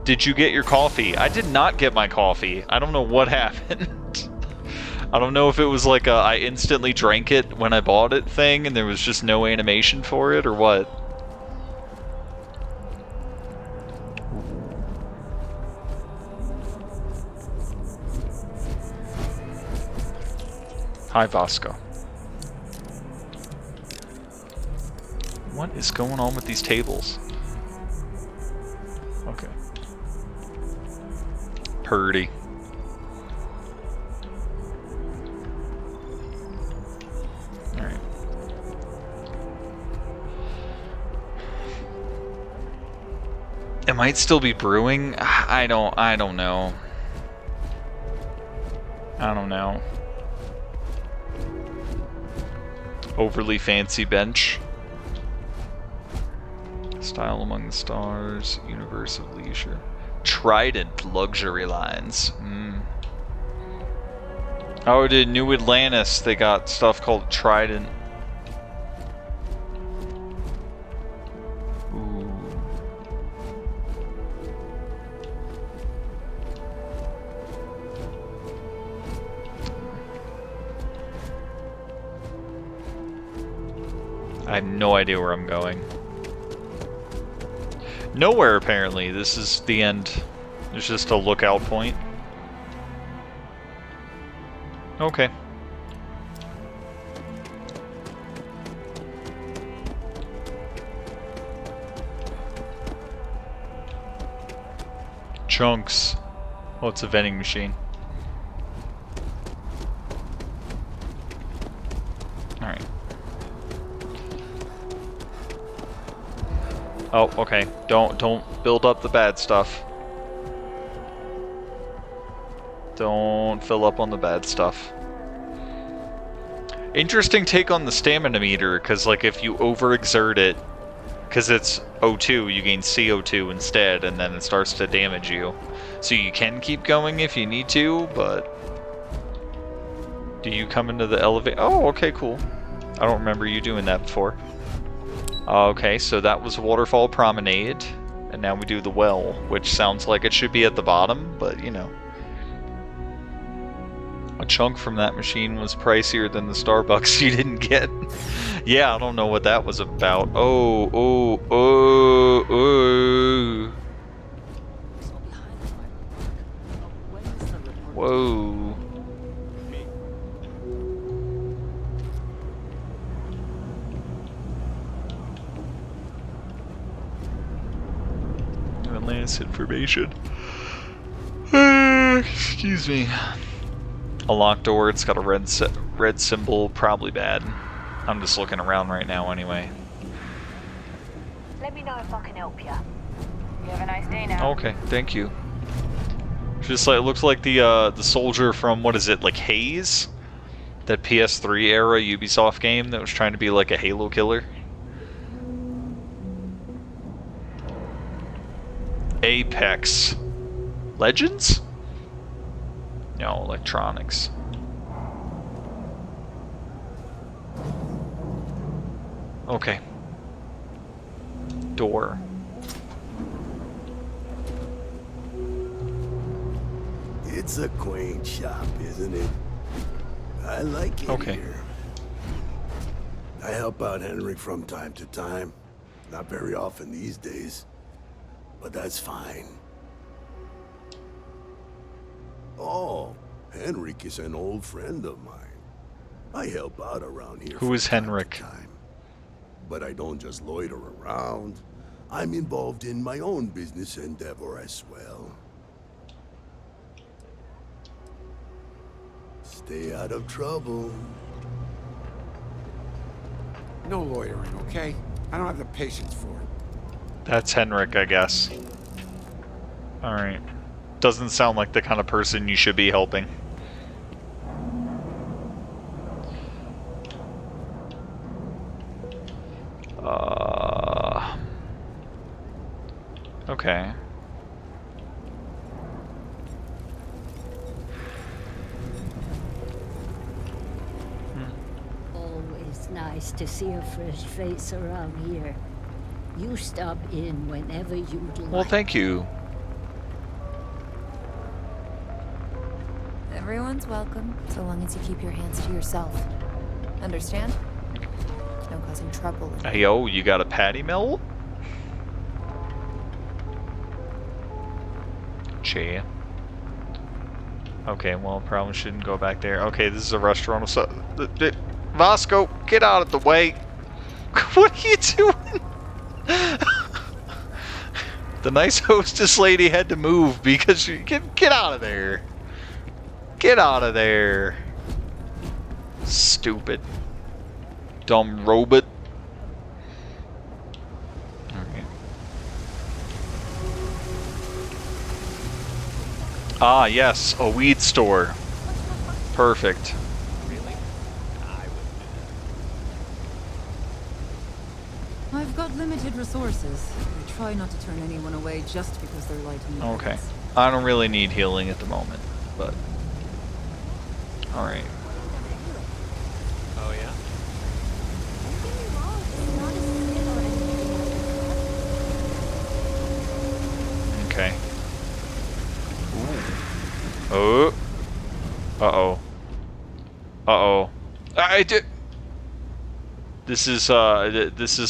Did you get your coffee? I did not get my coffee. I don't know what happened. I don't know if it was like a I instantly drank it when I bought it thing and there was just no animation for it or what. Hi, Vasco. What is going on with these tables? Okay. Purdy. Alright. It might still be brewing. I don't know. I don't know. Overly fancy bench. Style among the stars. Universe of leisure. Trident luxury lines. Oh, to New Atlantis, they got stuff called Trident. Ooh. I have no idea where I'm going. Nowhere, apparently. This is the end. There's just a lookout point. Okay. Chunks. Oh, it's a vending machine. Alright. Oh, okay. Don't build up the bad stuff. Don't fill up on the bad stuff. Interesting take on the stamina meter, because like if you overexert it, because it's O2, you gain CO2 instead, and then it starts to damage you. So you can keep going if you need to, but... Do you come into the elevator? Oh, okay, cool. I don't remember you doing that before. Okay, so that was Waterfall Promenade, and now we do the well, which sounds like it should be at the bottom, but you know. A chunk from that machine was pricier than the Starbucks you didn't get. Yeah, I don't know what that was about. Oh. Whoa. Atlantis information. Excuse me. A locked door, it's got a red symbol, probably bad. I'm just looking around right now anyway. Let me know if I can help you. You have a nice day now. Okay, thank you. Just like, it looks like the soldier from, what is it, like Haze? That PS3 era Ubisoft game that was trying to be like a Halo killer. Apex Legends? No, electronics. Okay. Door. It's a quaint shop, isn't it? I like it here. I help out Henry from time to time. Not very often these days. But that's fine. Oh, Henrik is an old friend of mine. I help out around here. Who is Henrik? But I don't just loiter around. I'm involved in my own business endeavor as well. Stay out of trouble. No loitering, okay? I don't have the patience for it. That's Henrik, I guess. Alright. Doesn't sound like the kind of person you should be helping. Okay. Always nice to see a fresh face around here. You stop in whenever you'd like. Well, thank you. Everyone's welcome, so long as you keep your hands to yourself. Understand? No causing trouble. Hey, yo, you got a patty melt? Che. Okay, well, probably shouldn't go back there. Okay, this is a restaurant. So, Vasco, get out of the way. What are you doing? The nice hostess lady had to move because she get out of there. Get out of there. Stupid. Dumb robot. Okay. Ah, yes, a weed store. Perfect. I've got limited resources, which try not to turn anyone away just because they're lighting the Okay. lights. I don't really need healing at the moment, but... Alright. Oh, yeah? Okay. Ooh. Oh. Uh-oh. Uh-oh. I did... This is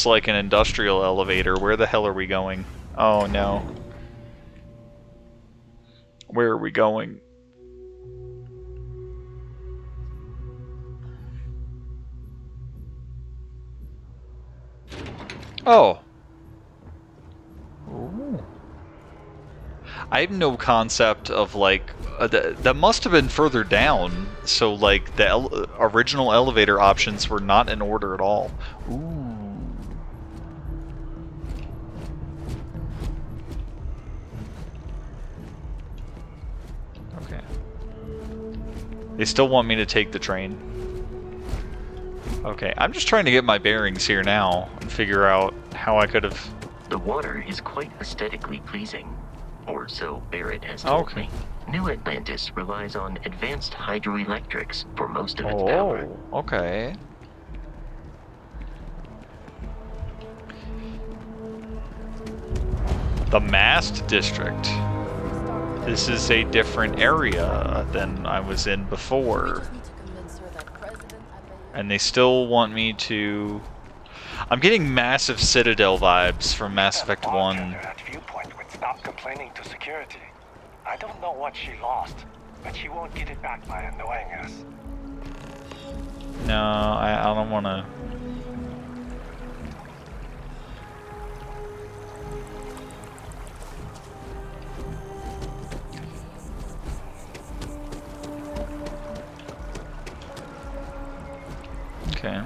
like an industrial elevator. Where the hell are we going? Oh, no. Where are we going? Oh. Ooh. I have no concept of, like, that must have been further down, so, like, the original elevator options were not in order at all. Ooh. Okay. They still want me to take the train. Okay, I'm just trying to get my bearings here now and figure out how I could have... The water is quite aesthetically pleasing, or so Barrett has told me. New Atlantis relies on advanced hydroelectrics for most of its power. Oh, okay. The Mast District. This is a different area than I was in before. And they still want me to... I'm getting massive Citadel vibes from Mass Effect 1. At Viewpoint would stop complaining to security. I don't know what she lost, but she won't get it back by annoying us. No, I don't want to... Okay.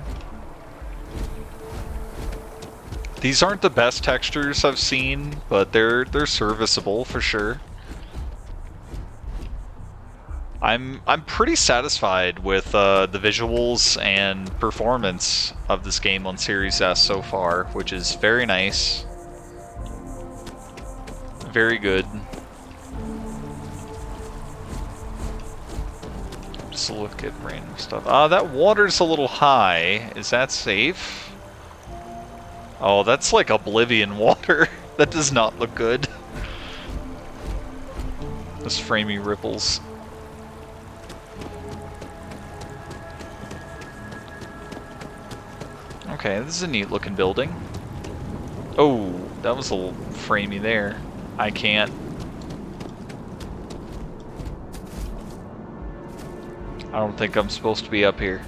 These aren't the best textures I've seen, but they're serviceable for sure. I'm pretty satisfied with the visuals and performance of this game on Series S so far, which is very nice. Very good. Just look at random stuff. That water's a little high. Is that safe? Oh, that's like Oblivion water. That does not look good. Those framey ripples. Okay, this is a neat looking building. Oh, that was a little framey there. I can't. I don't think I'm supposed to be up here.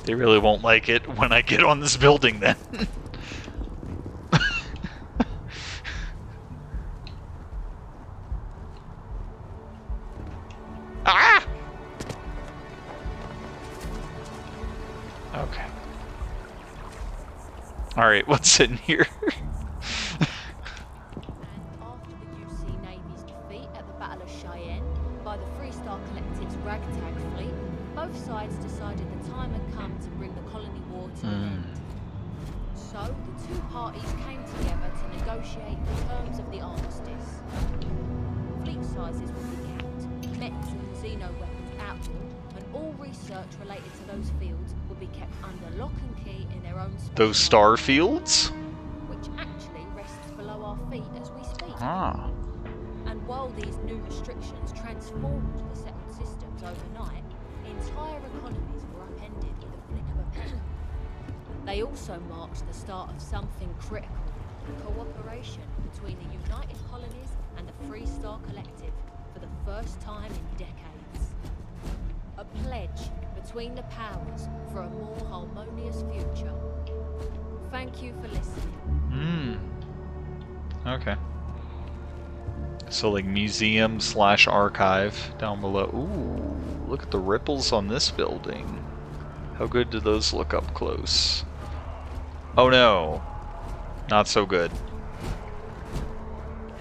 They really won't like it when I get on this building then. Ah! Okay. Alright, what's in here? Both sides decided the time had come to bring the colony war to an end. So, the two parties came together to negotiate the terms of the armistice. Fleet sizes would be capped, mechs and xeno-weapons outlawed, and all research related to those fields would be kept under lock and key in their own space. Those Starfields? Which actually rests below our feet as we speak. Ah. And while these new restrictions transformed the settled systems overnight, entire economies were upended with a flick of a pen. They also marked the start of something critical, cooperation between the United Colonies and the Free Star Collective for the first time in decades. A pledge between the powers for a more harmonious future. Thank you for listening. Okay. So like museum/archive down below. Ooh, look at the ripples on this building. How good do those look up close? Oh no, not so good.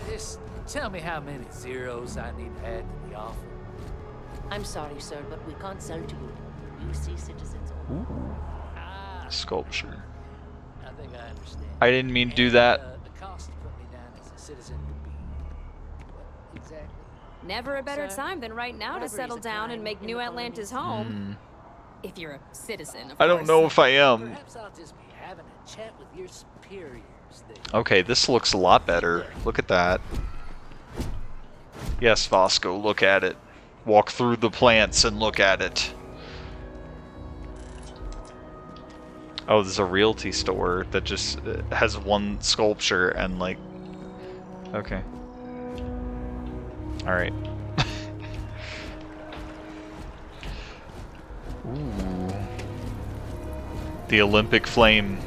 Just tell me how many zeros I need to add to the offer. I'm sorry, sir, but we can't sell to you. You see citizens only. Ooh. Sculpture. Now think I understand. I didn't mean to do that. The cost of putting me down as a citizen would be what exactly? Never a better Sir, time than right now to robbery's settle a down and crime make in New the Atlantis colonies. home. If you're a citizen, of I don't course. know if I am. Perhaps I'll just be having a chat with your superiors there. Okay, this looks a lot better. Look at that. Yes, Vasco, look at it. Walk through the plants and look at it. Oh, there's a realty store that just has one sculpture and like... Okay. Alright. Ooh. The Olympic flame.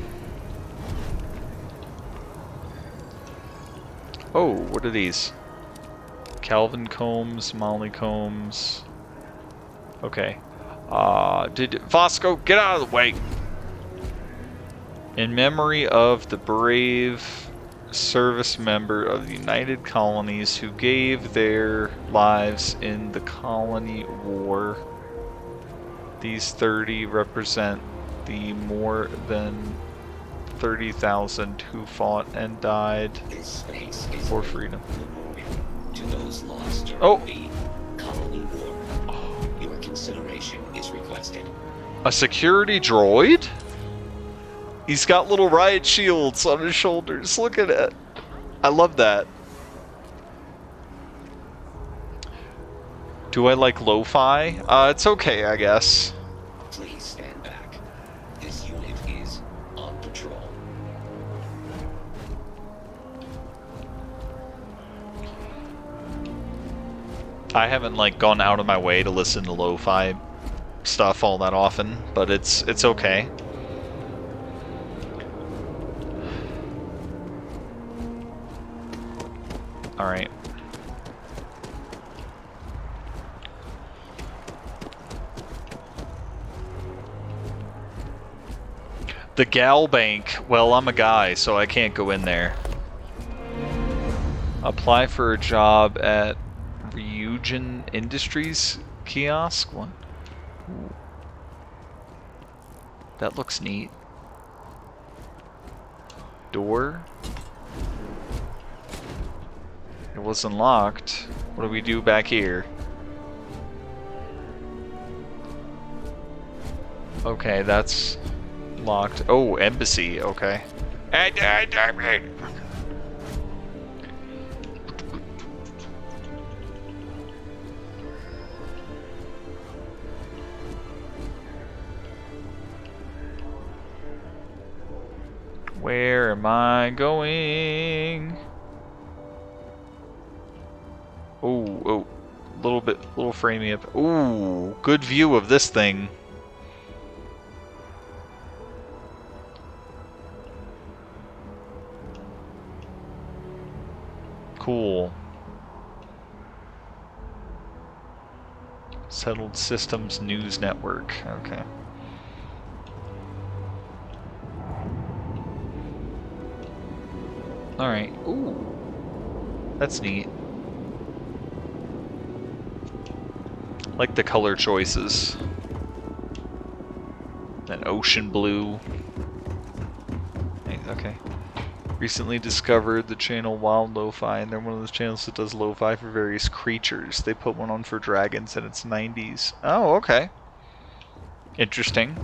Oh, what are these? Calvin combs, Molly combs. Okay. Vasco, get out of the way! In memory of the brave service member of the United Colonies who gave their lives in the Colony War, these 30 represent the more than 30,000 who fought and died for freedom. To those lost during the Colony War, your consideration is requested. A security droid? He's got little riot shields on his shoulders. Look at it. I love that. Do I like lo-fi? It's okay, I guess. Please stand back. This unit is on patrol. I haven't like gone out of my way to listen to lo-fi stuff all that often, but it's okay. All right. The Gal Bank. Well, I'm a guy, so I can't go in there. Apply for a job at Ryujin Industries kiosk. What? Ooh. That looks neat. Door. It wasn't locked. What do we do back here? Okay, that's locked. Oh, embassy. Okay. Where am I going? Oh, little framey up. Ooh, good view of this thing. Cool. Settled Systems News Network. Okay. Alright. Ooh. That's neat. Like the color choices. That ocean blue. Okay. Recently discovered the channel Wild Lo-Fi, and they're one of those channels that does lo-fi for various creatures. They put one on for dragons, and it's 90s. Oh, okay. Interesting.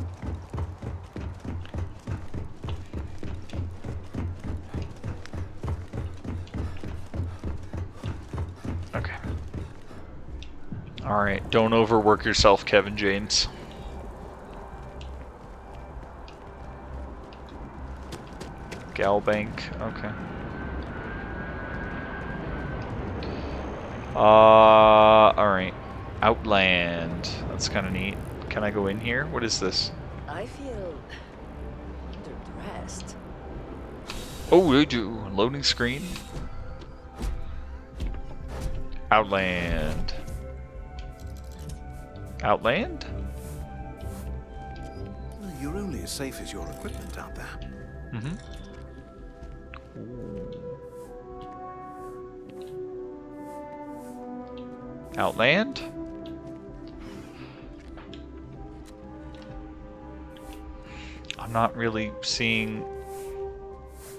Okay. Alright, don't overwork yourself, Kevin James. Gal Bank, okay. Alright. Outland. That's kind of neat. Can I go in here? What is this? I feel underdressed. Oh, they do. Loading screen. Outland. Outland? Well, you're only as safe as your equipment out there. Mm-hmm. Outland? I'm not really seeing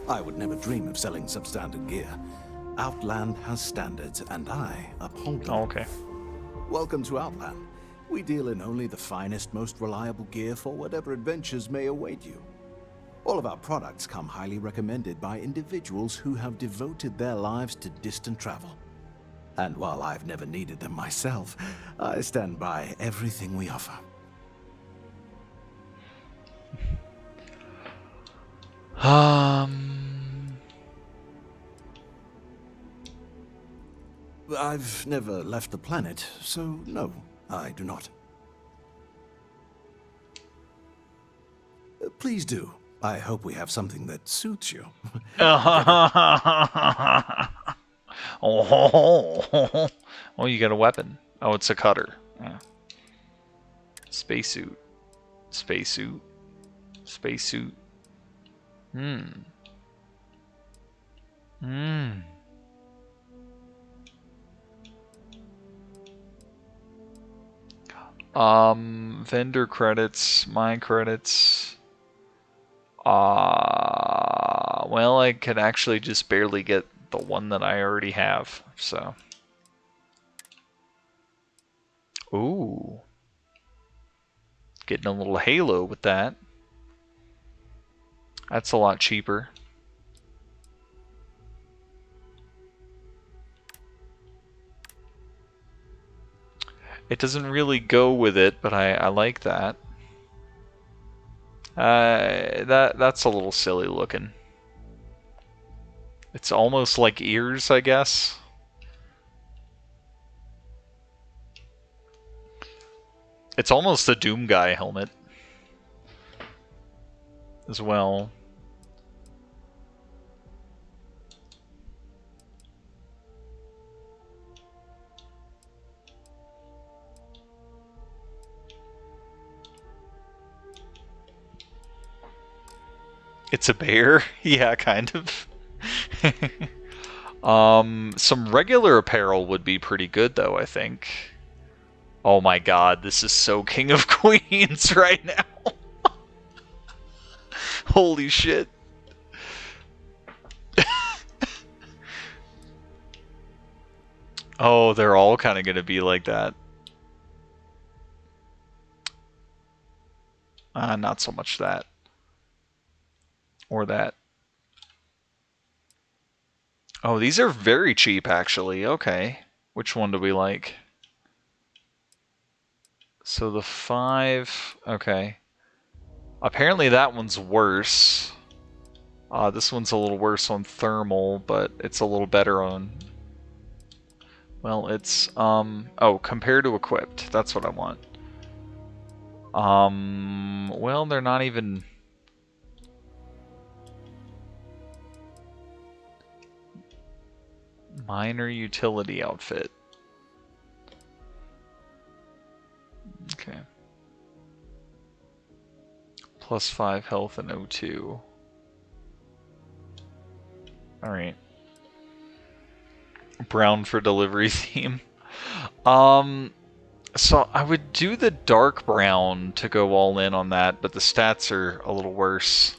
I would never dream of selling substandard gear. Outland has standards, and I uphold them. Oh, okay. Welcome to Outland. We deal in only the finest, most reliable gear for whatever adventures may await you. All of our products come highly recommended by individuals who have devoted their lives to distant travel. And while I've never needed them myself, I stand by everything we offer. I've never left the planet, so no, I do not. Please do. I hope we have something that suits you. Oh, well, you got a weapon. Oh, it's a cutter. Yeah. Spacesuit. Spacesuit. Spacesuit. Vendor credits, my credits. Well, I could actually just barely get the one that I already have, so. Ooh. Getting a little halo with that. That's a lot cheaper. It doesn't really go with it, but I like that. That's a little silly looking. It's almost like ears, I guess. It's almost a Doom Guy helmet as well. It's a bear? Yeah, kind of. Some regular apparel would be pretty good, though, I think. Oh my god, this is so King of Queens right now. Holy shit. Oh, they're all kind of going to be like that. Not so much that. Or that. Oh, these are very cheap, actually. Okay. Which one do we like? So the 5... Okay. Apparently that one's worse. This one's a little worse on thermal, but it's a little better on... Well, it's... Oh, compare to equipped. That's what I want. Well, they're not even... Minor utility outfit. Okay. Plus 5 health and O2. Alright. Brown for delivery theme. So I would do the dark brown to go all in on that, but the stats are a little worse.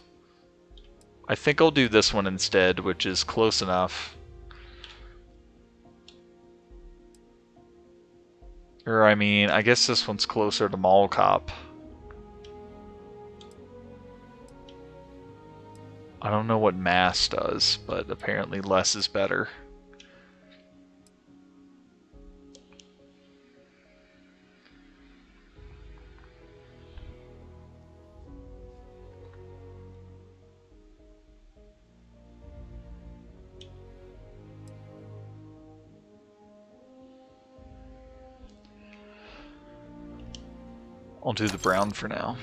I think I'll do this one instead, which is close enough. Or, I mean, I guess this one's closer to Mall Cop. I don't know what mass does, but apparently less is better. I'll do the brown for now.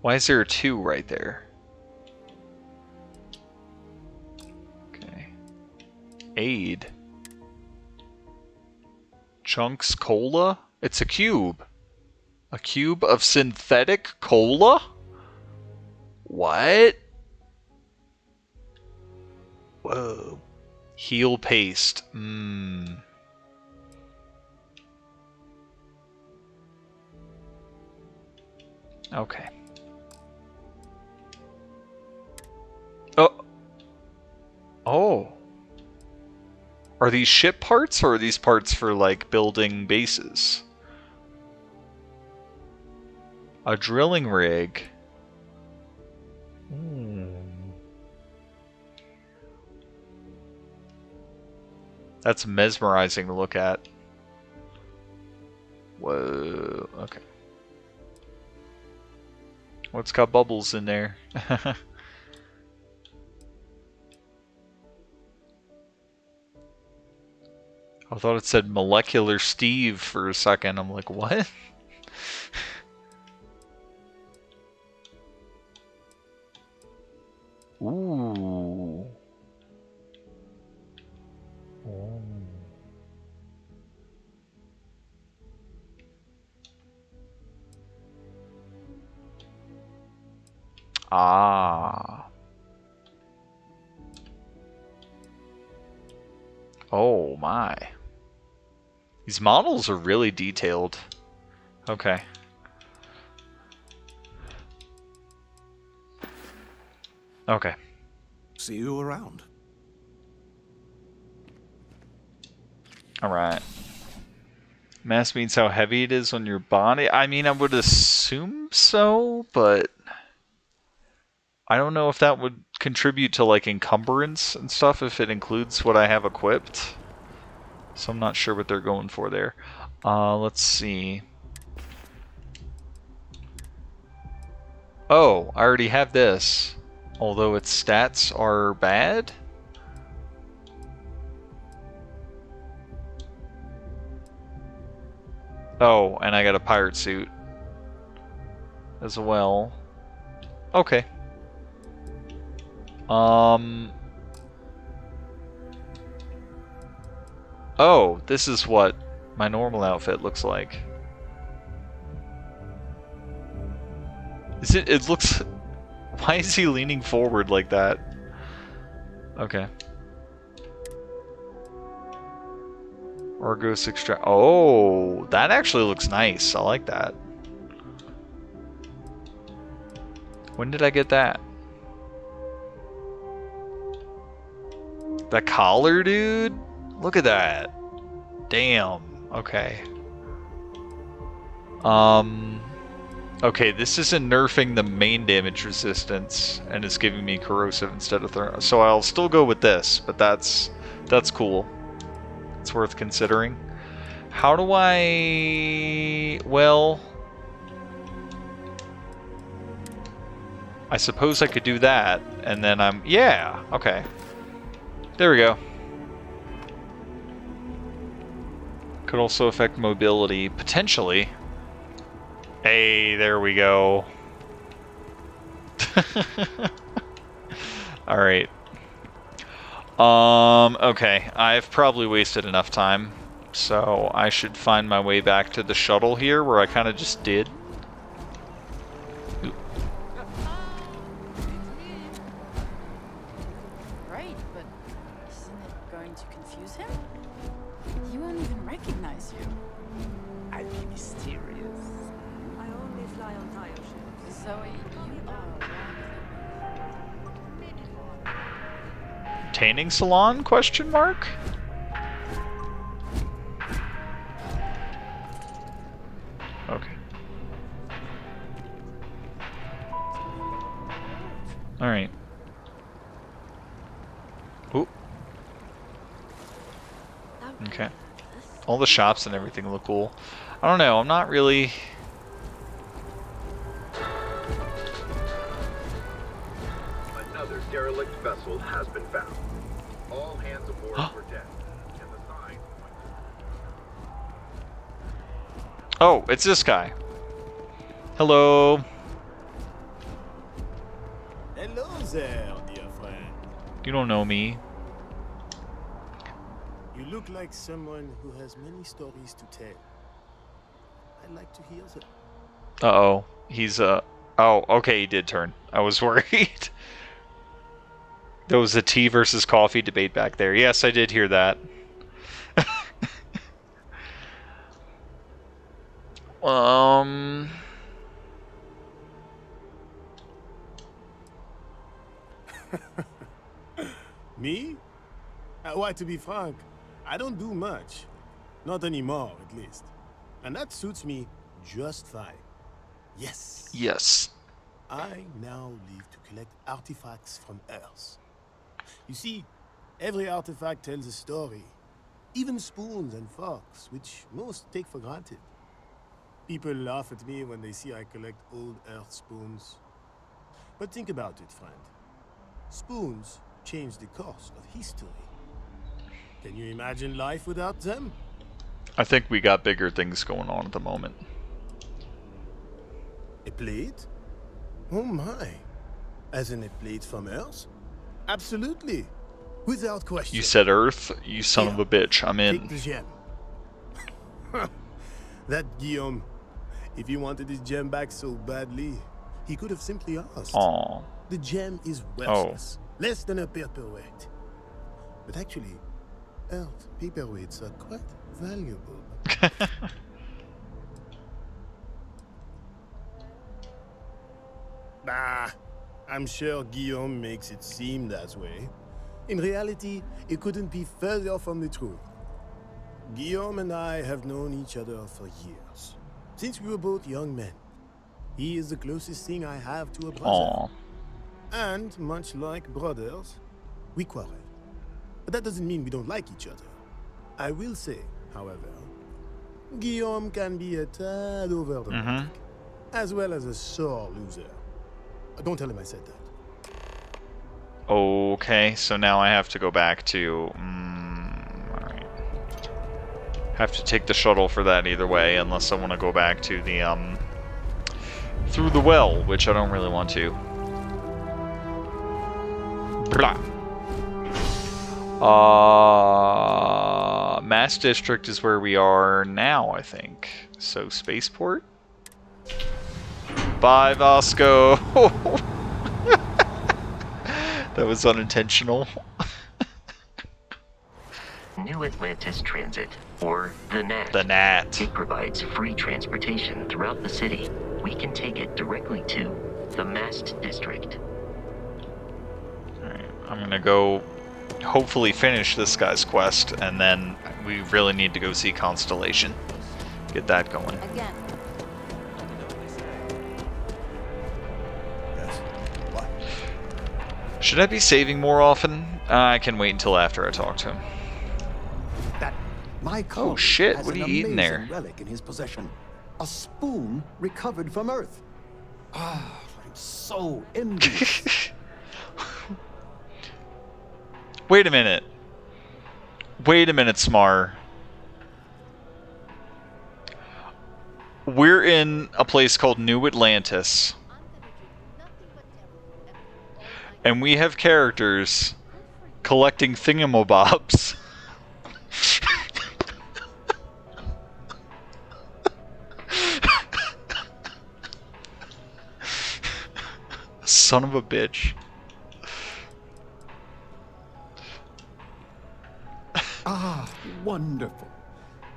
Why is there a 2 right there? Okay. Aid. Chunks cola? It's a cube. A cube of synthetic cola? What? Whoa. Heal paste. Okay. Oh. Are these ship parts, or are these parts for, like, building bases? A drilling rig. That's mesmerizing to look at. Whoa, okay. What's got bubbles in there? I thought it said Molecular Steve for a second. I'm like, what? Ooh. Oh. Ah. Oh my. These models are really detailed. Okay. Okay. See you around. Alright. Mass means how heavy it is on your body? I mean, I would assume so, but I don't know if that would contribute to, like, encumbrance and stuff if it includes what I have equipped. So I'm not sure what they're going for there. Let's see. Oh, I already have this. Although its stats are bad? Oh, and I got a pirate suit as well. Okay. Oh, this is what my normal outfit looks like. It looks... Why is he leaning forward like that? Okay. Argos extract. Oh, that actually looks nice. I like that. When did I get that? The collar, dude? Look at that. Damn. Okay. Okay, this isn't nerfing the main damage resistance, and it's giving me corrosive instead of thermal. So I'll still go with this, but that's cool. It's worth considering. How do I... Well... I suppose I could do that, and then I'm... Yeah, okay. There we go. Could also affect mobility, potentially. Hey, there we go. Alright. Okay. I've probably wasted enough time. So I should find my way back to the shuttle here, where I kind of just did. Right, but isn't it going to confuse him? He won't even recognize you. I'll be mysterious. I only fly on tire ships. Zoe, you are Tanning salon? Question mark? Okay. Alright. Ooh. Okay. All the shops and everything look cool. I don't know, I'm not really... Another derelict vessel has been found. All hands aboard were dead. And the sign... Oh, it's this guy. Hello. Hello there, dear friend. You don't know me. You look like someone who has many stories to tell. I'd like to hear them. Uh-oh. He's, Oh, okay, he did turn. I was worried. There was a tea versus coffee debate back there. Yes, I did hear that. Me? Why, to be frank, I don't do much. Not anymore, at least. And that suits me just fine. Yes. Yes. I now live to collect artifacts from Earth. You see, every artifact tells a story. Even spoons and forks, which most take for granted. People laugh at me when they see I collect old Earth spoons. But think about it, friend. Spoons change the course of history. Can you imagine life without them? I think we got bigger things going on at the moment. A plate? Oh my. As in a plate from Earth? Absolutely. Without question. You said Earth? You son of a bitch. I'm in. Take the gem. That Guillaume. If he wanted his gem back so badly, he could have simply asked. Aww. The gem is worthless. Less than a paperweight. But actually, Earth paperweights are quite valuable. Bah, I'm sure Guillaume makes it seem that way. In reality, it couldn't be further from the truth. Guillaume and I have known each other for years. Since we were both young men. He is the closest thing I have to a brother. Aww. And, much like brothers, we quarrel. But that doesn't mean we don't like each other. I will say, however, Guillaume can be a tad over dramatic, as well as a sore loser. Don't tell him I said that. Okay, so now I have to go back to... alright. Have to take the shuttle for that either way, unless I want to go back to the, through the well, which I don't really want to. Blah. Mass District is where we are now, I think. So, Spaceport? Bye, Vasco! That was unintentional. New Atlantis Transit, or the NAT. The NAT. It provides free transportation throughout the city. We can take it directly to the Mast District. Alright, I'm gonna go hopefully finish this guy's quest, and then we really need to go see Constellation. Get that going. Again. Should I be saving more often? I can wait until after I talk to him. My colleague shit, has what are an you eating there? amazing relic in his possession. A spoon recovered from Earth. Ah, I'm so envious. Wait a minute. Wait a minute, Smar. We're in a place called New Atlantis. And we have characters collecting thingamabobs. Son of a bitch. Ah, wonderful.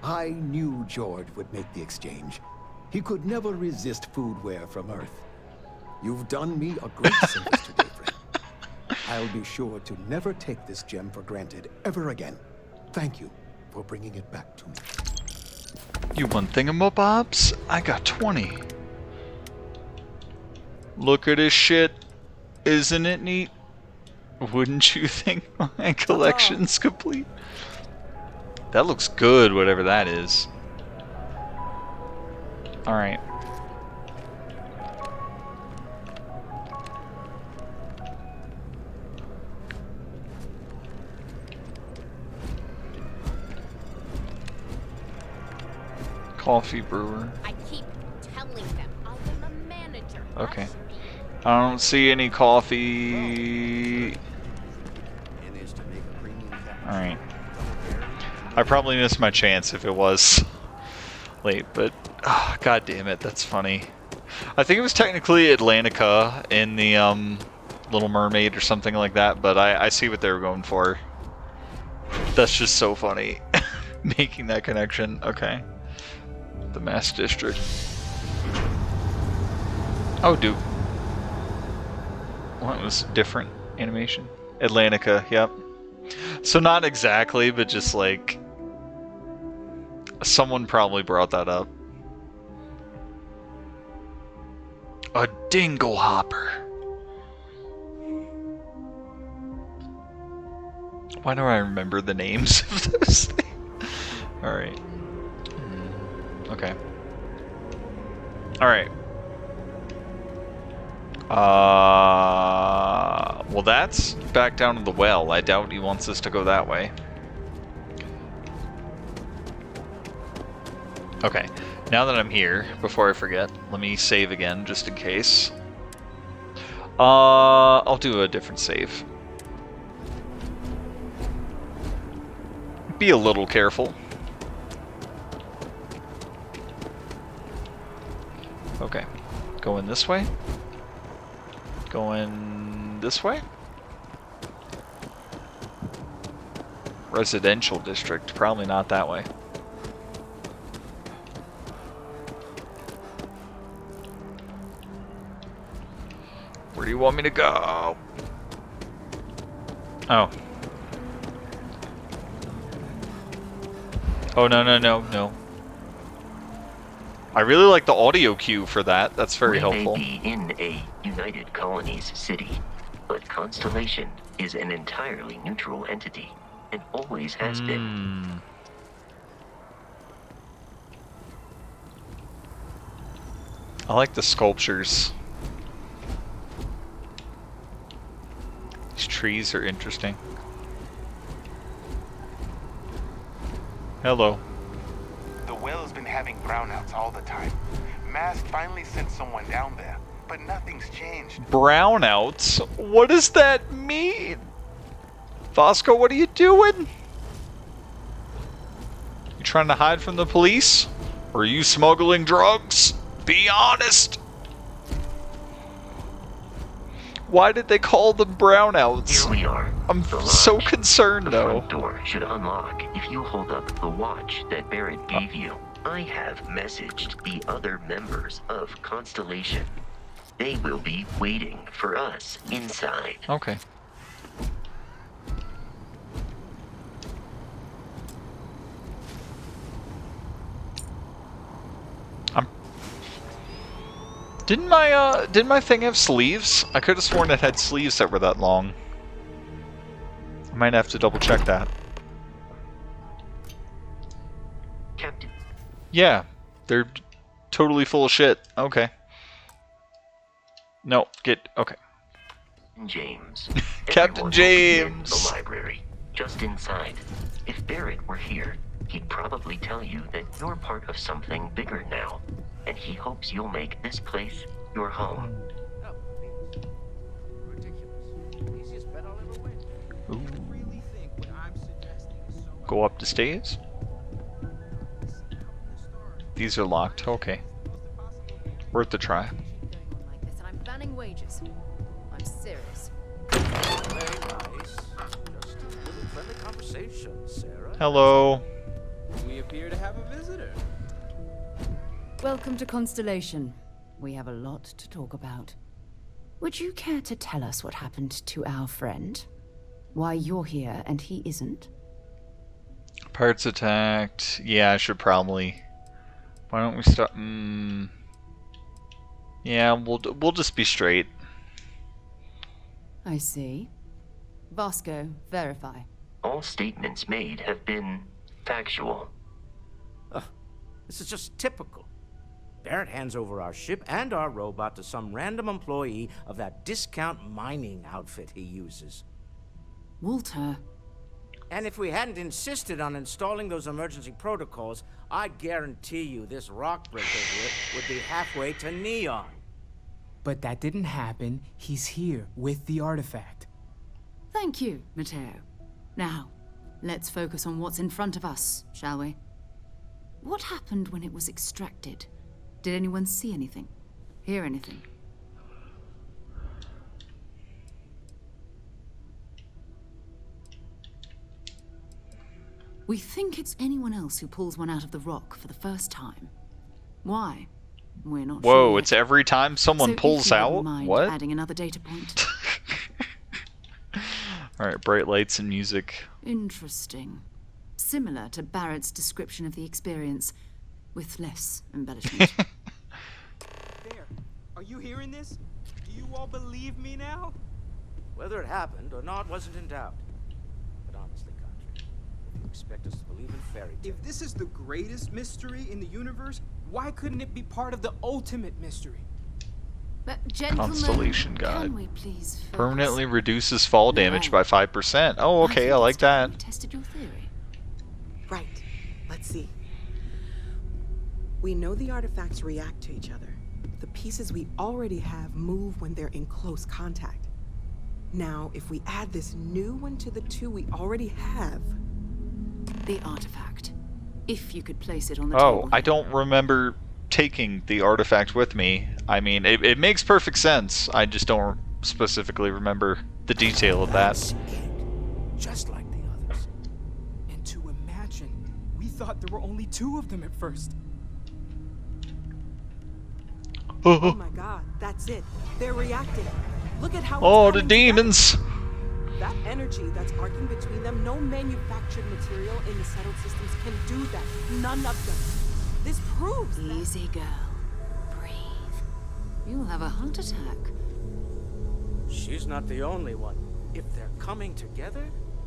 I knew George would make the exchange. He could never resist foodware from Earth. You've done me a great service today, friend. I'll be sure to never take this gem for granted ever again. Thank you for bringing it back to me. You want thingamabobs? I got 20. Look at this shit. Isn't it neat? Wouldn't you think my collection's complete? That looks good, whatever that is. Alright. Coffee brewer. I keep telling them I am a manager. Okay. I don't see any coffee. Alright. I probably missed my chance if it was late, but god damn it, that's funny. I think it was technically Atlantica in the Little Mermaid or something like that, but I see what they were going for. That's just so funny. Making that connection. Okay. The Mass District. Oh, dude. Well, it was different animation. Atlantica, yep. So not exactly, but just like someone probably brought that up. A dingle hopper. Why don't I remember the names of those things? Alright. Okay. Alright. Well, that's back down to the well. I doubt he wants us to go that way. Okay. Now that I'm here, before I forget, let me save again, just in case. I'll do a different save. Be a little careful. Okay. Going this way? Going this way? Residential district. Probably not that way. Where do you want me to go? Oh. Oh, no, no, no, no. I really like the audio cue for that. That's very helpful. We may be in a United Colonies city, but Constellation is an entirely neutral entity, and always has been. I like the sculptures. These trees are interesting. Hello. The well's been having brownouts all the time. Mask finally sent someone down there, but nothing's changed. Brownouts? What does that mean? Vasco, what are you doing? You trying to hide from the police? Or are you smuggling drugs? Be honest! Why did they call them brownouts? Here we are. I'm so concerned, the though. Front door should unlock if you hold up the watch that Barrett gave you. I have messaged the other members of Constellation. They will be waiting for us inside. Okay. Didn't my thing have sleeves? I could have sworn it had sleeves that were that long. I might have to double check that. Captain. Yeah, they're totally full of shit. Okay. No, okay. James. Captain James. The library, just inside. If Barrett were here, he'd probably tell you that you're part of something bigger now, and he hopes you'll make this place your home. Ooh. Go up the stairs? These are locked. Okay. Worth a try. I'm planning wages. I'm serious. Very nice. Just a little friendly conversation, Sarah. Hello. We appear to have a visitor. Welcome to Constellation. We have a lot to talk about. Would you care to tell us what happened to our friend? Why you're here and he isn't? Pirates attacked. Yeah, I should probably. Why don't we start? Yeah, we'll just be straight. I see. Vasco, verify. All statements made have been factual. This is just typical. Barrett hands over our ship and our robot to some random employee of that discount mining outfit he uses. Walter. And if we hadn't insisted on installing those emergency protocols, I guarantee you this rock breaker here would be halfway to Neon. But that didn't happen. He's here with the artifact. Thank you, Matteo. Now, let's focus on what's in front of us, shall we? What happened when it was extracted? Did anyone see anything? Hear anything? We think it's anyone else who pulls one out of the rock for the first time. Why? We're not sure. Whoa, it's every time someone pulls out? Mind what? adding another data point? Alright, bright lights and music. Interesting. Similar to Barrett's description of the experience, with less embellishment. There. Are you hearing this? Do you all believe me now? Whether it happened or not wasn't in doubt. But honestly, Country, if you expect us to believe in fairy tales... If this is the greatest mystery in the universe, why couldn't it be part of the ultimate mystery? But gentlemen, Constellation guide. can we please focus? Permanently reduces fall damage by 5%. Oh, okay, I like that. You tested your theory. Right. Let's see. We know the artifacts react to each other. The pieces we already have move when they're in close contact. Now, if we add this new one to the two we already have... The artifact. If you could place it on the Oh, table. I don't remember taking the artifact with me. I mean, it makes perfect sense. I just don't specifically remember the detail of that. Just like the others. And to imagine, we thought there were only 2 of them at first. Oh my god, that's it. They're reacting. Look at how Oh, it's the demons! That energy that's arcing between them, no manufactured material in the settled systems can do that. None of them. This proves that. Easy, girl. Breathe. You'll have a heart attack. She's not the only one. If they're coming together,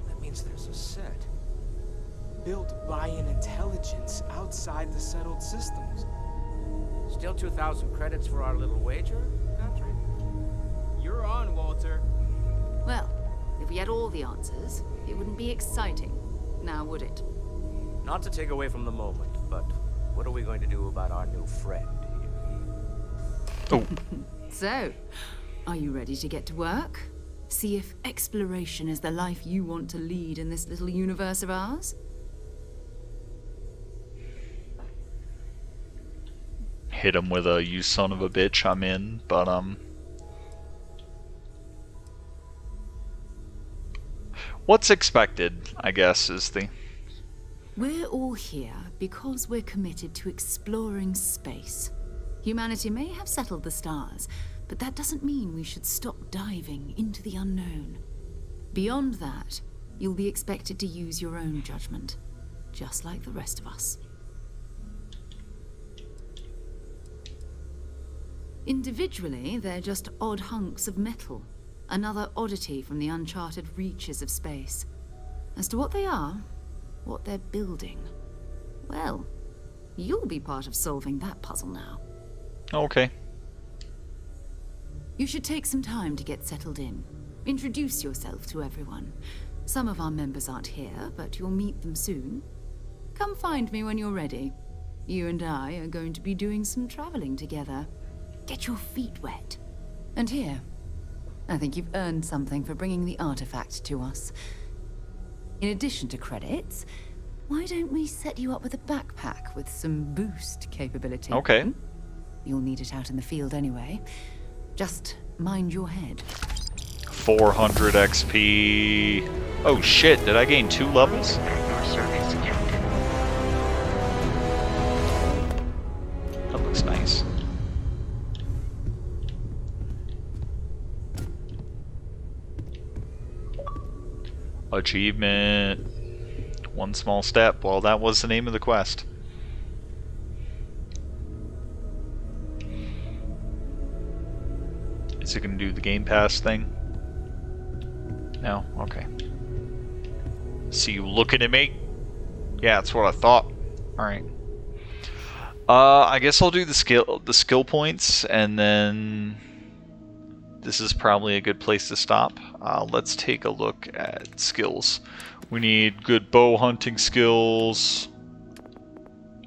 that means there's a set. Built by an intelligence outside the settled systems. Still 2,000 credits for our little wager, Country? You're on, Walter. Well, if we had all the answers, it wouldn't be exciting. Now, would it? Not to take away from the moment, but what are we going to do about our new friend here? Oh. So, are you ready to get to work? See if exploration is the life you want to lead in this little universe of ours? Hit him with a "you son of a bitch, I'm in," but what's expected, I guess, is the... We're all here because we're committed to exploring space. Humanity may have settled the stars, but that doesn't mean we should stop diving into the unknown. Beyond that, you'll be expected to use your own judgment, just like the rest of us. Individually, they're just odd hunks of metal, another oddity from the uncharted reaches of space. As to what they are, what they're building, well, you'll be part of solving that puzzle now. Okay. You should take some time to get settled in. Introduce yourself to everyone. Some of our members aren't here, but you'll meet them soon. Come find me when you're ready. You and I are going to be doing some traveling together. Get your feet wet. And here, I think you've earned something for bringing the artifact to us. In addition to credits, why don't we set you up with a backpack with some boost capability? Okay. You'll need it out in the field anyway. Just mind your head. 400 XP. Oh shit, did I gain 2 levels? Your service ended. That looks nice. Achievement. One small step. Well, that was the name of the quest. Is it going to do the Game Pass thing? No? Okay. See you looking at me? Yeah, that's what I thought. Alright. I guess I'll do the skill points, and then this is probably a good place to stop. Let's take a look at skills. We need good bow hunting skills.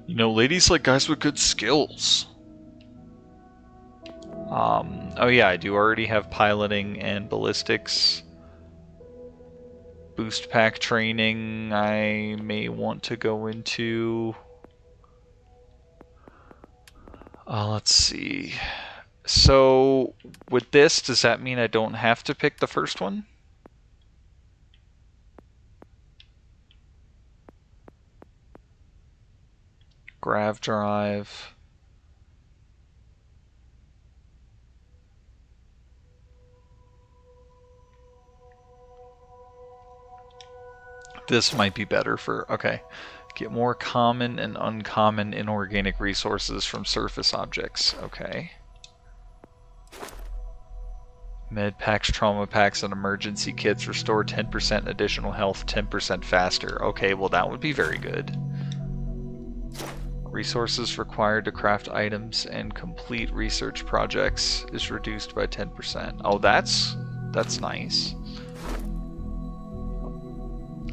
You know, ladies like guys with good skills. Oh yeah, I do already have piloting and ballistics. Boost pack training I may want to go into. Let's see. So, with this, does that mean I don't have to pick the first one? Grav drive. This might be better for... Okay. Get more common and uncommon inorganic resources from surface objects. Okay. Med packs, trauma packs, and emergency kits restore 10% additional health 10% faster. Okay, well that would be very good. Resources required to craft items and complete research projects is reduced by 10%. Oh, that's nice.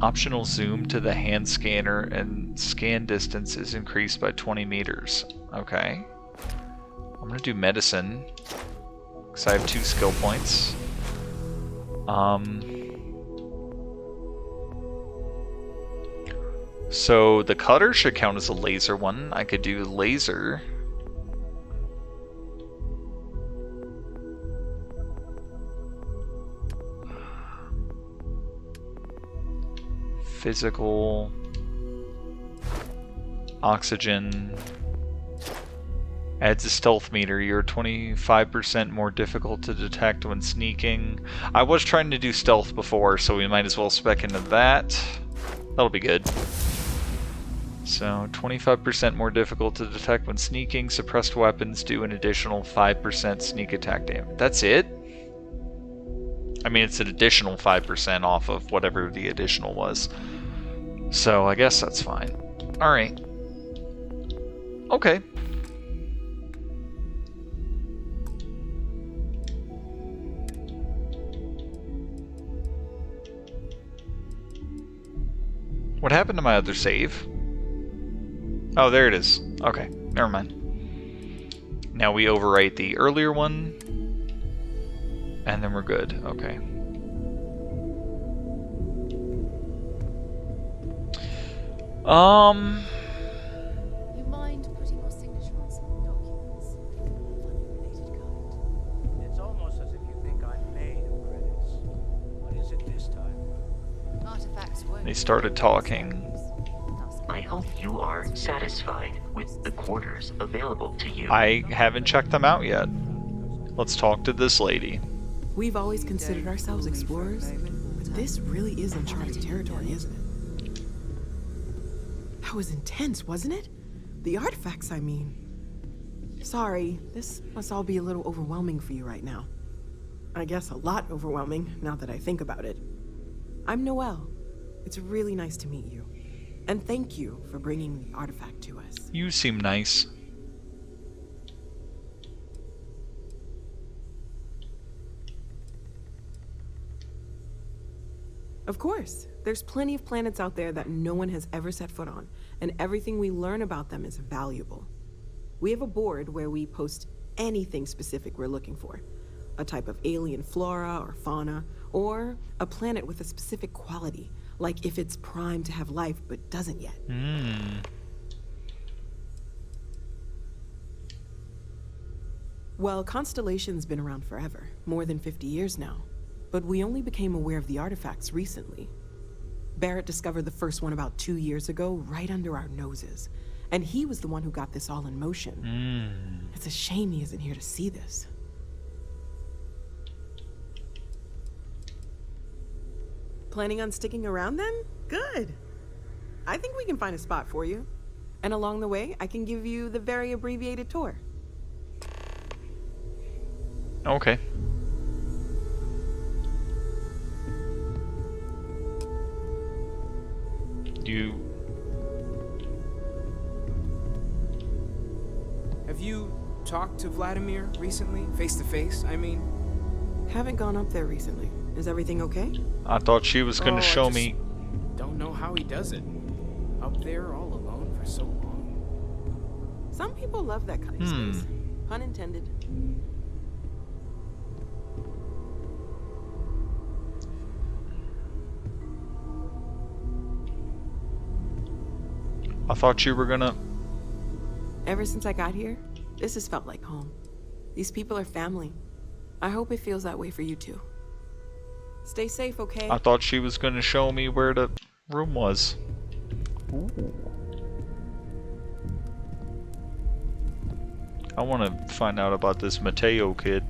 Optional zoom to the hand scanner and scan distance is increased by 20 meters. Okay. I'm gonna do medicine, because I have 2 skill points. So the cutter should count as a laser one. I could do laser. Physical. Oxygen. Adds a stealth meter. You're 25% more difficult to detect when sneaking. I was trying to do stealth before, so we might as well spec into that. That'll be good. So, 25% more difficult to detect when sneaking. Suppressed weapons do an additional 5% sneak attack damage. That's it? I mean, it's an additional 5% off of whatever the additional was. So, I guess that's fine. Alright. Okay. What happened to my other save? Oh, there it is. Okay, never mind. Now we overwrite the earlier one, and then we're good. Okay. You mind putting your signature on some documents? Funny-related kind. It's almost as if you think I'm made of credits. What is it this time? Artifacts won't. They started talking. I hope you are satisfied with the quarters available to you. I haven't checked them out yet. Let's talk to this lady. We've always considered ourselves explorers, but this really is uncharted territory, isn't it? That was intense, wasn't it? The artifacts, I mean. Sorry, this must all be a little overwhelming for you right now. I guess a lot overwhelming, now that I think about it. I'm Noelle. It's really nice to meet you. And thank you for bringing the artifact to us. You seem nice. Of course. There's plenty of planets out there that no one has ever set foot on, and everything we learn about them is valuable. We have a board where we post anything specific we're looking for. A type of alien flora or fauna, or a planet with a specific quality, like if it's primed to have life but doesn't yet. Well, Constellation's been around forever, more than 50 years now. But we only became aware of the artifacts recently. Barrett discovered the first one about 2 years ago, right under our noses. And he was the one who got this all in motion. It's a shame he isn't here to see this. Planning on sticking around then? Good. I think we can find a spot for you. And along the way, I can give you the very abbreviated tour. Okay. Have you talked to Vladimir recently? Face to face, I mean? Haven't gone up there recently. Is everything okay? I thought she was gonna show me. Don't know how he does it. Up there all alone for so long. Some people love that kind of space. Pun intended. I thought you were gonna... Ever since I got here, this has felt like home. These people are family. I hope it feels that way for you too. Stay safe, okay? I thought she was gonna show me where the room was. Ooh. I want to find out about this Mateo kid.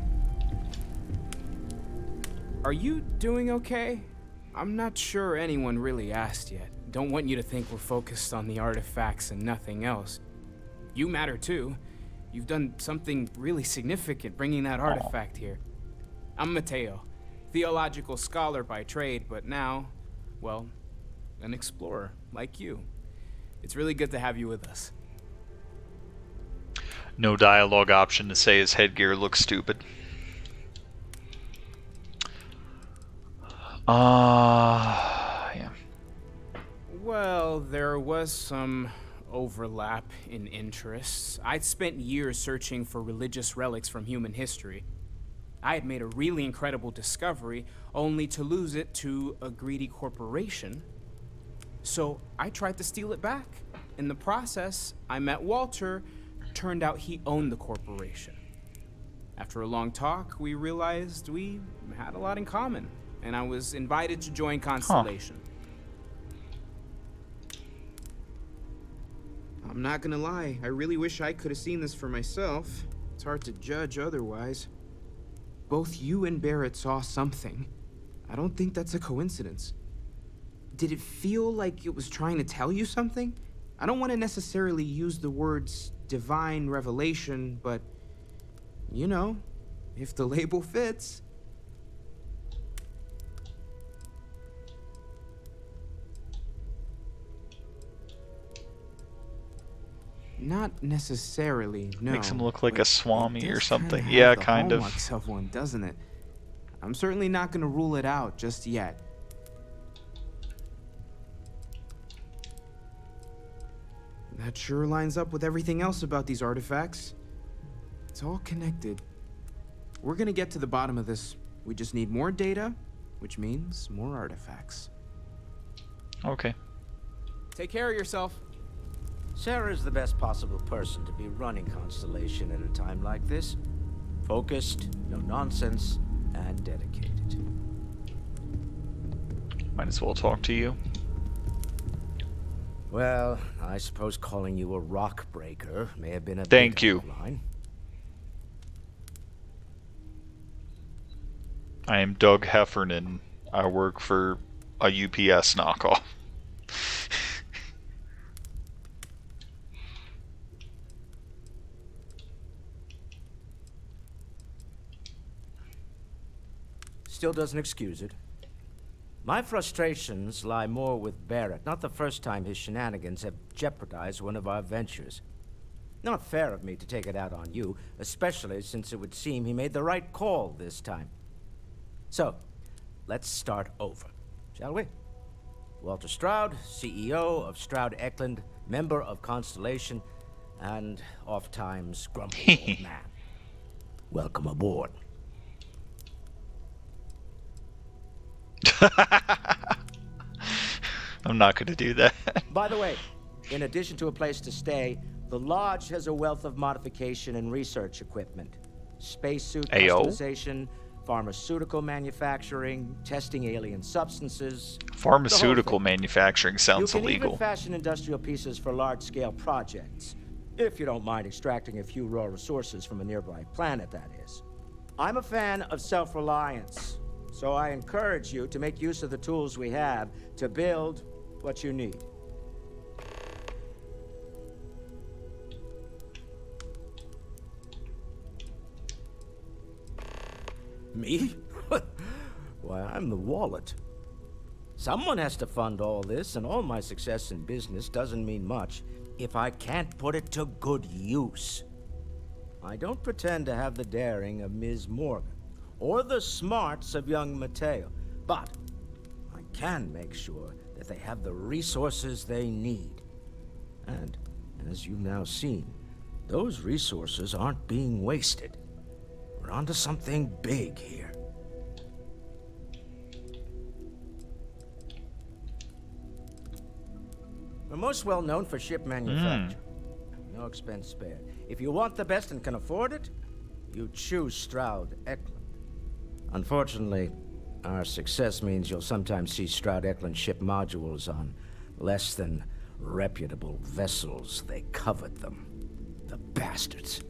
Are you doing okay? I'm not sure anyone really asked yet. Don't want you to think we're focused on the artifacts and nothing else. You matter too. You've done something really significant bringing that artifact here. I'm Mateo, theological scholar by trade, but now, well, an explorer like you. It's really good to have you with us. No dialogue option to say his headgear looks stupid. Yeah. Well, there was some overlap in interests. I'd spent years searching for religious relics from human history. I had made a really incredible discovery, only to lose it to a greedy corporation. So I tried to steal it back. In the process, I met Walter. Turned out he owned the corporation. After a long talk, we realized we had a lot in common, and I was invited to join Constellation. I'm not gonna lie, I really wish I could have seen this for myself. It's hard to judge otherwise. Both you and Barrett saw something. I don't think that's a coincidence. Did it feel like it was trying to tell you something? I don't want to necessarily use the words divine revelation, but, you know, if the label fits. Not necessarily, no. Makes him look like a Swami or something. Kinda Yeah, have the kind of. hallmarks of one, doesn't it? I'm certainly not going to rule it out just yet. That sure lines up with everything else about these artifacts. It's all connected. We're gonna get to the bottom of this. We just need more data, which means more artifacts. Okay. Take care of yourself. Sarah's the best possible person to be running Constellation at a time like this. Focused, no nonsense, and dedicated. Might as well talk to you. Well, I suppose calling you a rock breaker may have been a Thank bit you. out of line. I am Doug Heffernan. I work for a UPS knockoff. Still doesn't excuse it. My frustrations lie more with Barrett. Not the first time his shenanigans have jeopardized one of our ventures. Not fair of me to take it out on you, especially since it would seem he made the right call this time. So, let's start over, shall we? Walter Stroud, CEO of Stroud Eklund, member of Constellation, and oft-times grumpy old man. Welcome aboard. I'm not going to do that. By the way, in addition to a place to stay, the Lodge has a wealth of modification and research equipment. Spacesuit customization, pharmaceutical manufacturing, testing alien substances. Pharmaceutical manufacturing sounds You can illegal. even fashion industrial pieces for large-scale projects. If you don't mind extracting a few raw resources from a nearby planet, that is. I'm a fan of self-reliance, so I encourage you to make use of the tools we have to build what you need. Me? Why, I'm the wallet. Someone has to fund all this, and all my success in business doesn't mean much if I can't put it to good use. I don't pretend to have the daring of Ms. Morgan, or the smarts of young Mateo, but I can make sure that they have the resources they need. And, as you've now seen, those resources aren't being wasted. We're onto something big here. We're most well known for ship manufacture. No expense spared. If you want the best and can afford it, you choose Stroud Eklund. Unfortunately, our success means you'll sometimes see Stroud Eklund ship modules on less than reputable vessels. They covet them. The bastards.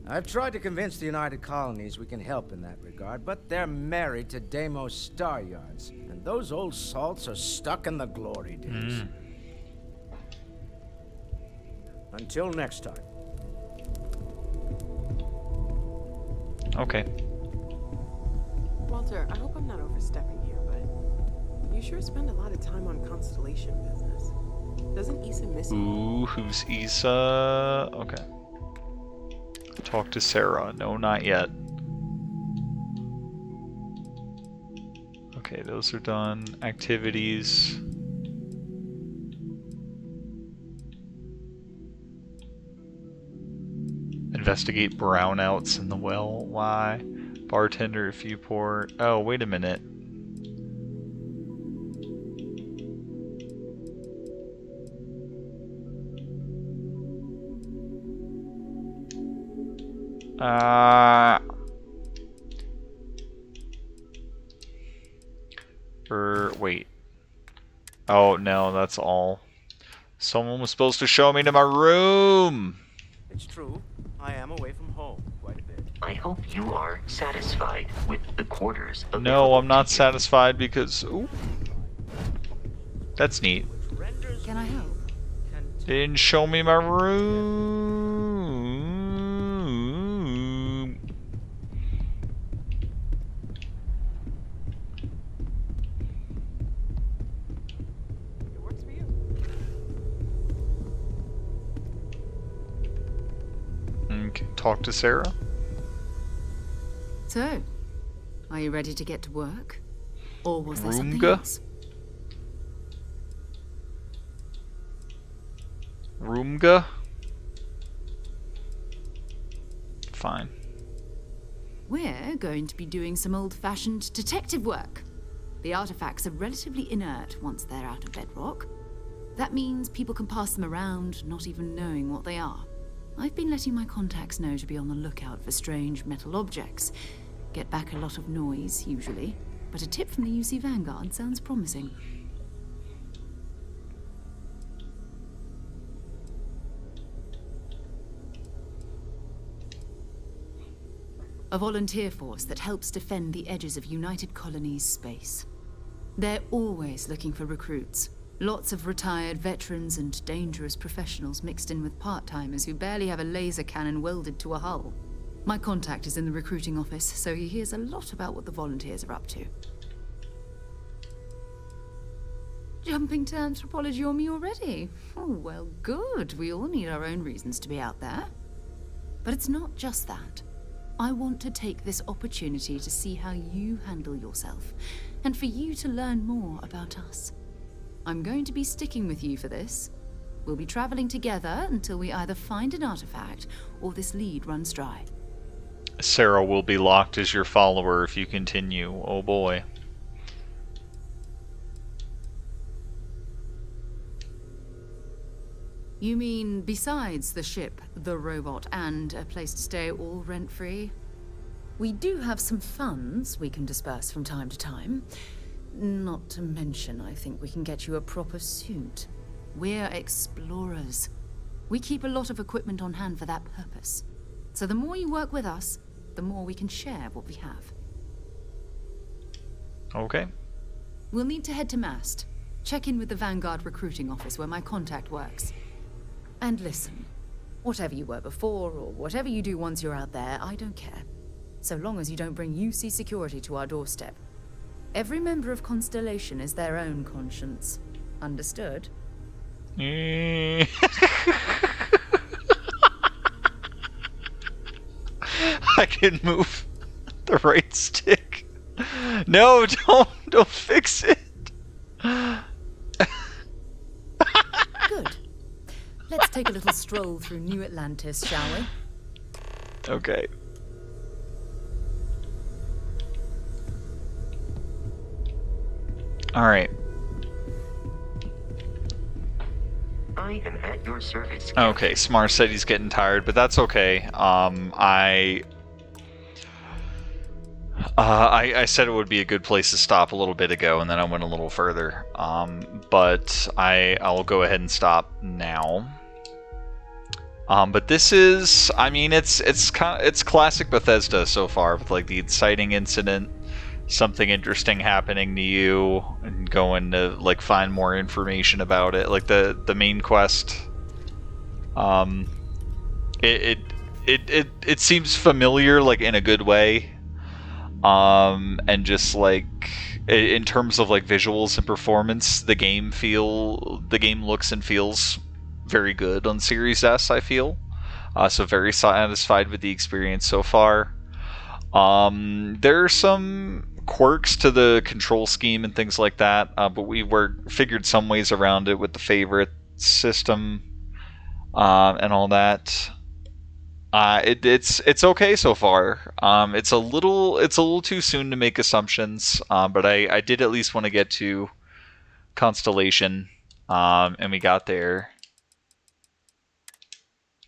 I've tried to convince the United Colonies we can help in that regard, but they're married to Deimos Star Yards, and those old salts are stuck in the glory days. Until next time. Okay. Walter, I hope I'm not overstepping here, but you sure spend a lot of time on Constellation business. Doesn't Issa miss you? Ooh, who's Issa? Okay. Talk to Sarah. No, not yet. Okay, those are done. Activities. Investigate brownouts in the well. Why? Bartender if you pour. Oh, wait a minute. Wait. Oh, no, that's all. Someone was supposed to show me to my room! It's true. I am away from home quite a bit. I hope you are satisfied with the quarters of No, I'm not satisfied because... Ooh. That's neat. Can I help? They didn't show me my room. It works for you. Okay, talk to Sarah. So, are you ready to get to work? Or was there something Roomga? else? Roomga? Fine. We're going to be doing some old-fashioned detective work. The artifacts are relatively inert once they're out of bedrock. That means people can pass them around, not even knowing what they are. I've been letting my contacts know to be on the lookout for strange metal objects. Get back a lot of noise, usually, but a tip from the UC Vanguard sounds promising. A volunteer force that helps defend the edges of United Colonies space. They're always looking for recruits. Lots of retired veterans and dangerous professionals mixed in with part-timers who barely have a laser cannon welded to a hull. My contact is in the recruiting office, so he hears a lot about what the volunteers are up to. Jumping to anthropology on me already? Oh, well, good. We all need our own reasons to be out there. But it's not just that. I want to take this opportunity to see how you handle yourself, and for you to learn more about us. I'm going to be sticking with you for this. We'll be traveling together until we either find an artifact or this lead runs dry. Sarah will be locked as your follower if you continue. Oh boy. You mean besides the ship, the robot, and a place to stay all rent-free? We do have some funds we can disperse from time to time. Not to mention, I think we can get you a proper suit. We're explorers. We keep a lot of equipment on hand for that purpose. So the more you work with us, the more we can share what we have. Okay. We'll need to head to Mast. Check in with the Vanguard recruiting office where my contact works. And listen, whatever you were before, or whatever you do once you're out there, I don't care. So long as you don't bring UC security to our doorstep. Every member of Constellation is their own conscience. Understood? I can move the right stick. No, don't fix it. Good. Let's take a little stroll through New Atlantis, shall we? Okay. Alright. I am at your service. Okay, Smar said he's getting tired, but that's okay. I said it would be a good place to stop a little bit ago, and then I went a little further. But I'll go ahead and stop now. But this is, I mean, it's classic Bethesda so far, with like the inciting incident, something interesting happening to you, and going to like find more information about it. Like the main quest, it seems familiar, like in a good way, and just like in terms of like visuals and performance, the game looks and feels very good on Series S, I feel. So very satisfied with the experience so far. There are some quirks to the control scheme and things like that, but we figured some ways around it with the favorite system and all that. It's okay so far. It's a little too soon to make assumptions, but I did at least want to get to Constellation, and we got there.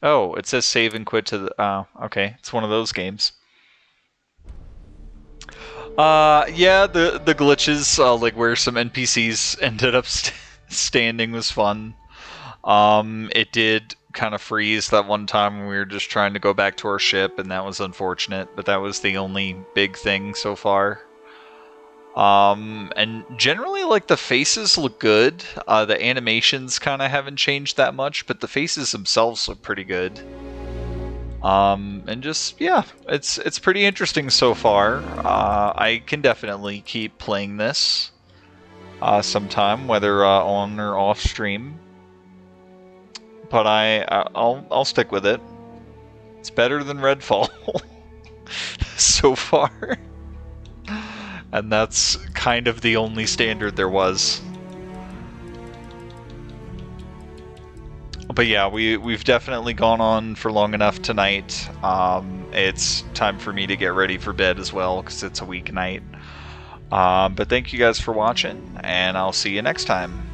Oh, it says save and quit to the... okay, it's one of those games. Yeah, the glitches, like where some NPCs ended up standing was fun. It did kind of freeze that one time when we were just trying to go back to our ship, and that was unfortunate, but that was the only big thing so far. And generally, like, the faces look good. The animations kind of haven't changed that much, but the faces themselves look pretty good. And just, yeah, it's pretty interesting so far. I can definitely keep playing this sometime, whether on or off stream. But I'll stick with it. It's better than Redfall so far. And that's kind of the only standard there was. But yeah, we've definitely gone on for long enough tonight. It's time for me to get ready for bed as well, because it's a weeknight. But thank you guys for watching, and I'll see you next time.